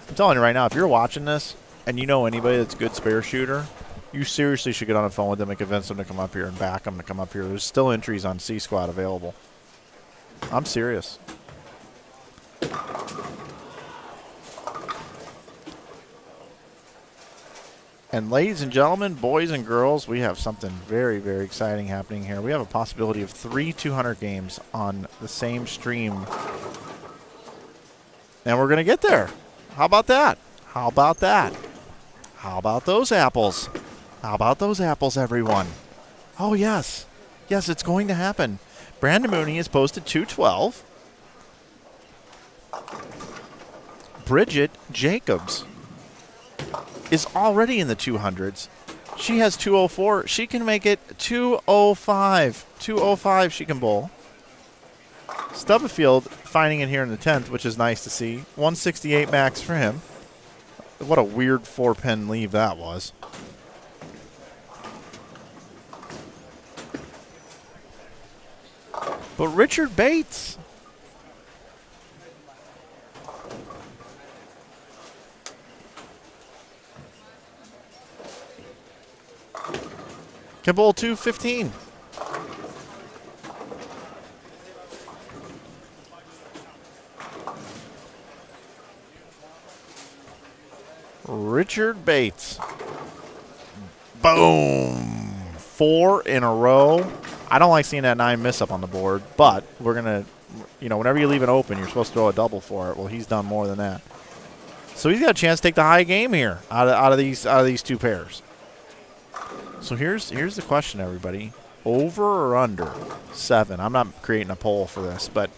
I'm telling you right now, if you're watching this and you know anybody that's a good spare shooter, you seriously should get on the phone with them and convince them to come up here and back them to come up here. There's still entries on C-Squad available. I'm serious. And ladies and gentlemen, boys and girls, we have something very, very exciting happening here. We have a possibility of 3 200 games on the same stream. And we're going to get there. How about that? How about that? How about those apples? How about those apples, everyone? Oh, yes. Yes, it's going to happen. Brandon Mooney has posted 212. Bridget Jacobs is already in the 200s. She has 204. She can make it 205. 205 she can bowl. Stubblefield finding it here in the 10th, which is nice to see. 168 max for him. What a weird 4-pin leave that was. But Richard Bates... can bowl 215. Richard Bates. Boom. 4 in a row. I don't like seeing that 9 miss up on the board, but we're going to, you know, whenever you leave it open, you're supposed to throw a double for it. Well, he's done more than that. So he's got a chance to take the high game here out of these two pairs. So here's the question, everybody. Over or under 7? I'm not creating a poll for this, but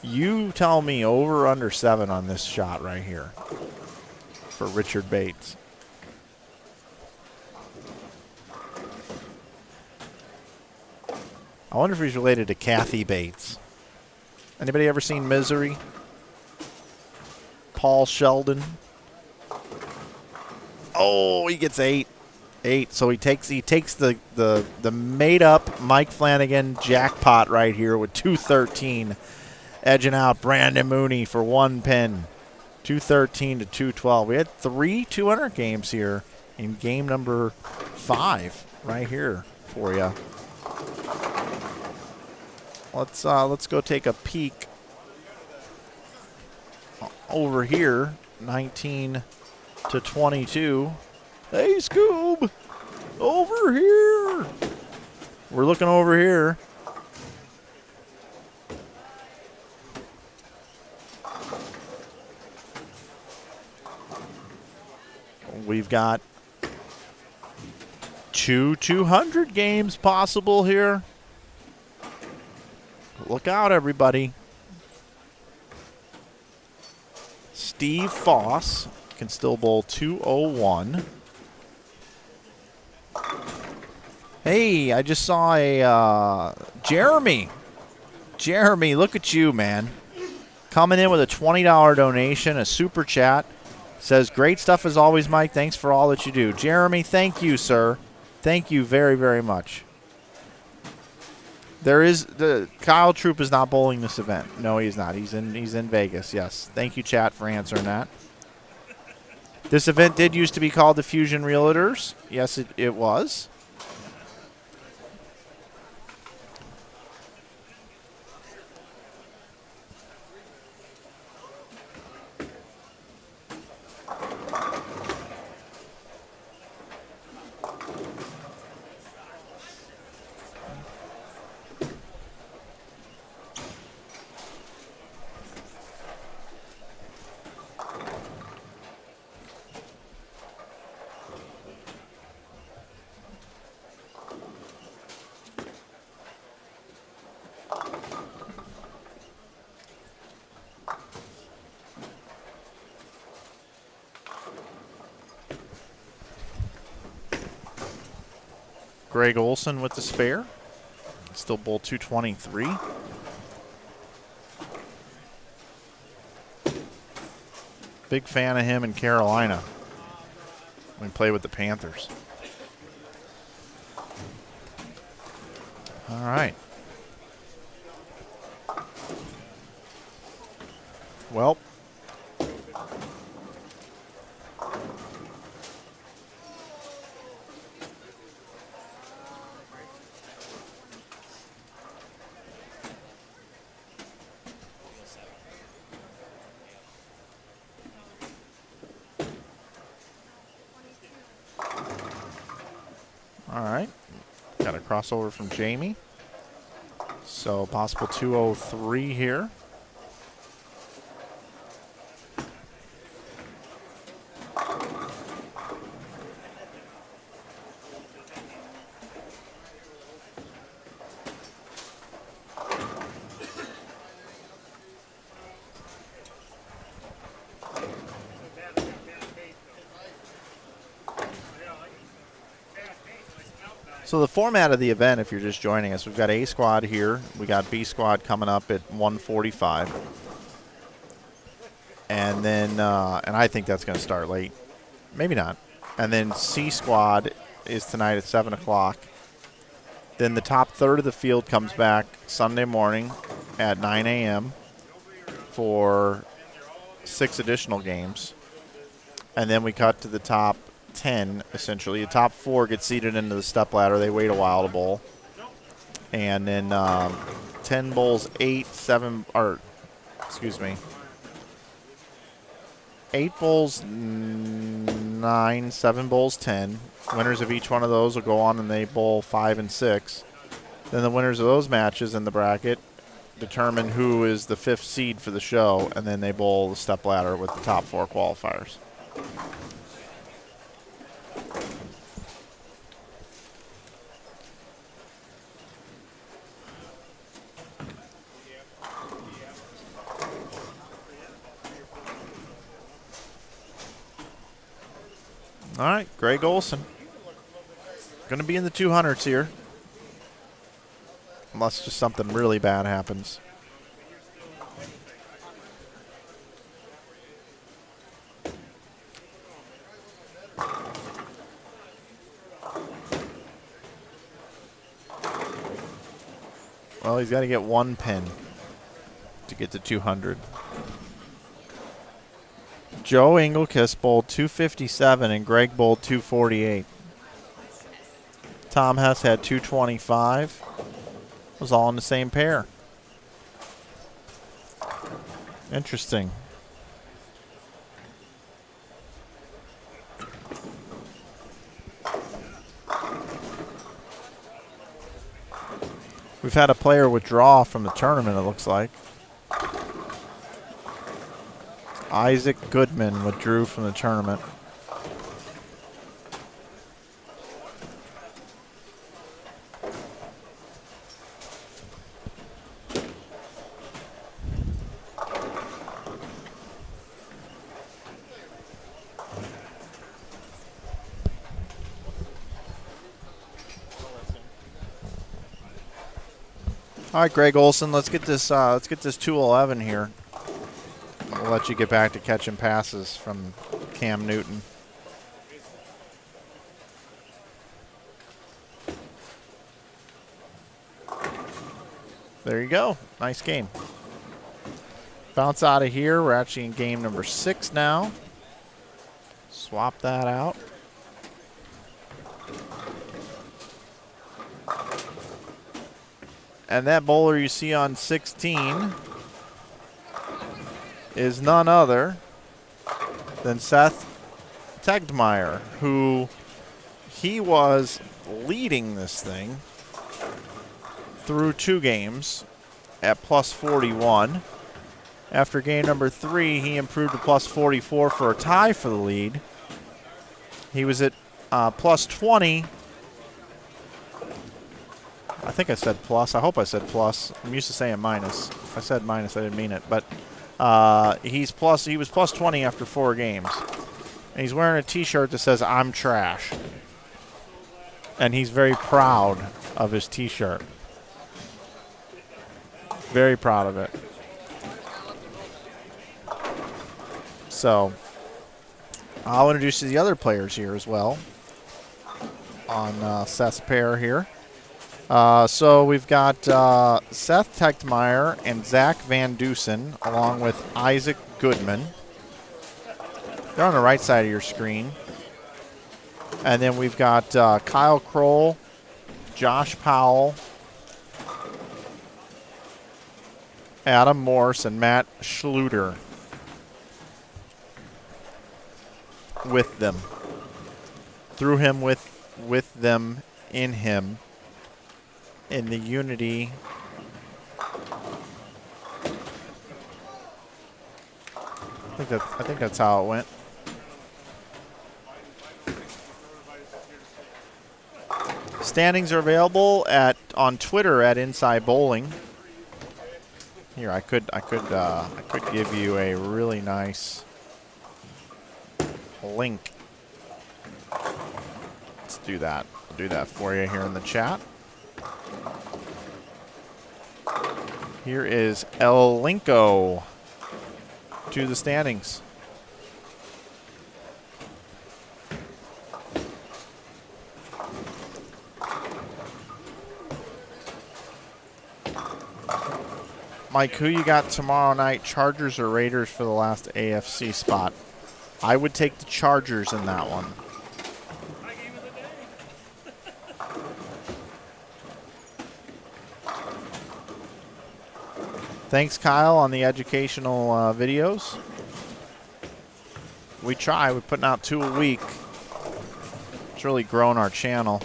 you tell me over or under 7 on this shot right here for Richard Bates. I wonder if he's related to Kathy Bates. Anybody ever seen Misery? Paul Sheldon. Oh, he gets 8. 8. So he takes the made up Mike Flanagan jackpot right here with 213, edging out Brandon Mooney for 1 pin. 213 to 212. We had 3 200 games here in game number 5 right here for you. Let's go take a peek over here. 19 to 22. Hey, Scoob! Over here! We're looking over here. We've got 200 games possible here. Look out, everybody. Steve Foss can still bowl 201. Hey, I just saw a Jeremy. Jeremy, look at you, man. Coming in with a $20 donation, a super chat. Says, great stuff as always, Mike. Thanks for all that you do. Jeremy, thank you, sir. Thank you very, very much. Kyle Troop is not bowling this event. No, he's not. He's in Vegas. Yes. Thank you, chat, for answering that. This event did used to be called the Fusion Realtors. Yes, it was. Greg Olson with the spare. Still bowl 223. Big fan of him in Carolina. We play with the Panthers. All right. Well. All right, got a crossover from Jamie. So possible 203 here. So the format of the event, if you're just joining us, we've got A squad here. We got B squad coming up at 1:45. And then, and I think that's going to start late. Maybe not. And then C squad is tonight at 7 o'clock. Then the top third of the field comes back Sunday morning at 9 a.m. for 6 additional games. And then we cut to the top 10, essentially. The top 4 get seated into the step ladder. They wait a while to bowl. And then 10 bowls, 8 bowls, 9, 7 bowls, 10. Winners of each one of those will go on and they bowl 5 and 6. Then the winners of those matches in the bracket determine who is the 5th seed for the show, and then they bowl the step ladder with the top 4 qualifiers. All right, Greg Olson. Going to be in the 200s here. Unless just something really bad happens. Well, he's got to get one pin to get to 200. Joe Engelkiss bowled 257 and Greg bowled 248. Tom Hess had 225. It was all in the same pair. Interesting. We've had a player withdraw from the tournament, it looks like. Isaac Goodman withdrew from the tournament. All right, Greg Olson, let's get this 211 here. We'll let you get back to catching passes from Cam Newton. There you go. Nice game. Bounce out of here. We're actually in game number 6 now. Swap that out. And that bowler you see on 16 is none other than Seth Tegmeyer, who he was leading this thing through 2 games at plus 41. After game number 3, he improved to plus 44 for a tie for the lead. He was at plus 20. I think I said plus. I hope I said plus. I'm used to saying minus. If I said minus, I didn't mean it. But he was plus 20 after 4 games. And he's wearing a T-shirt that says, "I'm trash." And he's very proud of his T-shirt. Very proud of it. So I'll introduce you to the other players here as well on Seth's pair here. So we've got Seth Tegmeyer and Zach Van Dusen along with Isaac Goodman. They're on the right side of your screen. And then we've got Kyle Kroll, Josh Powell, Adam Morse, and Matt Schluter with them. Through him, with them, in him. In the unity I think that's how it went. Standings are available on Twitter at Inside Bowling. Here, I could give you a really nice link. Let's do that. I'll do that for you here in the chat. Here is El Linko to the standings. Mike, who you got tomorrow night, Chargers or Raiders for the last AFC spot? I would take the Chargers in that one. My game of the day. Thanks, Kyle, on the educational videos. We try. We're putting out 2 a week. It's really grown our channel.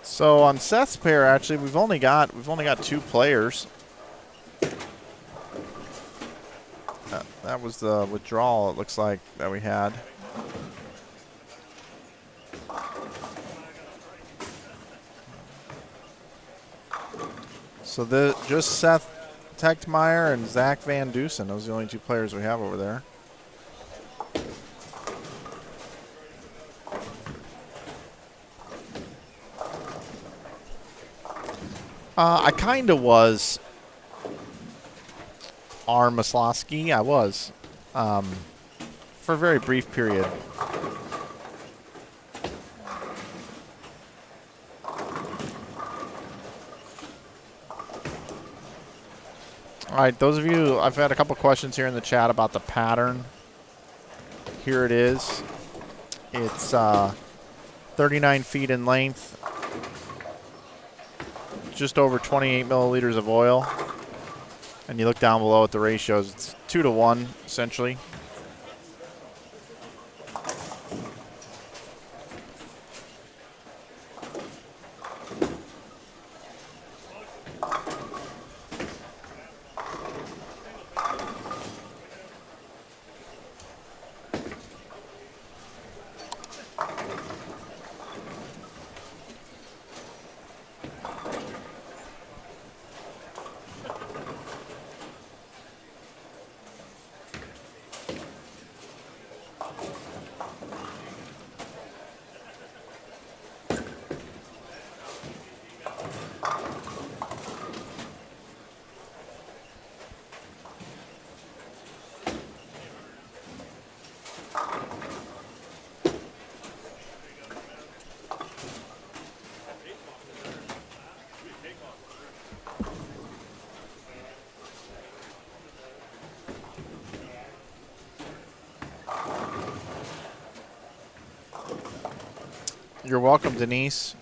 So on Seth's pair, actually, we've only got 2 players. That was the withdrawal, it looks like, that we had. So just Seth Techtmeyer and Zach Van Dusen. Those are the only two players we have over there. I kind of was R. Maslowski. I was. For a very brief period. All right, those of you, I've had a couple questions here in the chat about the pattern. Here it is. It's 39 feet in length, just over 28 milliliters of oil. And you look down below at the ratios, it's 2 to 1, essentially. You're welcome, Denise.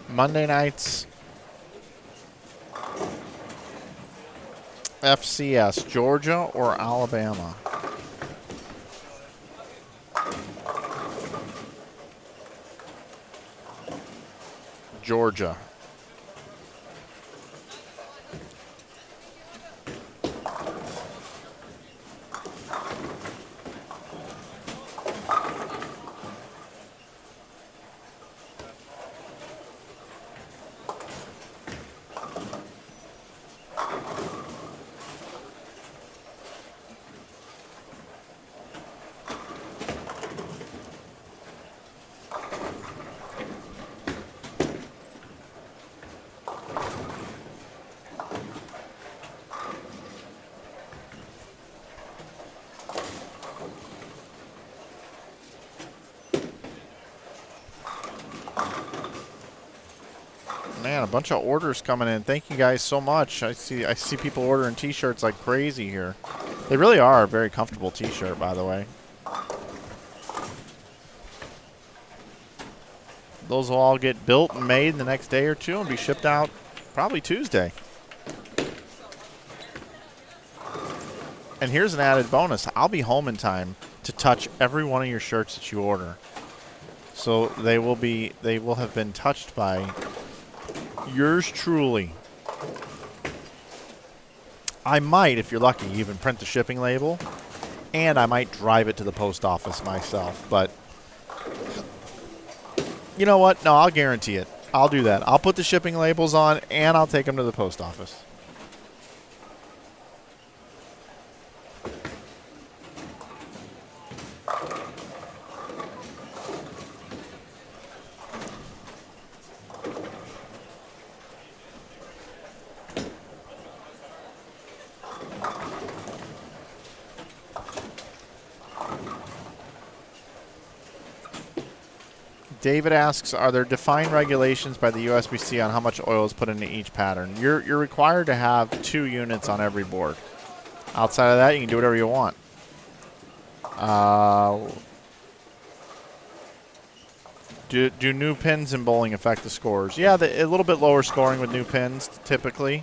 Monday nights, FCS, Georgia or Alabama? Georgia. Man, a bunch of orders coming in. Thank you guys so much. I see people ordering t-shirts like crazy here. They really are a very comfortable t-shirt, by the way. Those will all get built and made in the next day or two and be shipped out probably Tuesday. And here's an added bonus. I'll be home in time to touch every one of your shirts that you order. So they will have been touched by yours truly. I might, if you're lucky, even print the shipping label, and I might drive it to the post office myself. But you know what? No, I'll guarantee it. I'll do that. I'll put the shipping labels on, and I'll take them to the post office. David asks, are there defined regulations by the USBC on how much oil is put into each pattern? You're required to have 2 units on every board. Outside of that, you can do whatever you want. Do new pins in bowling affect the scores? Yeah, a little bit lower scoring with new pins, typically.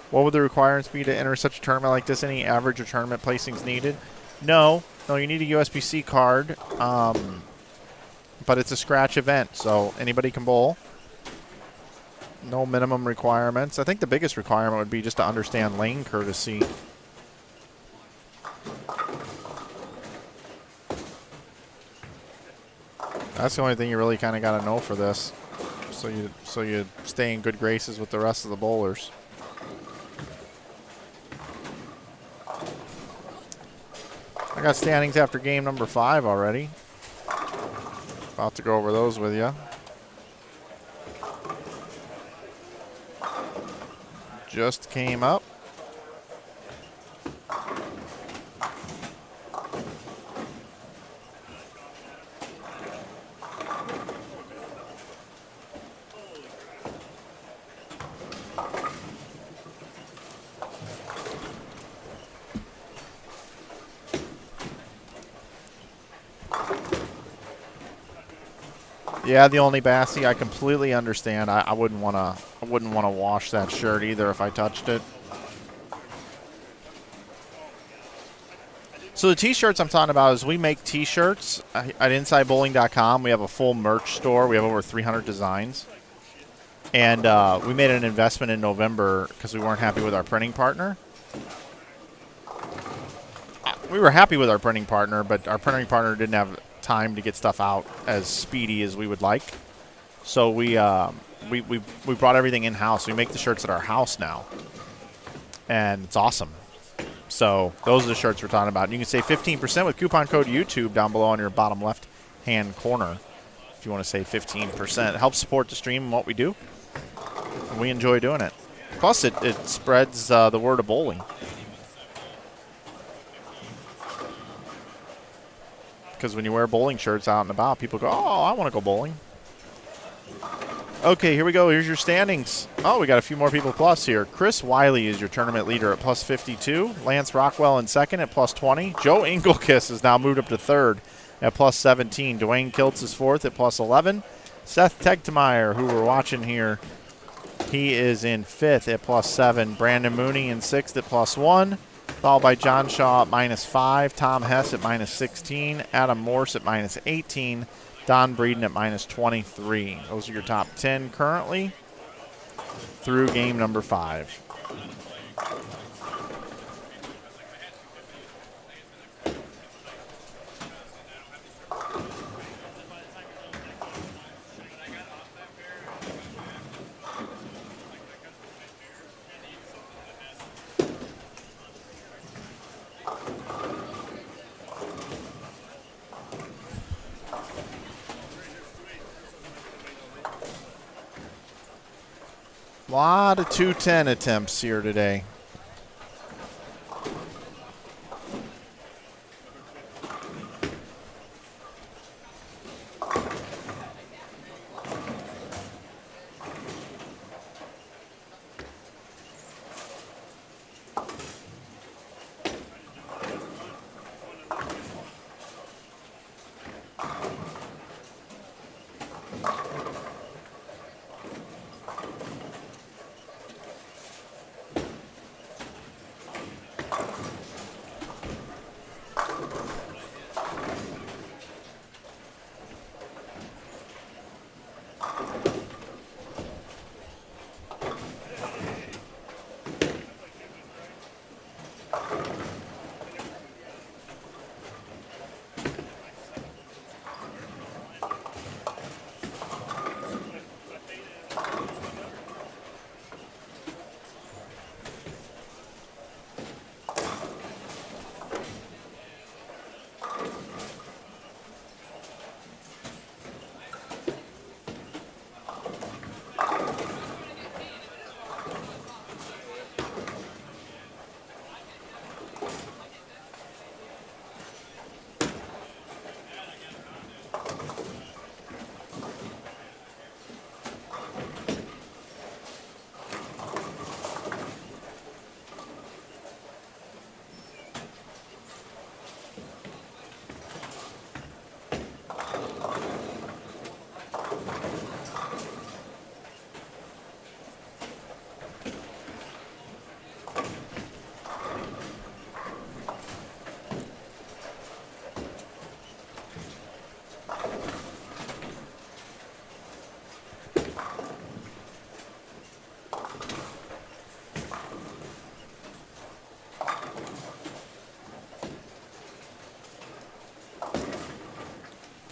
What would the requirements be to enter such a tournament like this? Any average or tournament placings needed? No. No, you need a USB-C card, but it's a scratch event, so anybody can bowl. No minimum requirements. I think the biggest requirement would be just to understand lane courtesy. That's the only thing you really kind of got to know for this, so you stay in good graces with the rest of the bowlers. I got standings after game number 5 already. About to go over those with you. Just came up. Yeah, the only Bassy. I completely understand. I wouldn't want to wash that shirt either if I touched it. So the T-shirts I'm talking about is we make T-shirts at InsideBowling.com. We have a full merch store. We have over 300 designs, and we made an investment in November because we weren't happy with our printing partner. We were happy with our printing partner, but our printing partner didn't have time to get stuff out as speedy as we would like. So we brought everything in-house. We make the shirts at our house now, and it's awesome. So those are the shirts we're talking about. And you can save 15% with coupon code YouTube down below on your bottom left-hand corner if you want to save 15%. It helps support the stream and what we do, and we enjoy doing it. Plus, it spreads the word of bowling. Because when you wear bowling shirts out and about, people go, oh, I want to go bowling. Okay, here we go. Here's your standings. Oh, we got a few more people plus here. Chris Wiley is your tournament leader at plus 52. Lance Rockwell in second at plus 20. Joe Engelkiss has now moved up to third at plus 17. Dwayne Kiltz is fourth at plus 11. Seth Tegtemeyer, who we're watching here, he is in fifth at plus 7. Brandon Mooney in sixth at plus 1. Followed by John Shaw at minus 5, Tom Hess at minus 16, Adam Morse at minus 18, Don Breeden at minus 23. Those are your top 10 currently through game number 5. A lot of 210 attempts here today.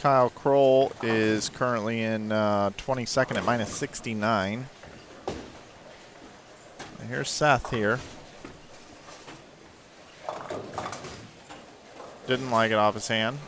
Kyle Kroll is currently in 22nd at minus 69. And here's Seth here. Didn't like it off his hand.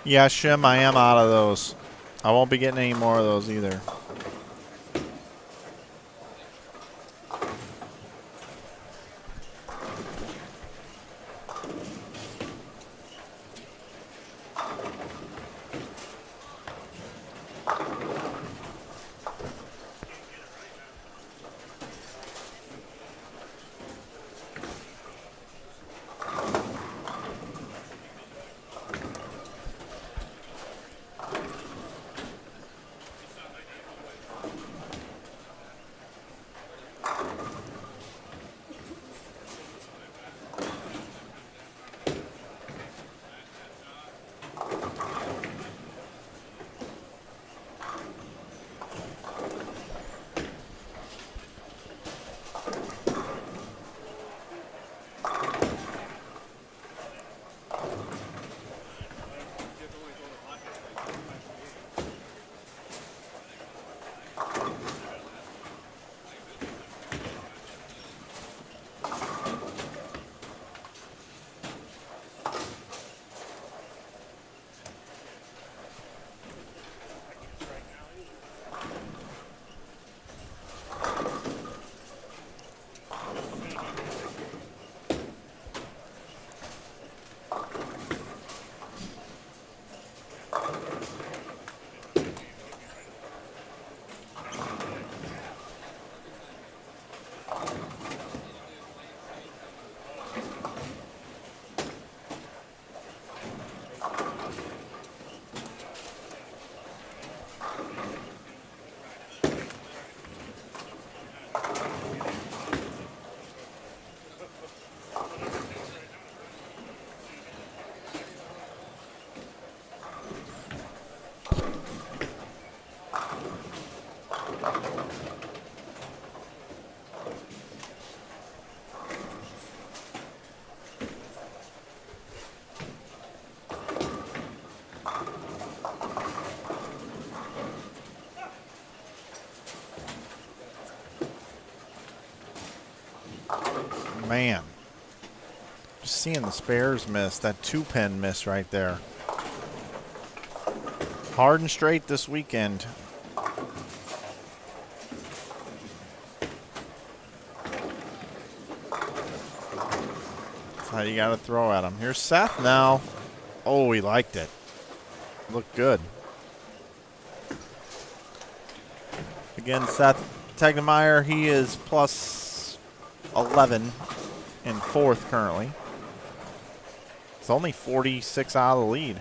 Yeah, Shim, I am out of those. I won't be getting any more of those either. Man, just seeing the spares miss, that 2-pin miss right there. Hard and straight this weekend. That's how you got to throw at him. Here's Seth now. Oh, he liked it. Looked good. Again, Seth Tegnemeyer, he is plus 11 in fourth currently. It's only 46 out of the lead.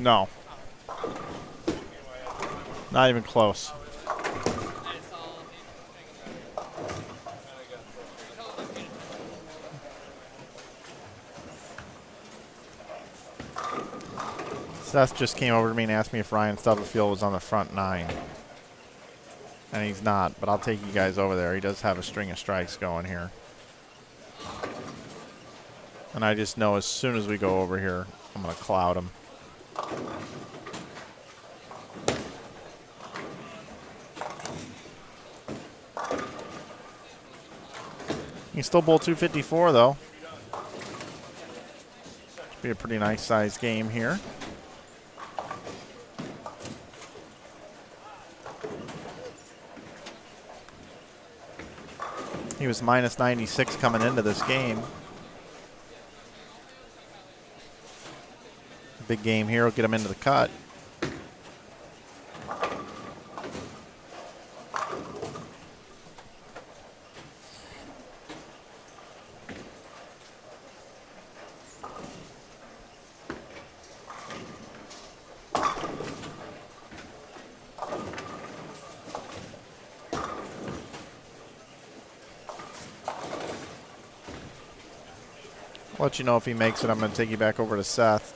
No. Not even close. Seth just came over to me and asked me if Ryan Stubblefield was on the front nine. And he's not, but I'll take you guys over there. He does have a string of strikes going here. And I just know as soon as we go over here, I'm going to cloud him. He can still bowl 254, though. Should be a pretty nice sized game here. He was minus 96 coming into this game. Big game here will get him into the cut. I'll let you know if he makes it. I'm going to take you back over to Seth.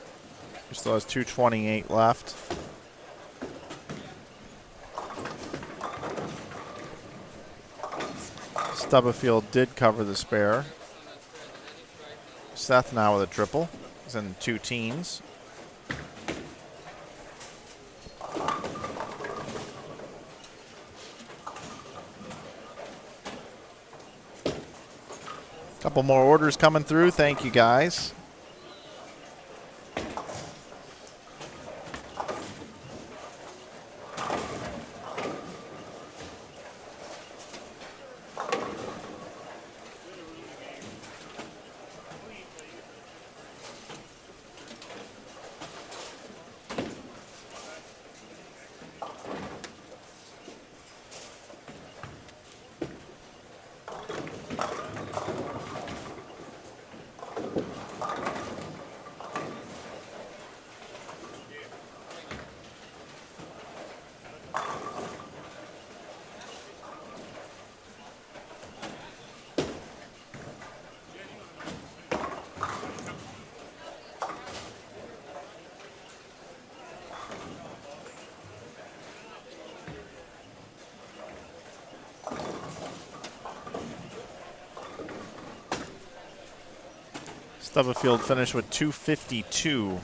He still has 228 left. Stubblefield did cover the spare. Seth now with a triple. He's in two teens. Couple more orders coming through. Thank you, guys. Stubblefield finished with 252.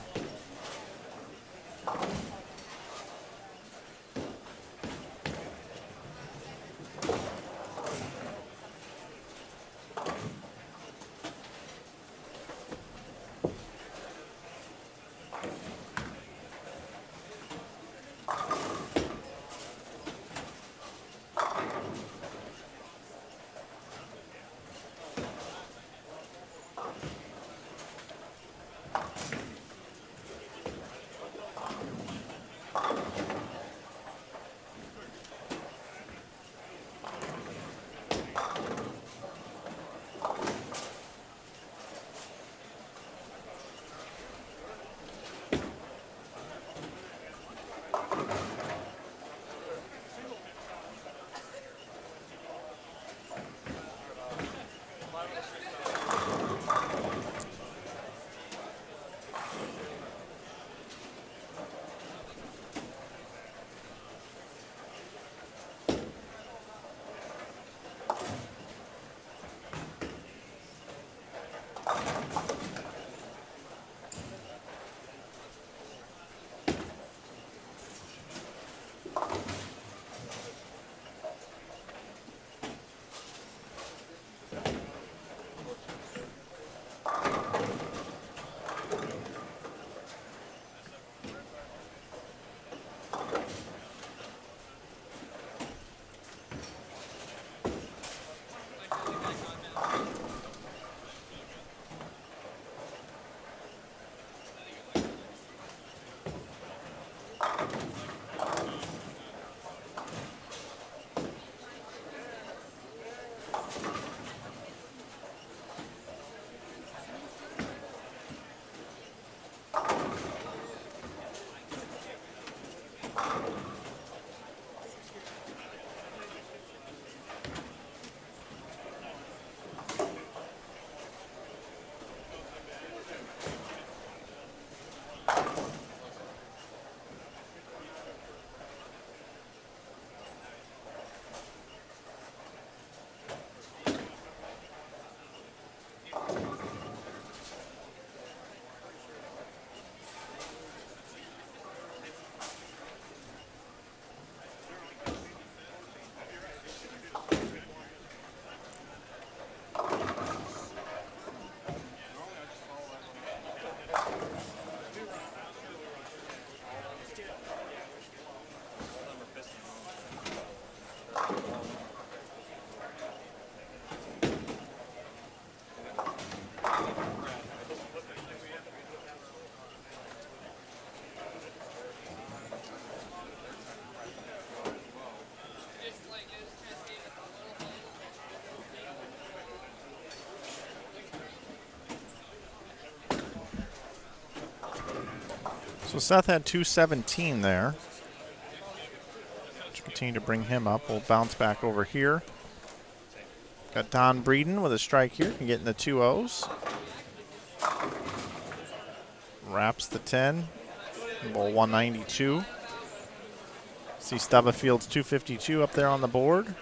So Seth had 217 there. Let's continue to bring him up. We'll bounce back over here. Got Don Breeden with a strike here. Can get in the 2-0s. Wraps the 10. Bowl 192. See Stubbafield's 252 up there on the board.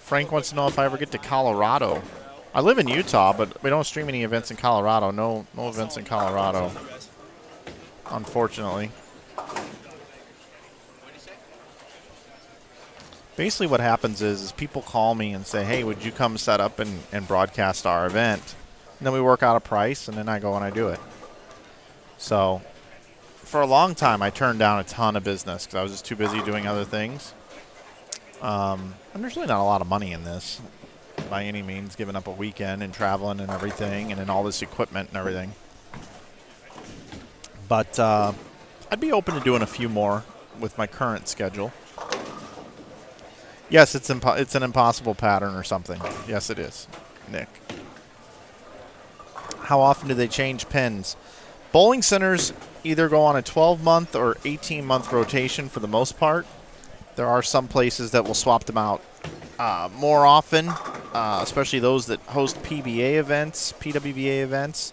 Frank wants to know if I ever get to Colorado. I live in Utah, but we don't stream any events in Colorado. No events in Colorado, unfortunately. Basically what happens is people call me and say, hey, would you come set up and broadcast our event? And then we work out a price, and then I go and I do it. So for a long time, I turned down a ton of business because I was just too busy doing other things. And there's really not a lot of money in this by any means, giving up a weekend and traveling and everything and then all this equipment and everything. But I'd be open to doing a few more with my current schedule. Yes, it's an impossible pattern or something. Yes, it is, Nick. How often do they change pins? Bowling centers either go on a 12-month or 18-month rotation for the most part. There are some places that will swap them out more often, especially those that host PBA events, PWBA events,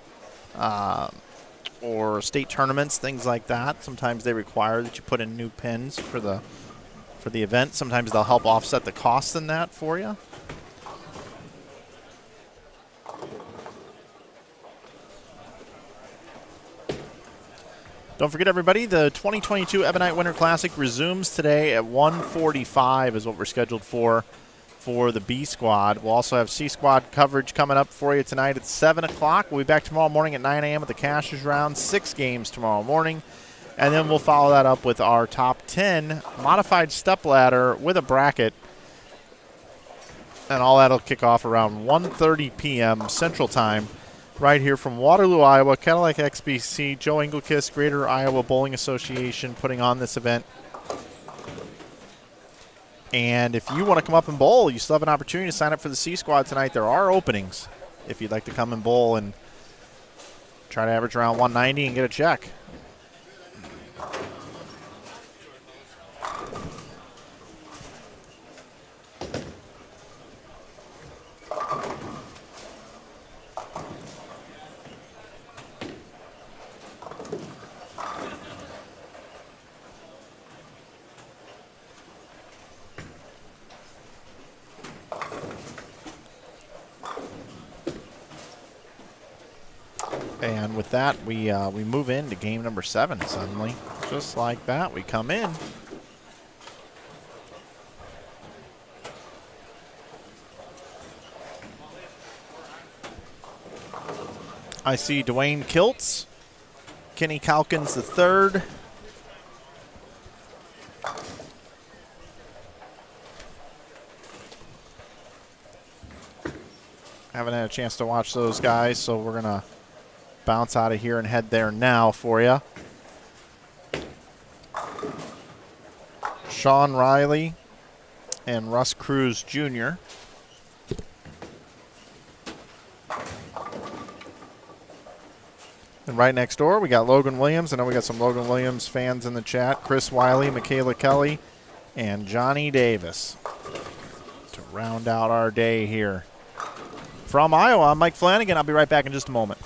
or state tournaments, things like that. Sometimes they require that you put in new pins for the event. Sometimes they'll help offset the cost in that for you. Don't forget, everybody, the 2022 Ebonite Winter Classic resumes today at 1:45 is what we're scheduled for the B Squad. We'll also have C Squad coverage coming up for you tonight at 7 o'clock. We'll be back tomorrow morning at 9 a.m. at the Cashers Round. 6 games tomorrow morning. And then we'll follow that up with our top 10 modified stepladder with a bracket. And all that will kick off around 1:30 p.m. Central Time. Right here from Waterloo, Iowa, Cadillac XBC, Joe Engelkist, Greater Iowa Bowling Association putting on this event. And if you want to come up and bowl, you still have an opportunity to sign up for the C Squad tonight. There are openings if you'd like to come and bowl and try to average around 190 and get a check. And with that, we move into game number 7 suddenly. Just like that, we come in. I see Dwayne Kiltz, Kenny Calkins III. Haven't had a chance to watch those guys, so we're going to bounce out of here and head there now for you. Sean Riley and Russ Cruz Jr. And right next door, we got Logan Williams. I know we got some Logan Williams fans in the chat. Chris Wiley, Michaela Kelly, and Johnny Davis to round out our day here. From Iowa, I'm Mike Flanagan. I'll be right back in just a moment.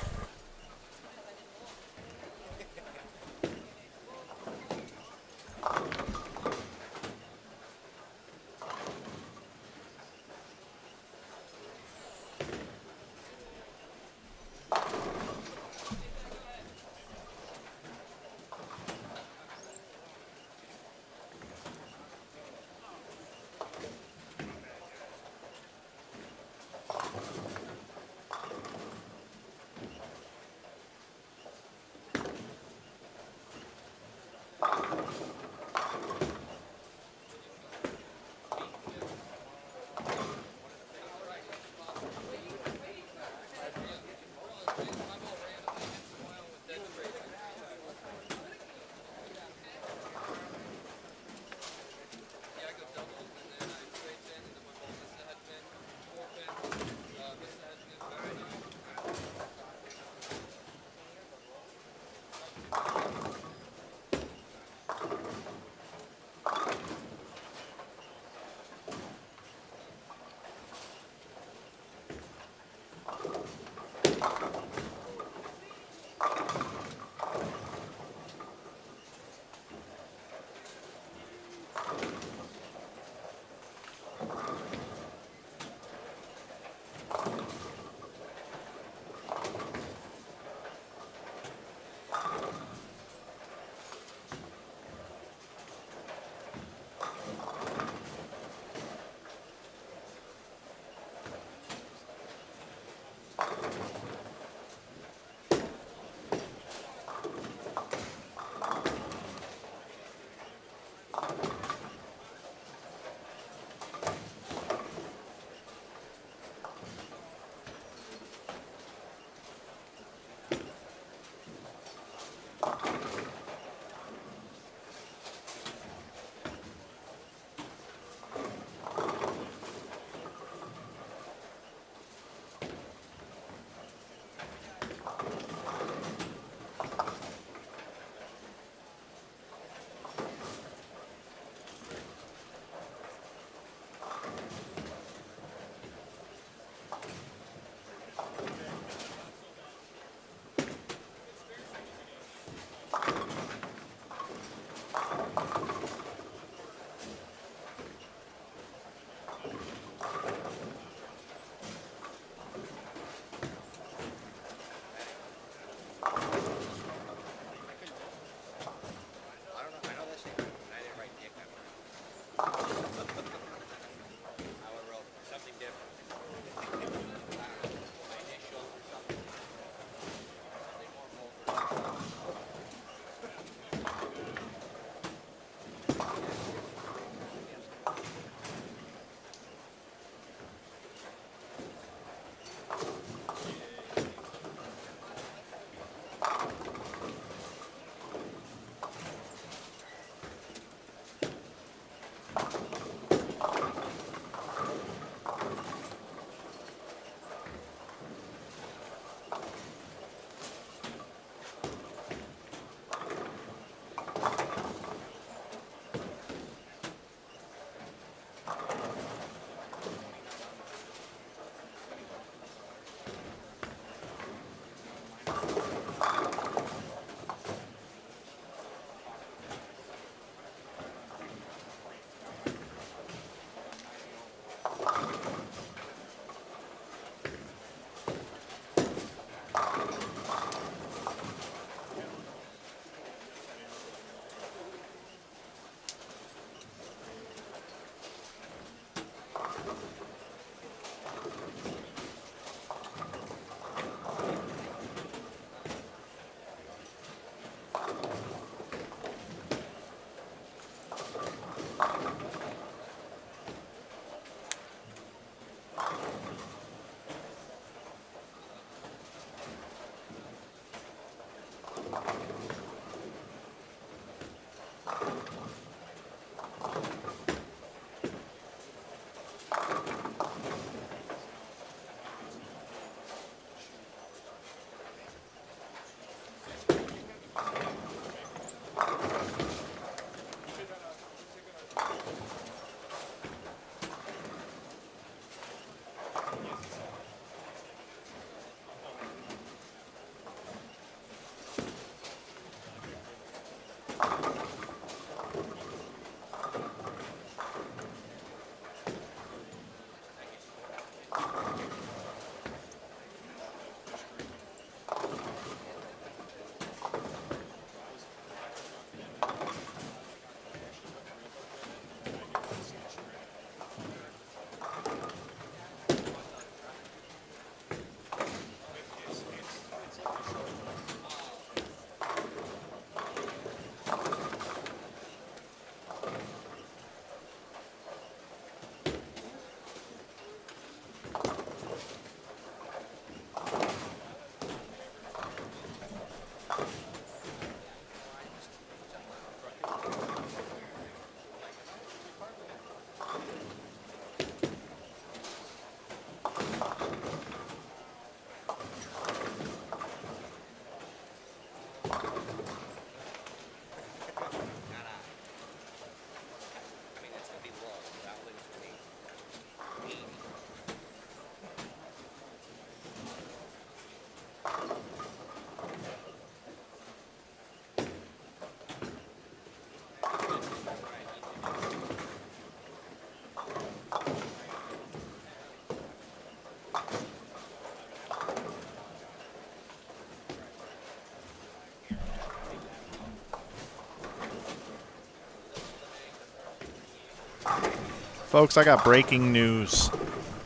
Folks, I got breaking news.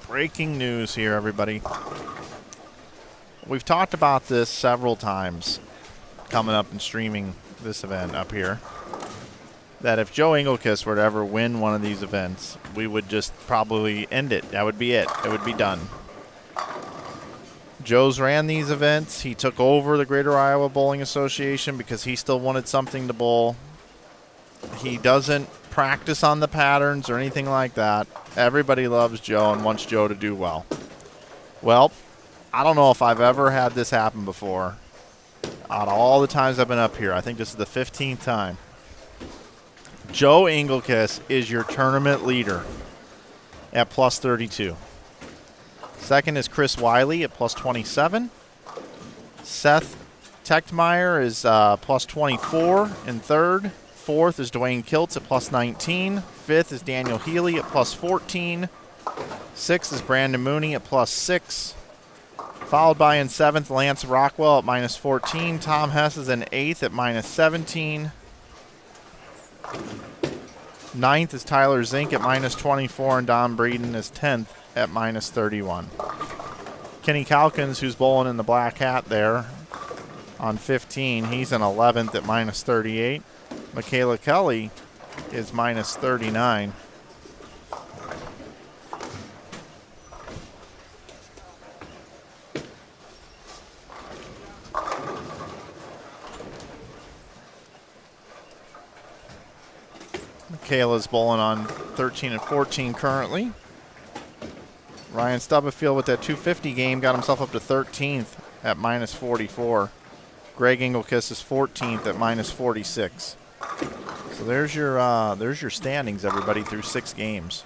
Breaking news here, everybody. We've talked about this several times coming up and streaming this event up here. That if Joe Engelkiss were to ever win one of these events, we would just probably end it. That would be it. It would be done. Joe's ran these events. He took over the Greater Iowa Bowling Association because he still wanted something to bowl. He doesn't practice on the patterns or anything like that. Everybody loves Joe and wants Joe to do well. Well, I don't know if I've ever had this happen before. Out of all the times I've been up here, I think this is the 15th time. Joe Engelkiss is your tournament leader at plus 32. Second is Chris Wiley at plus 27. Seth Techtmeyer is plus 24 in third. Fourth is Dwayne Kiltz at plus 19. Fifth is Daniel Healy at plus 14. Sixth is Brandon Mooney at plus 6. Followed by in seventh, Lance Rockwell at minus 14. Tom Hess is in eighth at minus 17. Ninth is Tyler Zink at minus 24, and Don Breeden is 10th at minus 31. Kenny Calkins, who's bowling in the black hat there on 15, he's in 11th at minus 38. Michaela Kelly is minus 39. Michaela's bowling on 13 and 14 currently. Ryan Stubblefield with that 250 game got himself up to 13th at minus 44. Greg Engelkiss is 14th at minus 46. So there's your standings, everybody, through 6 games.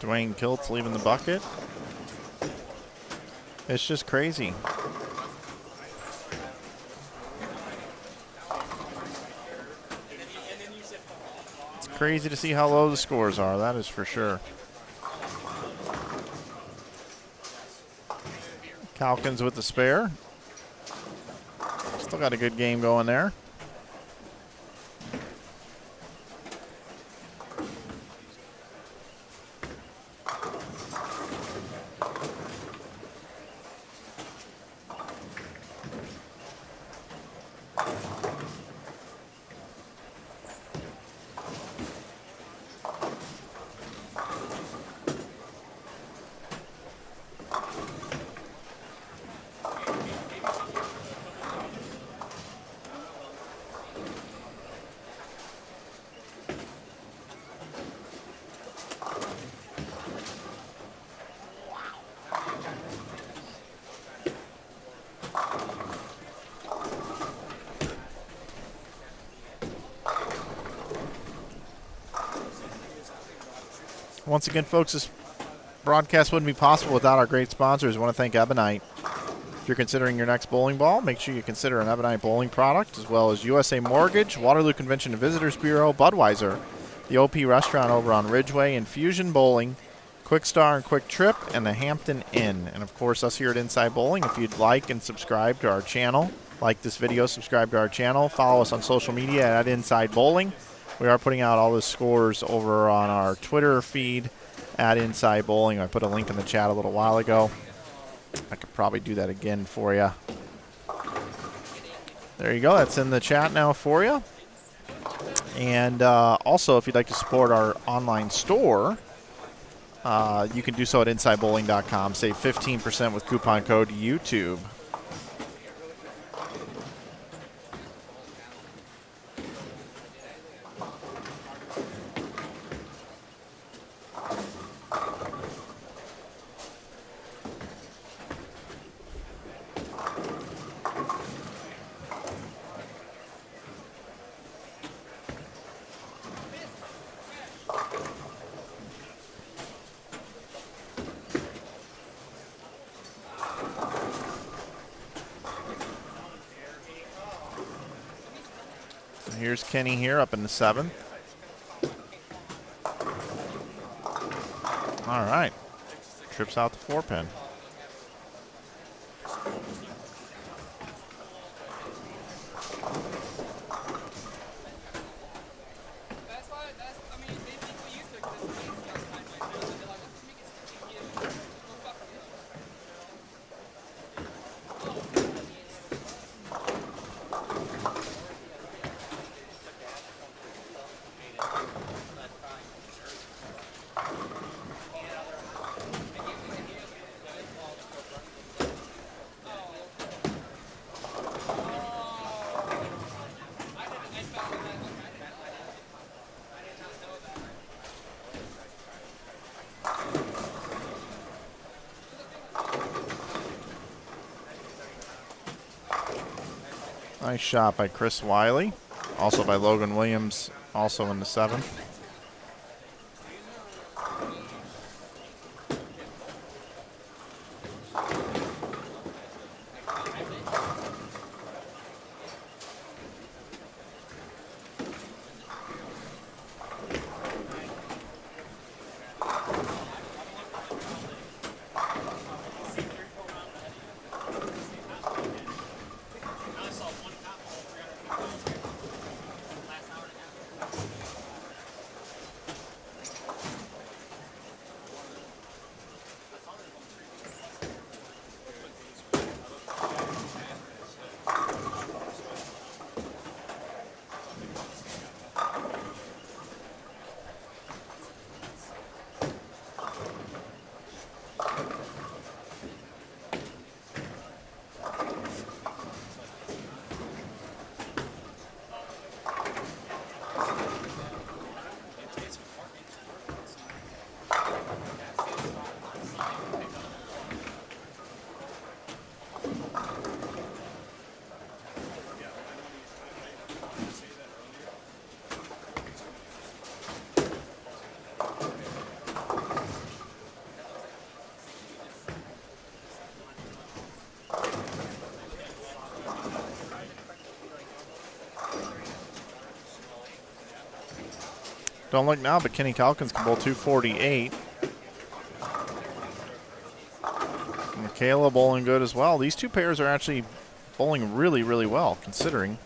Dwayne Kilt's leaving the bucket. It's just crazy. It's crazy to see how low the scores are, that is for sure. Calkins with the spare. Still got a good game going there. Once again, folks, this broadcast wouldn't be possible without our great sponsors. I want to thank Ebonite. If you're considering your next bowling ball, make sure you consider an Ebonite bowling product, as well as USA Mortgage, Waterloo Convention and Visitors Bureau, Budweiser, the OP Restaurant over on Ridgeway, Infusion Bowling, Kwik Star and Kwik Trip, and the Hampton Inn. And, of course, us here at Inside Bowling. If you'd like and subscribe to our channel, like this video, subscribe to our channel, follow us on social media at Inside Bowling. We are putting out all the scores over on our Twitter feed at Inside Bowling. I put a link in the chat a little while ago. I could probably do that again for you. There you go. That's in the chat now for you. And also, if you'd like to support our online store, you can do so at InsideBowling.com. Save 15% with coupon code YouTube. Here's Kenny here up in the 7th. All right. Trips out the 4-pin. Nice shot by Chris Wiley. Also by Logan Williams, also in the 7th. Don't look now, but Kenny Calkins can bowl 248. Michaela bowling good as well. These two pairs are actually bowling really, really well, considering.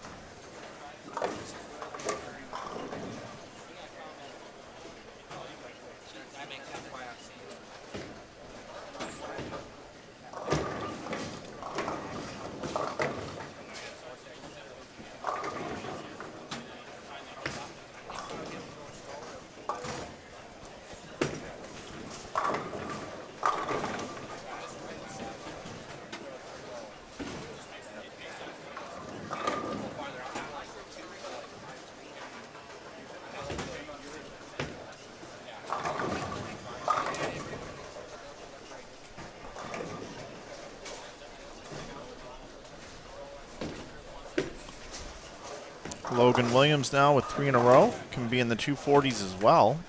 Logan Williams now with 3 in a row. Can be in the 240s as well.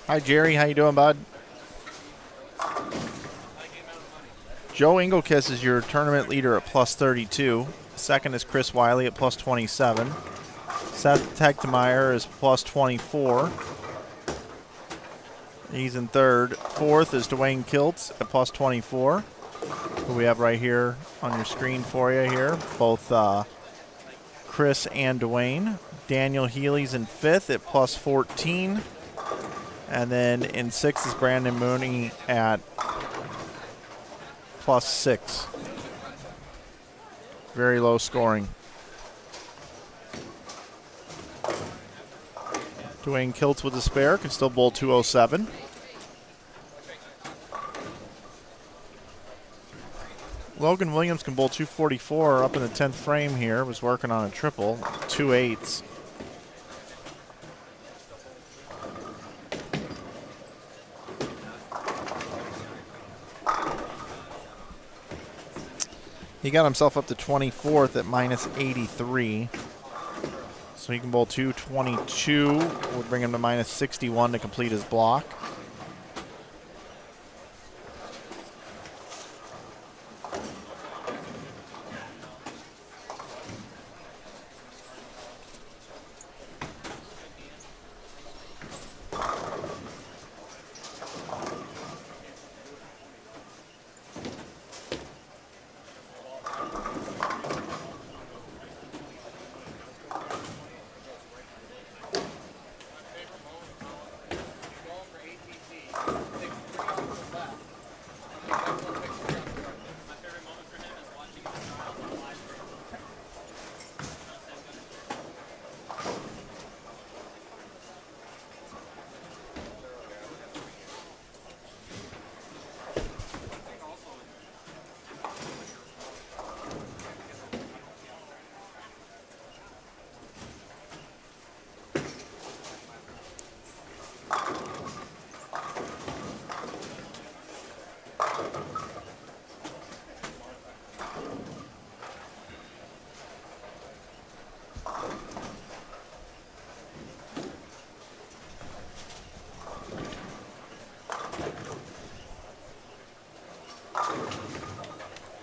Hi, Jerry. How you doing, bud? Joe Engelkiss is your tournament leader at plus 32. Second is Chris Wiley at plus 27. Seth Tegmeyer is plus 24. He's in third. Fourth is Dwayne Kiltz at plus 24, who we have right here on your screen for you here. Both Chris and Dwayne. Daniel Healy's in fifth at plus 14. And then in sixth is Brandon Mooney at plus 6. Very low scoring. Dwayne Kiltz with a spare can still bowl 207. Logan Williams can bowl 244 up in the 10th frame here. Was working on a triple, 2/8. He got himself up to 24th at minus 83. So he can bowl 222. Would bring him to minus 61 to complete his block.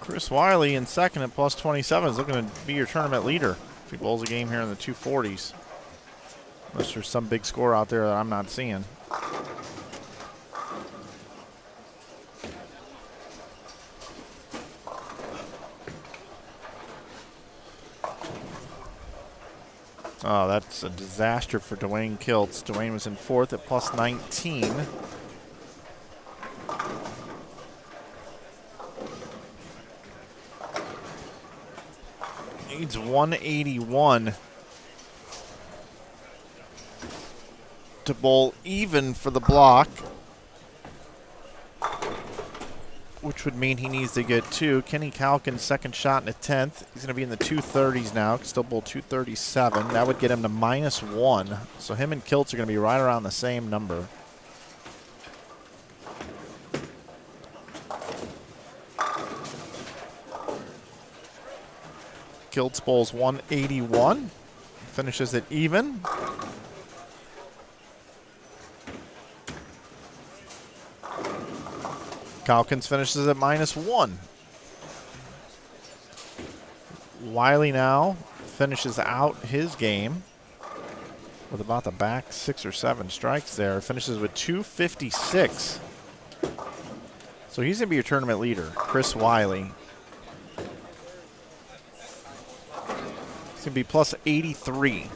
Chris Wiley in second at plus 27 is looking to be your tournament leader if he bowls a game here in the 240s. Unless there's some big score out there that I'm not seeing. Oh, that's a disaster for Dwayne Kiltz. Dwayne was in fourth at plus 19. Needs 181 to bowl even for the block, which would mean he needs to get 2. Kenny Calkin's second shot in the 10th. He's going to be in the 230s now. Can still bowl 237. That would get him to -1. So him and Kiltz are going to be right around the same number. Kiltz bowls 181. Finishes it even. Calkins finishes at -1. Wiley now finishes out his game with about the back 6 or 7 strikes there. Finishes with 256. So he's going to be your tournament leader, Chris Wiley. He's going to be plus 83.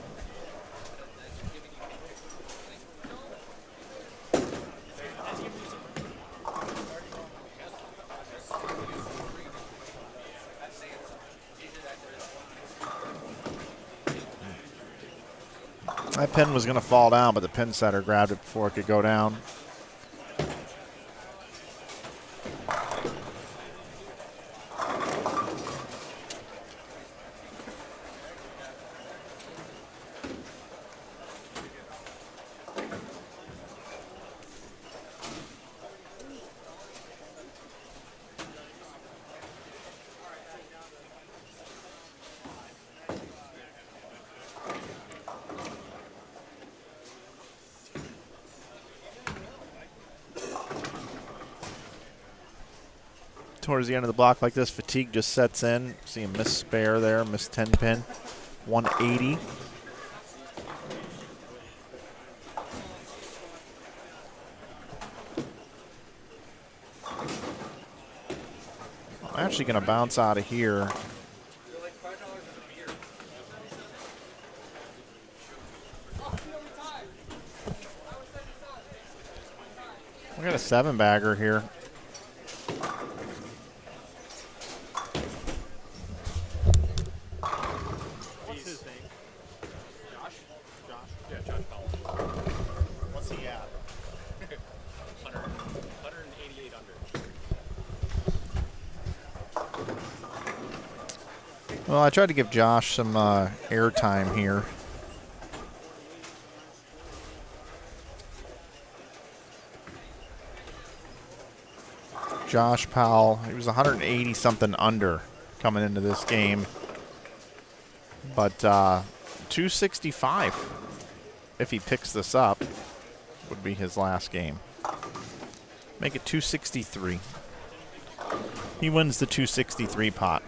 That pin was going to fall down, but the pin setter grabbed it before it could go down. Towards the end of the block like this, fatigue just sets in. See a miss spare there, miss 10 pin, 180. I'm actually going to bounce out of here. We got a 7-bagger here. Well, I tried to give Josh some airtime here. Josh Powell, he was 180-something under coming into this game. But 265, if he picks this up, would be his last game. Make it 263. He wins the 263 pot.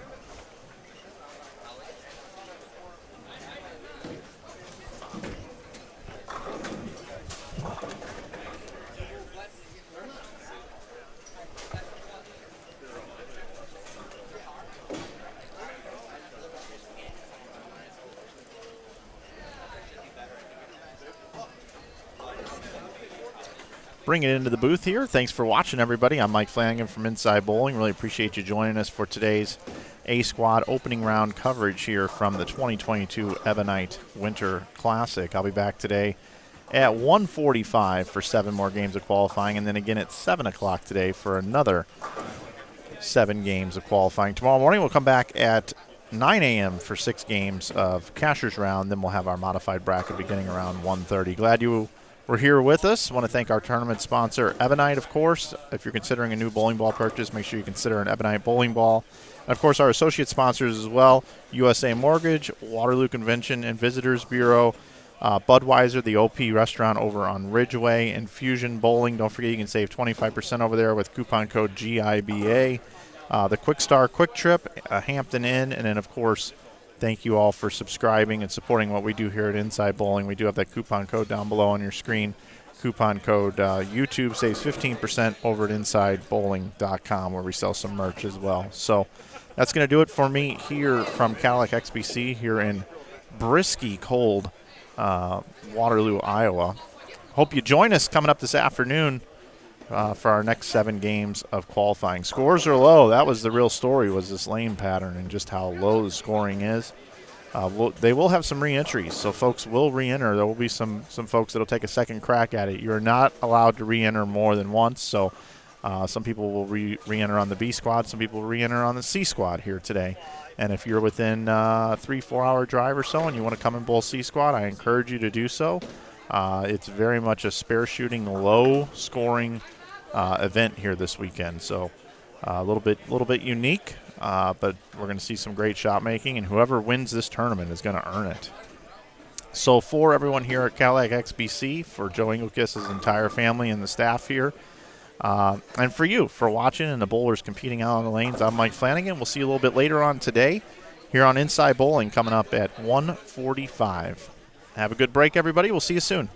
Bring it into the booth here. Thanks for watching, everybody. I'm Mike Flanagan from Inside Bowling. Really appreciate you joining us for today's A-Squad opening round coverage here from the 2022 Ebonite Winter Classic. I'll be back today at 1:45 for 7 more games of qualifying, and then again at 7 o'clock today for another 7 games of qualifying. Tomorrow morning we'll come back at 9 a.m. for 6 games of Cashier's Round. Then we'll have our modified bracket beginning around 1:30. Glad you were here with us. I want to thank our tournament sponsor, Ebonite, of course. If you're considering a new bowling ball purchase, make sure you consider an Ebonite bowling ball. And, of course, our associate sponsors as well, USA Mortgage, Waterloo Convention and Visitors Bureau, Budweiser, the OP restaurant over on Ridgeway, Infusion Bowling. Don't forget you can save 25% over there with coupon code GIBA. the Kwik Star Quick Trip, Hampton Inn, and then, of course, thank you all for subscribing and supporting what we do here at Inside Bowling. We do have that coupon code down below on your screen. Coupon code YouTube saves 15% over at InsideBowling.com, where we sell some merch as well. So that's going to do it for me here from Cadillac XBC here in brisky cold Waterloo, Iowa. Hope you join us coming up this afternoon for our next 7 games of qualifying. Scores are low. That was the real story, was this lane pattern and just how low the scoring is. They will have some re-entries, so folks will re-enter. There will be some folks that will take a second crack at it. You're not allowed to re-enter more than once, so some people will re-enter on the B squad. Some people will re-enter on the C squad here today. And if you're within 3-4 hour drive or so and you want to come and bowl C squad, I encourage you to do so. It's very much a spare shooting, low scoring event here this weekend. So a little bit unique, but we're going to see some great shot making, and whoever wins this tournament is going to earn it. So for everyone here at Cadillac XBC, for Joe Engelkis' entire family and the staff here, and for you for watching and the bowlers competing out on the lanes, I'm Mike Flanagan. We'll see you a little bit later on today here on Inside Bowling, coming up at 1:45. Have a good break, everybody. We'll see you soon.